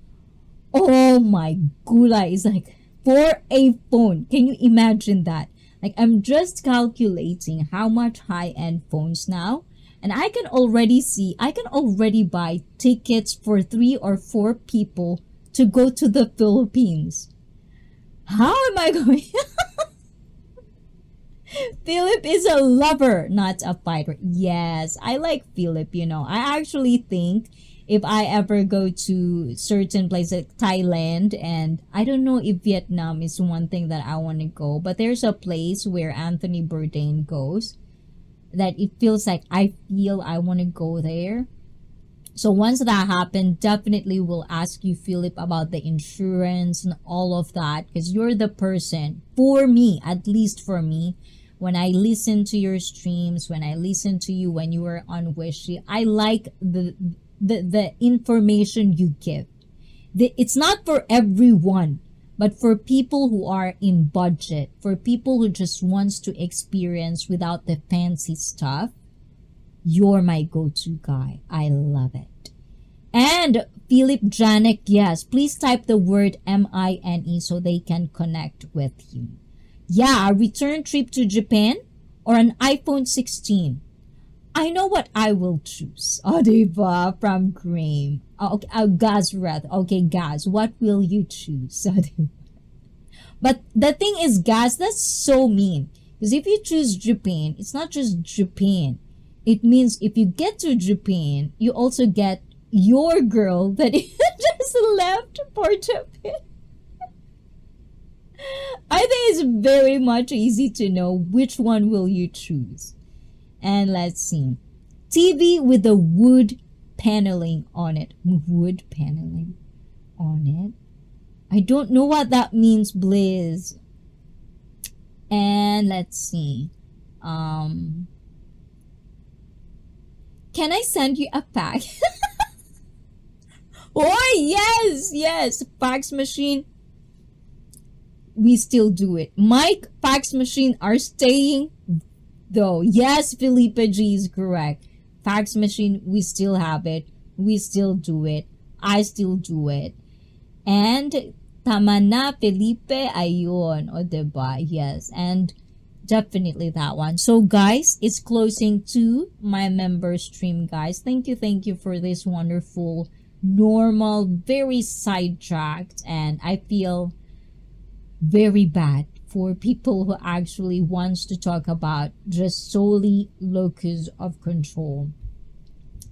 Oh my gula, it's like for a phone. Can you imagine that? Like, I'm just calculating how much high-end phones now, and I can already see, I can already buy tickets for 3 or 4 people to go to the Philippines. How am I going? Philip is a lover, not a fighter. Yes, I like Philip, you know. I actually think if I ever go to certain places like Thailand, and I don't know if Vietnam is one thing that I want to go, but there's a place where Anthony Bourdain goes that it feels like I feel I want to go there. So once that happens, definitely will ask you, Philip, about the insurance and all of that, because you're the person, for me, at least for me, when I listen to your streams, when I listen to you when you were on Wishy, I like the information you give. It's not for everyone, but for people who are in budget, for people who just wants to experience without the fancy stuff, you're my go-to guy. I love it. And Philip Janek, yes, please type the word MINE so they can connect with you. Yeah, a return trip to Japan or an iPhone 16. I know what I will choose. Oh, diba? From Graham. Oh, okay, Gaz, rather. Okay, Gaz, what will you choose? But the thing is, Gaz, that's so mean. Because if you choose Japan, it's not just Japan. It means if you get to Japan, you also get your girl that just left for Japan. I think it's very much easy to know which one will you choose. And let's see. TV with the wood paneling on it. Wood paneling on it. I don't know what that means, Blizz. And let's see. Can I send you a pack? Oh, yes, yes. Fax machine. We still do it. Mike, fax machine are staying though. Yes, Felipe G is correct. Fax machine, we still have it. We still do it. I still do it. And tama na, Felipe, ayun. O, diba? Yes. And definitely that one. So, guys, it's closing to my member stream, guys. Thank you for this wonderful, normal, very sidetracked, and I feel very bad for people who actually wants to talk about just solely locus of control.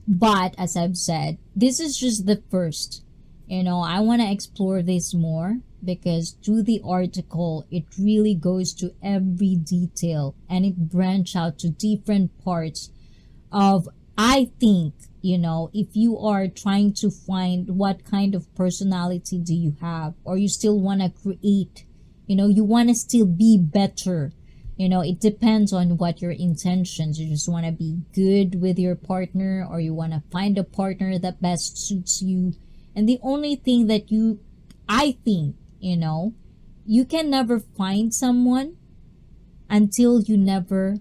But as I've said, this is just the first. You know, I want to explore this more because through the article, it really goes to every detail and it branch out to different parts of, I think, you know, if you are trying to find what kind of personality do you have, or you still want to create, you know, you want to still be better. You know, it depends on what your intentions. You just want to be good with your partner, or you want to find a partner that best suits you. And the only thing that I think, you know, you can never find someone until you never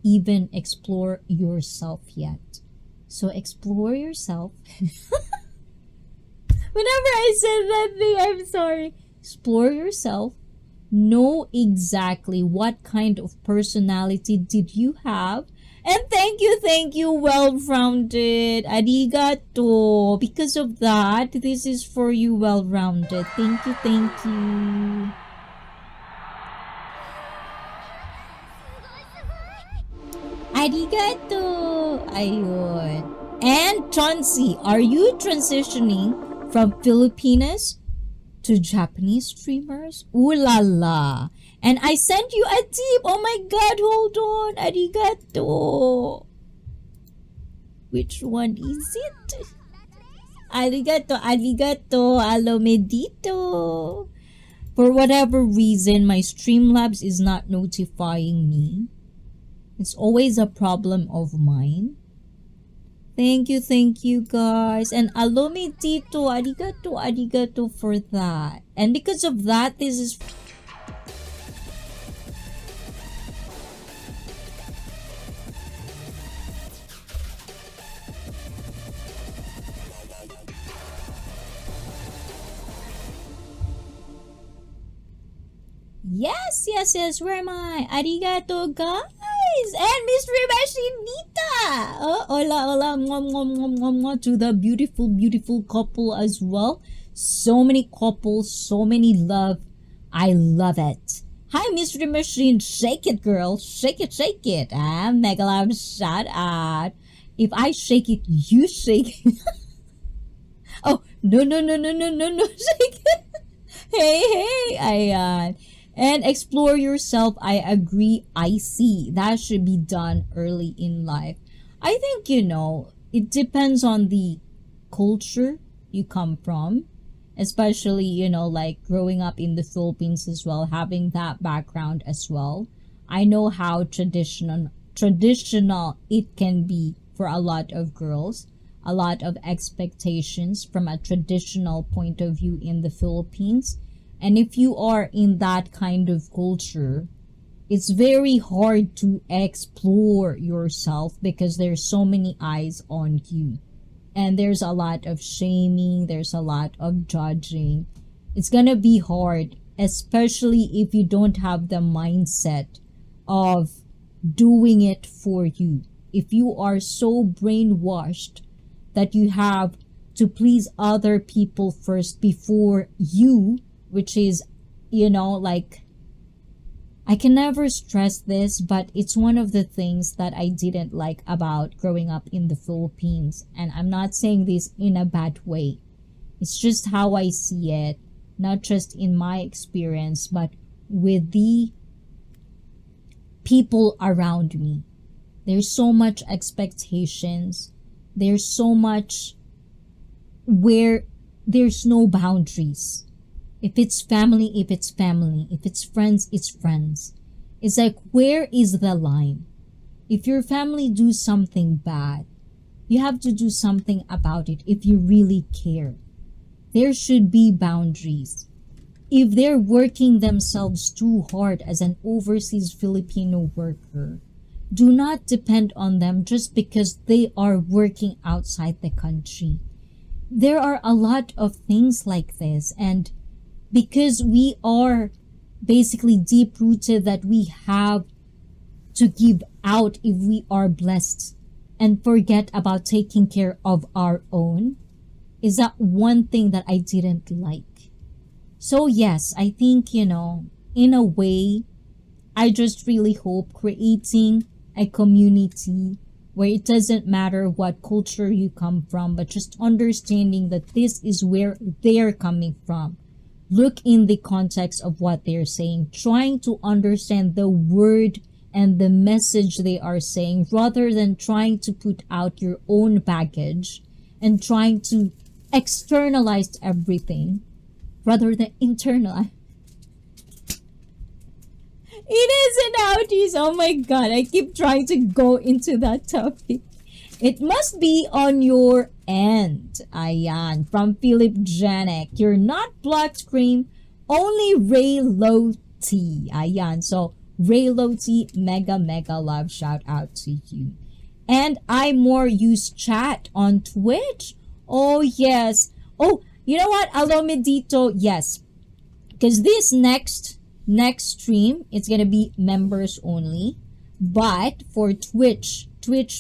even explore yourself yet. So explore yourself. Whenever I said that thing, I'm sorry. Explore yourself. Know exactly what kind of personality did you have. And thank you, well-rounded. Arigato. Because of that, this is for you, well-rounded. Thank you. Arigato. Ayun. And Chauncey, are you transitioning from Filipinas to Japanese streamers? Ooh la la. And I sent you a tip. Oh my god, hold on. Arigato. Which one is it? Arigato. Alo medito. For whatever reason, my Streamlabs is not notifying me. It's always a problem of mine. Thank you guys. And alo medito. Arigato for that. And because of that, this is... Yes. Where am I? Arigato, guys. And Miss Rebashinita. Oh, hola. Mwah, to the beautiful couple as well. So many couples, so many love. I love it. Hi, Mystery Machine. Shake it, girl. Shake it. Mega love shout out. If I shake it, you shake it. Oh, no. Shake it. Hey, ayan. And explore yourself. I agree. ICEE. That should be done early in life. I think, it depends on the culture you come from. Especially, like growing up in the Philippines as well, having that background as well. I know how traditional it can be for a lot of girls. A lot of expectations from a traditional point of view in the Philippines. And if you are in that kind of culture, it's very hard to explore yourself because there's so many eyes on you. And there's a lot of shaming, there's a lot of judging. It's gonna be hard, especially if you don't have the mindset of doing it for you. If you are so brainwashed that you have to please other people first before you, which is, like, I can never stress this, but it's one of the things that I didn't like about growing up in the Philippines. And I'm not saying this in a bad way. It's just how I see it, not just in my experience, but with the people around me. There's so much expectations. There's so much where there's no boundaries. If it's family, it's family. If it's friends, it's friends. It's like, where is the line? If your family do something bad, you have to do something about it if you really care. There should be boundaries. If they're working themselves too hard as an overseas Filipino worker, do not depend on them just because they are working outside the country. There are a lot of things like this, and because we are basically deep-rooted that we have to give out if we are blessed and forget about taking care of our own, is that one thing that I didn't like. So yes, I think, in a way, I just really hope creating a community where it doesn't matter what culture you come from, but just understanding that this is where they're coming from. Look in the context of what they're saying, trying to understand the word and the message they are saying rather than trying to put out your own baggage and trying to externalize everything rather than internalize. It is an outies. Oh my god, I keep trying to go into that topic. It must be on your end. Ayan, from Philip Janek. You're not black screen, only Ray Low T. Ayan, so Ray Low T, mega love shout out to you. And I more use chat on Twitch. Oh yes. Oh, You know what? Alomedito, yes. Because this next stream, it's gonna be members only. But for Twitch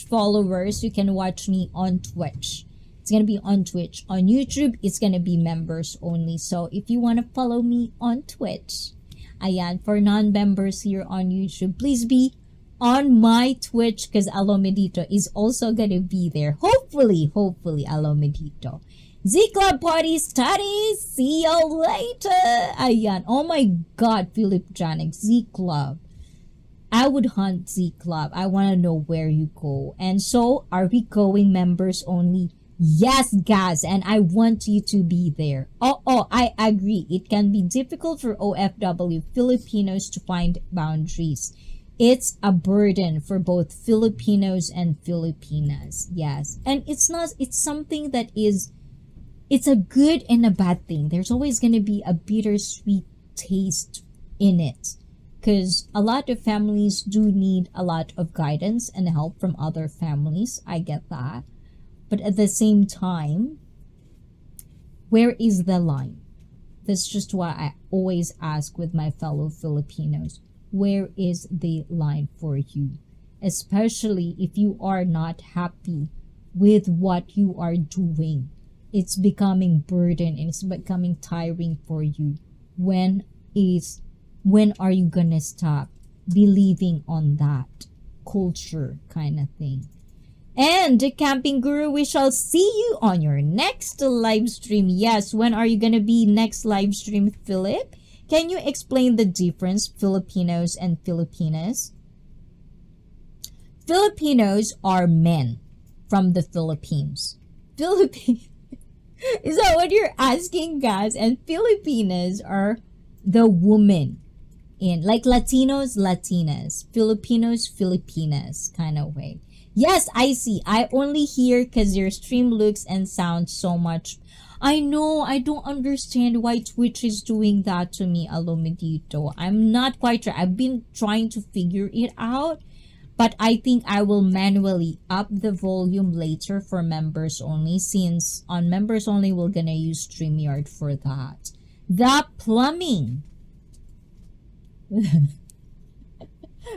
followers, you can watch me on Twitch. It's gonna be on Twitch. On YouTube, it's gonna be members only. So if you wanna follow me on Twitch, ayan, for non-members here on YouTube, please be on my Twitch because Alomedito is also gonna be there. Hopefully, Alomedito. Z Club Party Studies. See you later. Ayan. Oh my God, Philip Janik. Z Club. I would hunt Z Club. I want to know where you go. And so, are we going members only? Yes, guys. And I want you to be there. Oh, I agree. It can be difficult for OFW Filipinos to find boundaries. It's a burden for both Filipinos and Filipinas. Yes. And it's something that is, it's a good and a bad thing. There's always going to be a bittersweet taste in it. Because a lot of families do need a lot of guidance and help from other families. I get that. But at the same time, where is the line? That's just why I always ask with my fellow Filipinos, where is the line for you? Especially if you are not happy with what you are doing. It's becoming burden and it's becoming tiring for you. When are you gonna stop believing on that culture kind of thing? And Camping Guru, we shall see you on your next live stream. Yes, when are you gonna be next live stream, Philip? Can you explain the difference, Filipinos and Filipinas? Filipinos are men from the Philippines. Is that what you're asking, guys? And Filipinas are the woman in, like Latinos, Latinas, Filipinos, Filipinas kind of way. Yes, I see. I only hear because your stream looks and sounds so much. I know, I don't understand why Twitch is doing that to me, Alomedito. I'm not quite sure. I've been trying to figure it out, but I think I will manually up the volume later for members only, since on members only, we're gonna use StreamYard for that. The plumbing.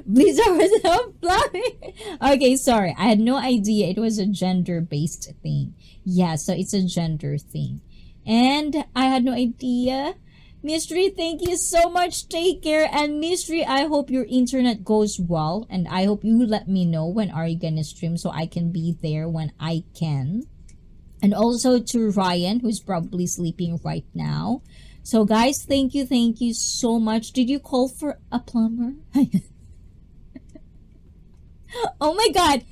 Blizzard was not plumbing. Okay, sorry. I had no idea it was a gender-based thing. Yeah, so it's a gender thing. And I had no idea. Mystery, thank you so much. Take care. And Mystery, I hope your internet goes well. And I hope you let me know when are you gonna stream so I can be there when I can. And also to Ryan, who's probably sleeping right now. So guys, thank you so much. Did you call for a plumber? Oh my God.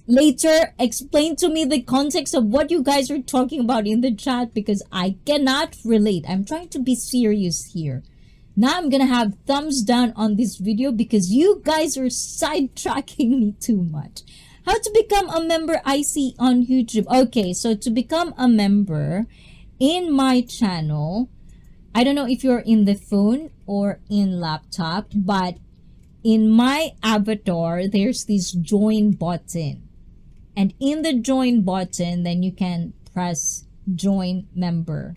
Later, explain to me the context of what you guys are talking about in the chat because I cannot relate. I'm trying to be serious here. Now I'm gonna have thumbs down on this video because you guys are sidetracking me too much. How to become a member ICEE on YouTube. Okay, so to become a member in my channel, I don't know if you're in the phone or in laptop, but in my avatar, there's this join button. And in the join button, then you can press join member.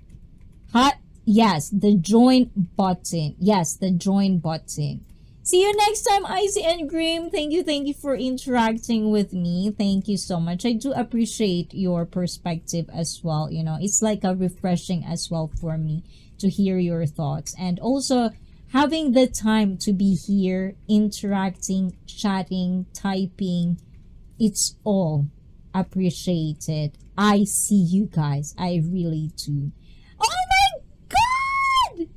Yes, the join button. Yes, the join button. See you next time, Icy and Grim. Thank you for interacting with me. Thank you so much. I do appreciate your perspective as well. You know, it's like a refreshing as well for me to hear your thoughts. And also having the time to be here, interacting, chatting, typing, it's all appreciated. I see you guys. I really do. Oh my God!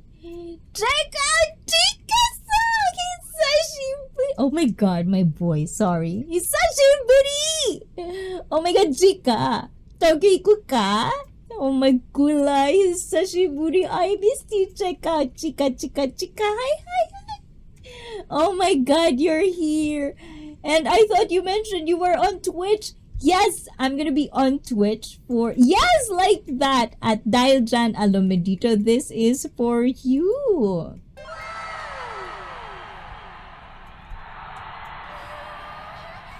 Check out Chikasan! Hisashi! Oh my God, my boy. Sorry. Hisashi! Oh my God, Chika! Tawagay ka? Oh my gulay. Hisashi! I missed you. Check out Chika. Hi. Oh my God, you're here. And I thought you mentioned you were on Twitch. Yes, I'm gonna be on Twitch for, yes, like that, at Dialjan Alomedito. This is for you.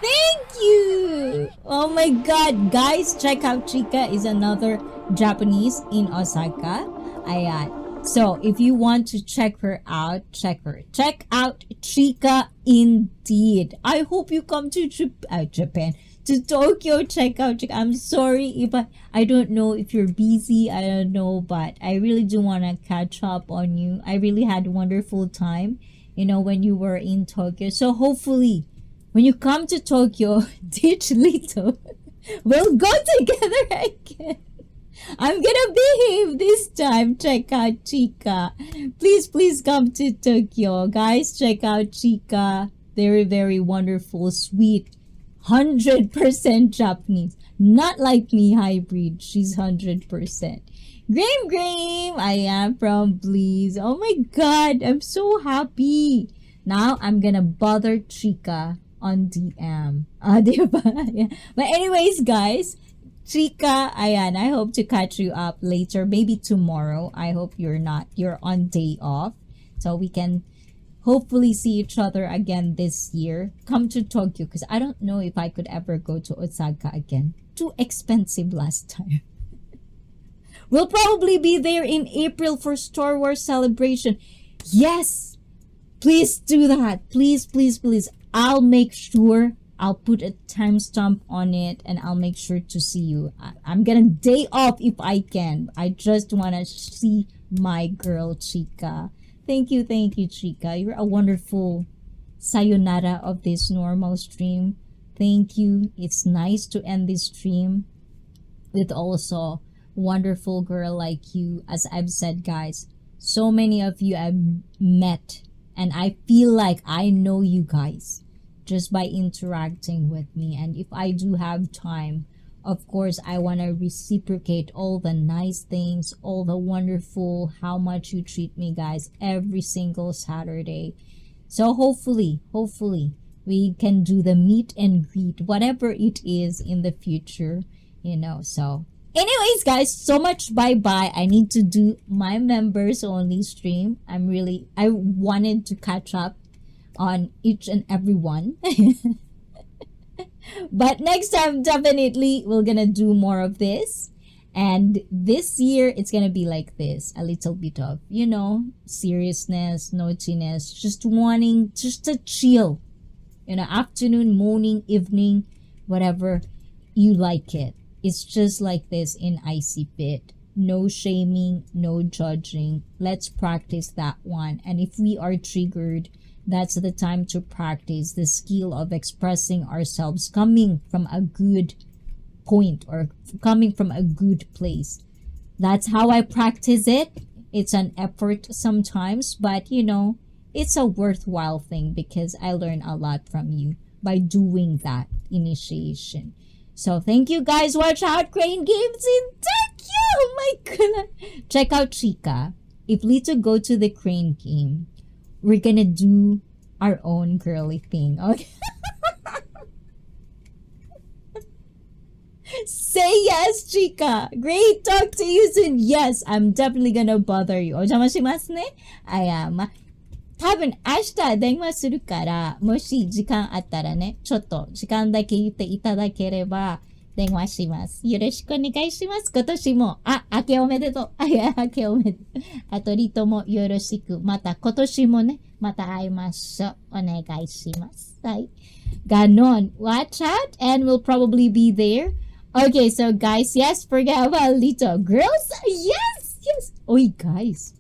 Thank you. Oh my God, guys, check out Chica is another Japanese in Osaka. Ayan. So, if you want to check her out, check her. Check out Chika indeed. I hope you come to Japan, to Tokyo. Check out Chika. I'm sorry if I don't know if you're busy. I don't know, but I really do want to catch up on you. I really had a wonderful time, when you were in Tokyo. So, hopefully, when you come to Tokyo, teach Lito. We'll go together again. I'm gonna behave this time. Check out Chika. Please come to Tokyo. Guys, check out Chika. Very, very wonderful, sweet, 100% Japanese. Not like me, hybrid. She's 100%. Graham, I am from Please. Oh my god, I'm so happy. Now, I'm gonna bother Chika on DM. Diba? Yeah. But anyways, guys, Chika, ayan, I hope to catch you up later, maybe tomorrow. I hope you're on day off, so we can hopefully see each other again this year. Come to Tokyo, because I don't know if I could ever go to Osaka again. Too expensive last time. We'll probably be there in April for Star Wars celebration. Yes! Please do that. Please. I'll make sure. I'll put a timestamp on it and I'll make sure to see you. I'm gonna day off if I can. I just want to see my girl, Chika. Thank you, Chika. You're a wonderful sayonara of this normal stream. Thank you. It's nice to end this stream with also wonderful girl like you. As I've said, guys, so many of you I've met and I feel like I know you guys just by interacting with me. And if I do have time, of course, I want to reciprocate all the nice things, all the wonderful, how much you treat me, guys, every single Saturday. So hopefully, we can do the meet and greet, whatever it is in the future, So anyways, guys, so much bye-bye. I need to do my members only stream. I wanted to catch up on each and every one. But next time, definitely, we're gonna do more of this. And this year, it's gonna be like this. A little bit of, seriousness, naughtiness, just wanting just to chill. Afternoon, morning, evening, whatever you like it. It's just like this in ICEE Fit. No shaming, no judging. Let's practice that one. And if we are triggered, that's the time to practice the skill of expressing ourselves coming from a good point or coming from a good place. That's how I practice it. It's an effort sometimes, but it's a worthwhile thing because I learn a lot from you by doing that initiation. So thank you guys. Watch out, Crane Games in Tokyo. Oh my god. Check out Chika. If Lito go to the Crane game, we're gonna do our own girly thing, okay? Say yes, Chika. Great, talk to you soon. Yes, I'm definitely gonna bother you. お邪魔しますね。多分明日電話するから、もし時間あったらね、ちょっと時間だけ言っていただければ電話します。よろしくお願いします。今年も、明けおめでとう。明けおめでとう。あと、リトもよろしく。また今年もね、また会いましょう。お願いします。はい。Ganon. Watch out and we'll probably be there. Okay, so guys, yes, forget about Lito. Girls, yes. Oi, guys.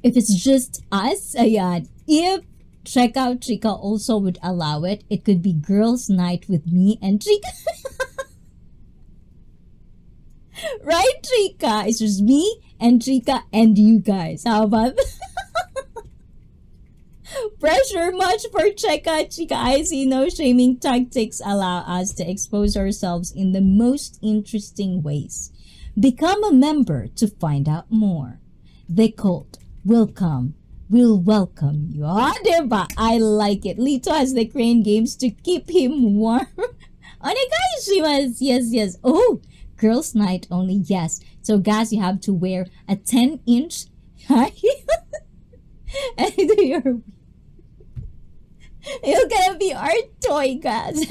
If it's just us, if Check Out Chika also would allow it, it could be girls' night with me and Chika. Right, Chika? It's just me and Chika and you guys. How about pressure much for Check Out Chika? I see no shaming tactics allow us to expose ourselves in the most interesting ways. Become a member to find out more. The cult will come. We'll welcome you. Diba? I like it. Lito has the crane games to keep him warm. Onegaishimasu. Yes. Oh, girls' night only. Yes. So, guys, you have to wear a 10-inch high heel. And you're gonna be our toy, guys.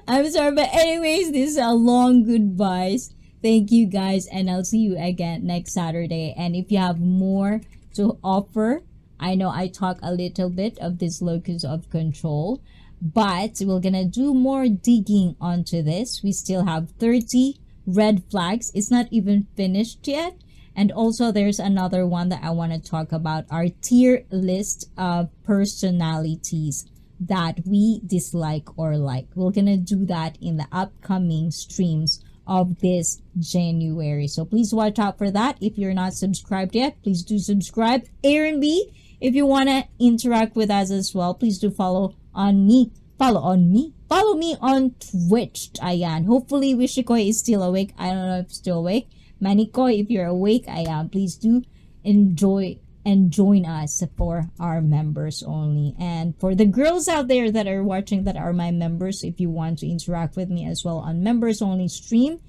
I'm sorry, but anyways, this is a long goodbyes. Thank you guys, and I'll see you again next Saturday. And if you have more to offer, I know I talk a little bit of this locus of control, but we're gonna do more digging onto this. We still have 30 red flags. It's not even finished yet. And also there's another one that I want to talk about, our tier list of personalities that we dislike or like. We're gonna do that in the upcoming streams of this January, so please watch out for that. If you're not subscribed yet, please do subscribe. Aaron B, if you want to interact with us as well, please do follow me on Twitch. Ayan, hopefully Wishikoy is still awake. I don't know if still awake. Manikoy, if you're awake, please do enjoy and join us for our members only. And for the girls out there that are watching that are my members, if you want to interact with me as well on members only stream,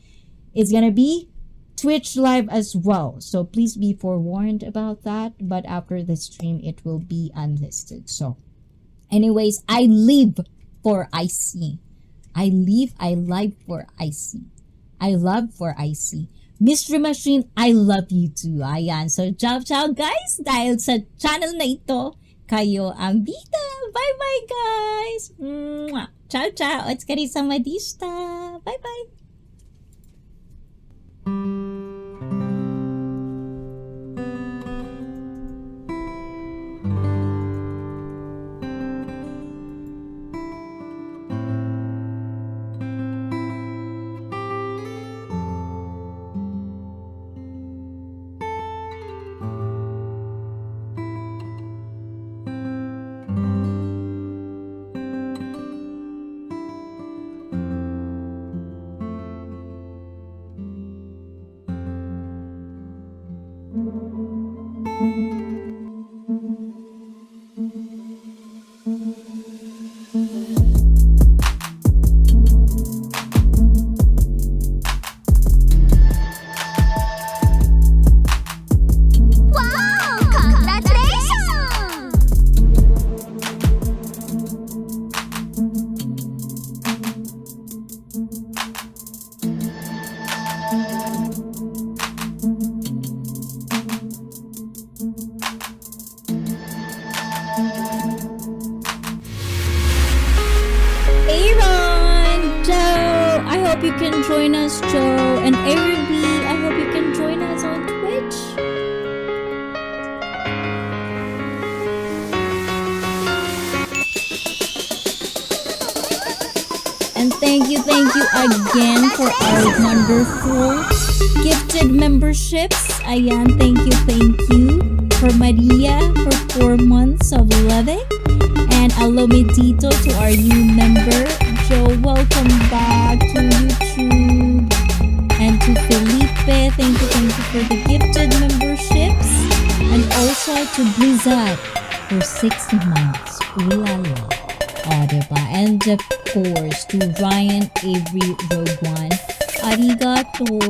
it's gonna be Twitch live as well, so please be forewarned about that. But after the stream it will be unlisted. So anyways, I live for ICEE. I live for ICEE. I love for ICEE. Mystery Machine, I love you too. Ayan. So, ciao guys. Dahil sa channel na ito, kayo ang bida. Bye-bye guys. Mwah. Ciao. Otskari sa madista. Bye-bye. You can join us, Joe, and Aaron B. I hope you can join us on Twitch. And thank you again for our wonderful gifted memberships. Ayan, thank you for Maria for 4 months of loving, and Alomedito to our new member. Joe, welcome back to YouTube. And to Felipe, thank you for the gifted memberships. And also to Blizzard for 6 months. Ooh la la. Oh, diba? And of course to Ryan Avery Rogue One. Arigato.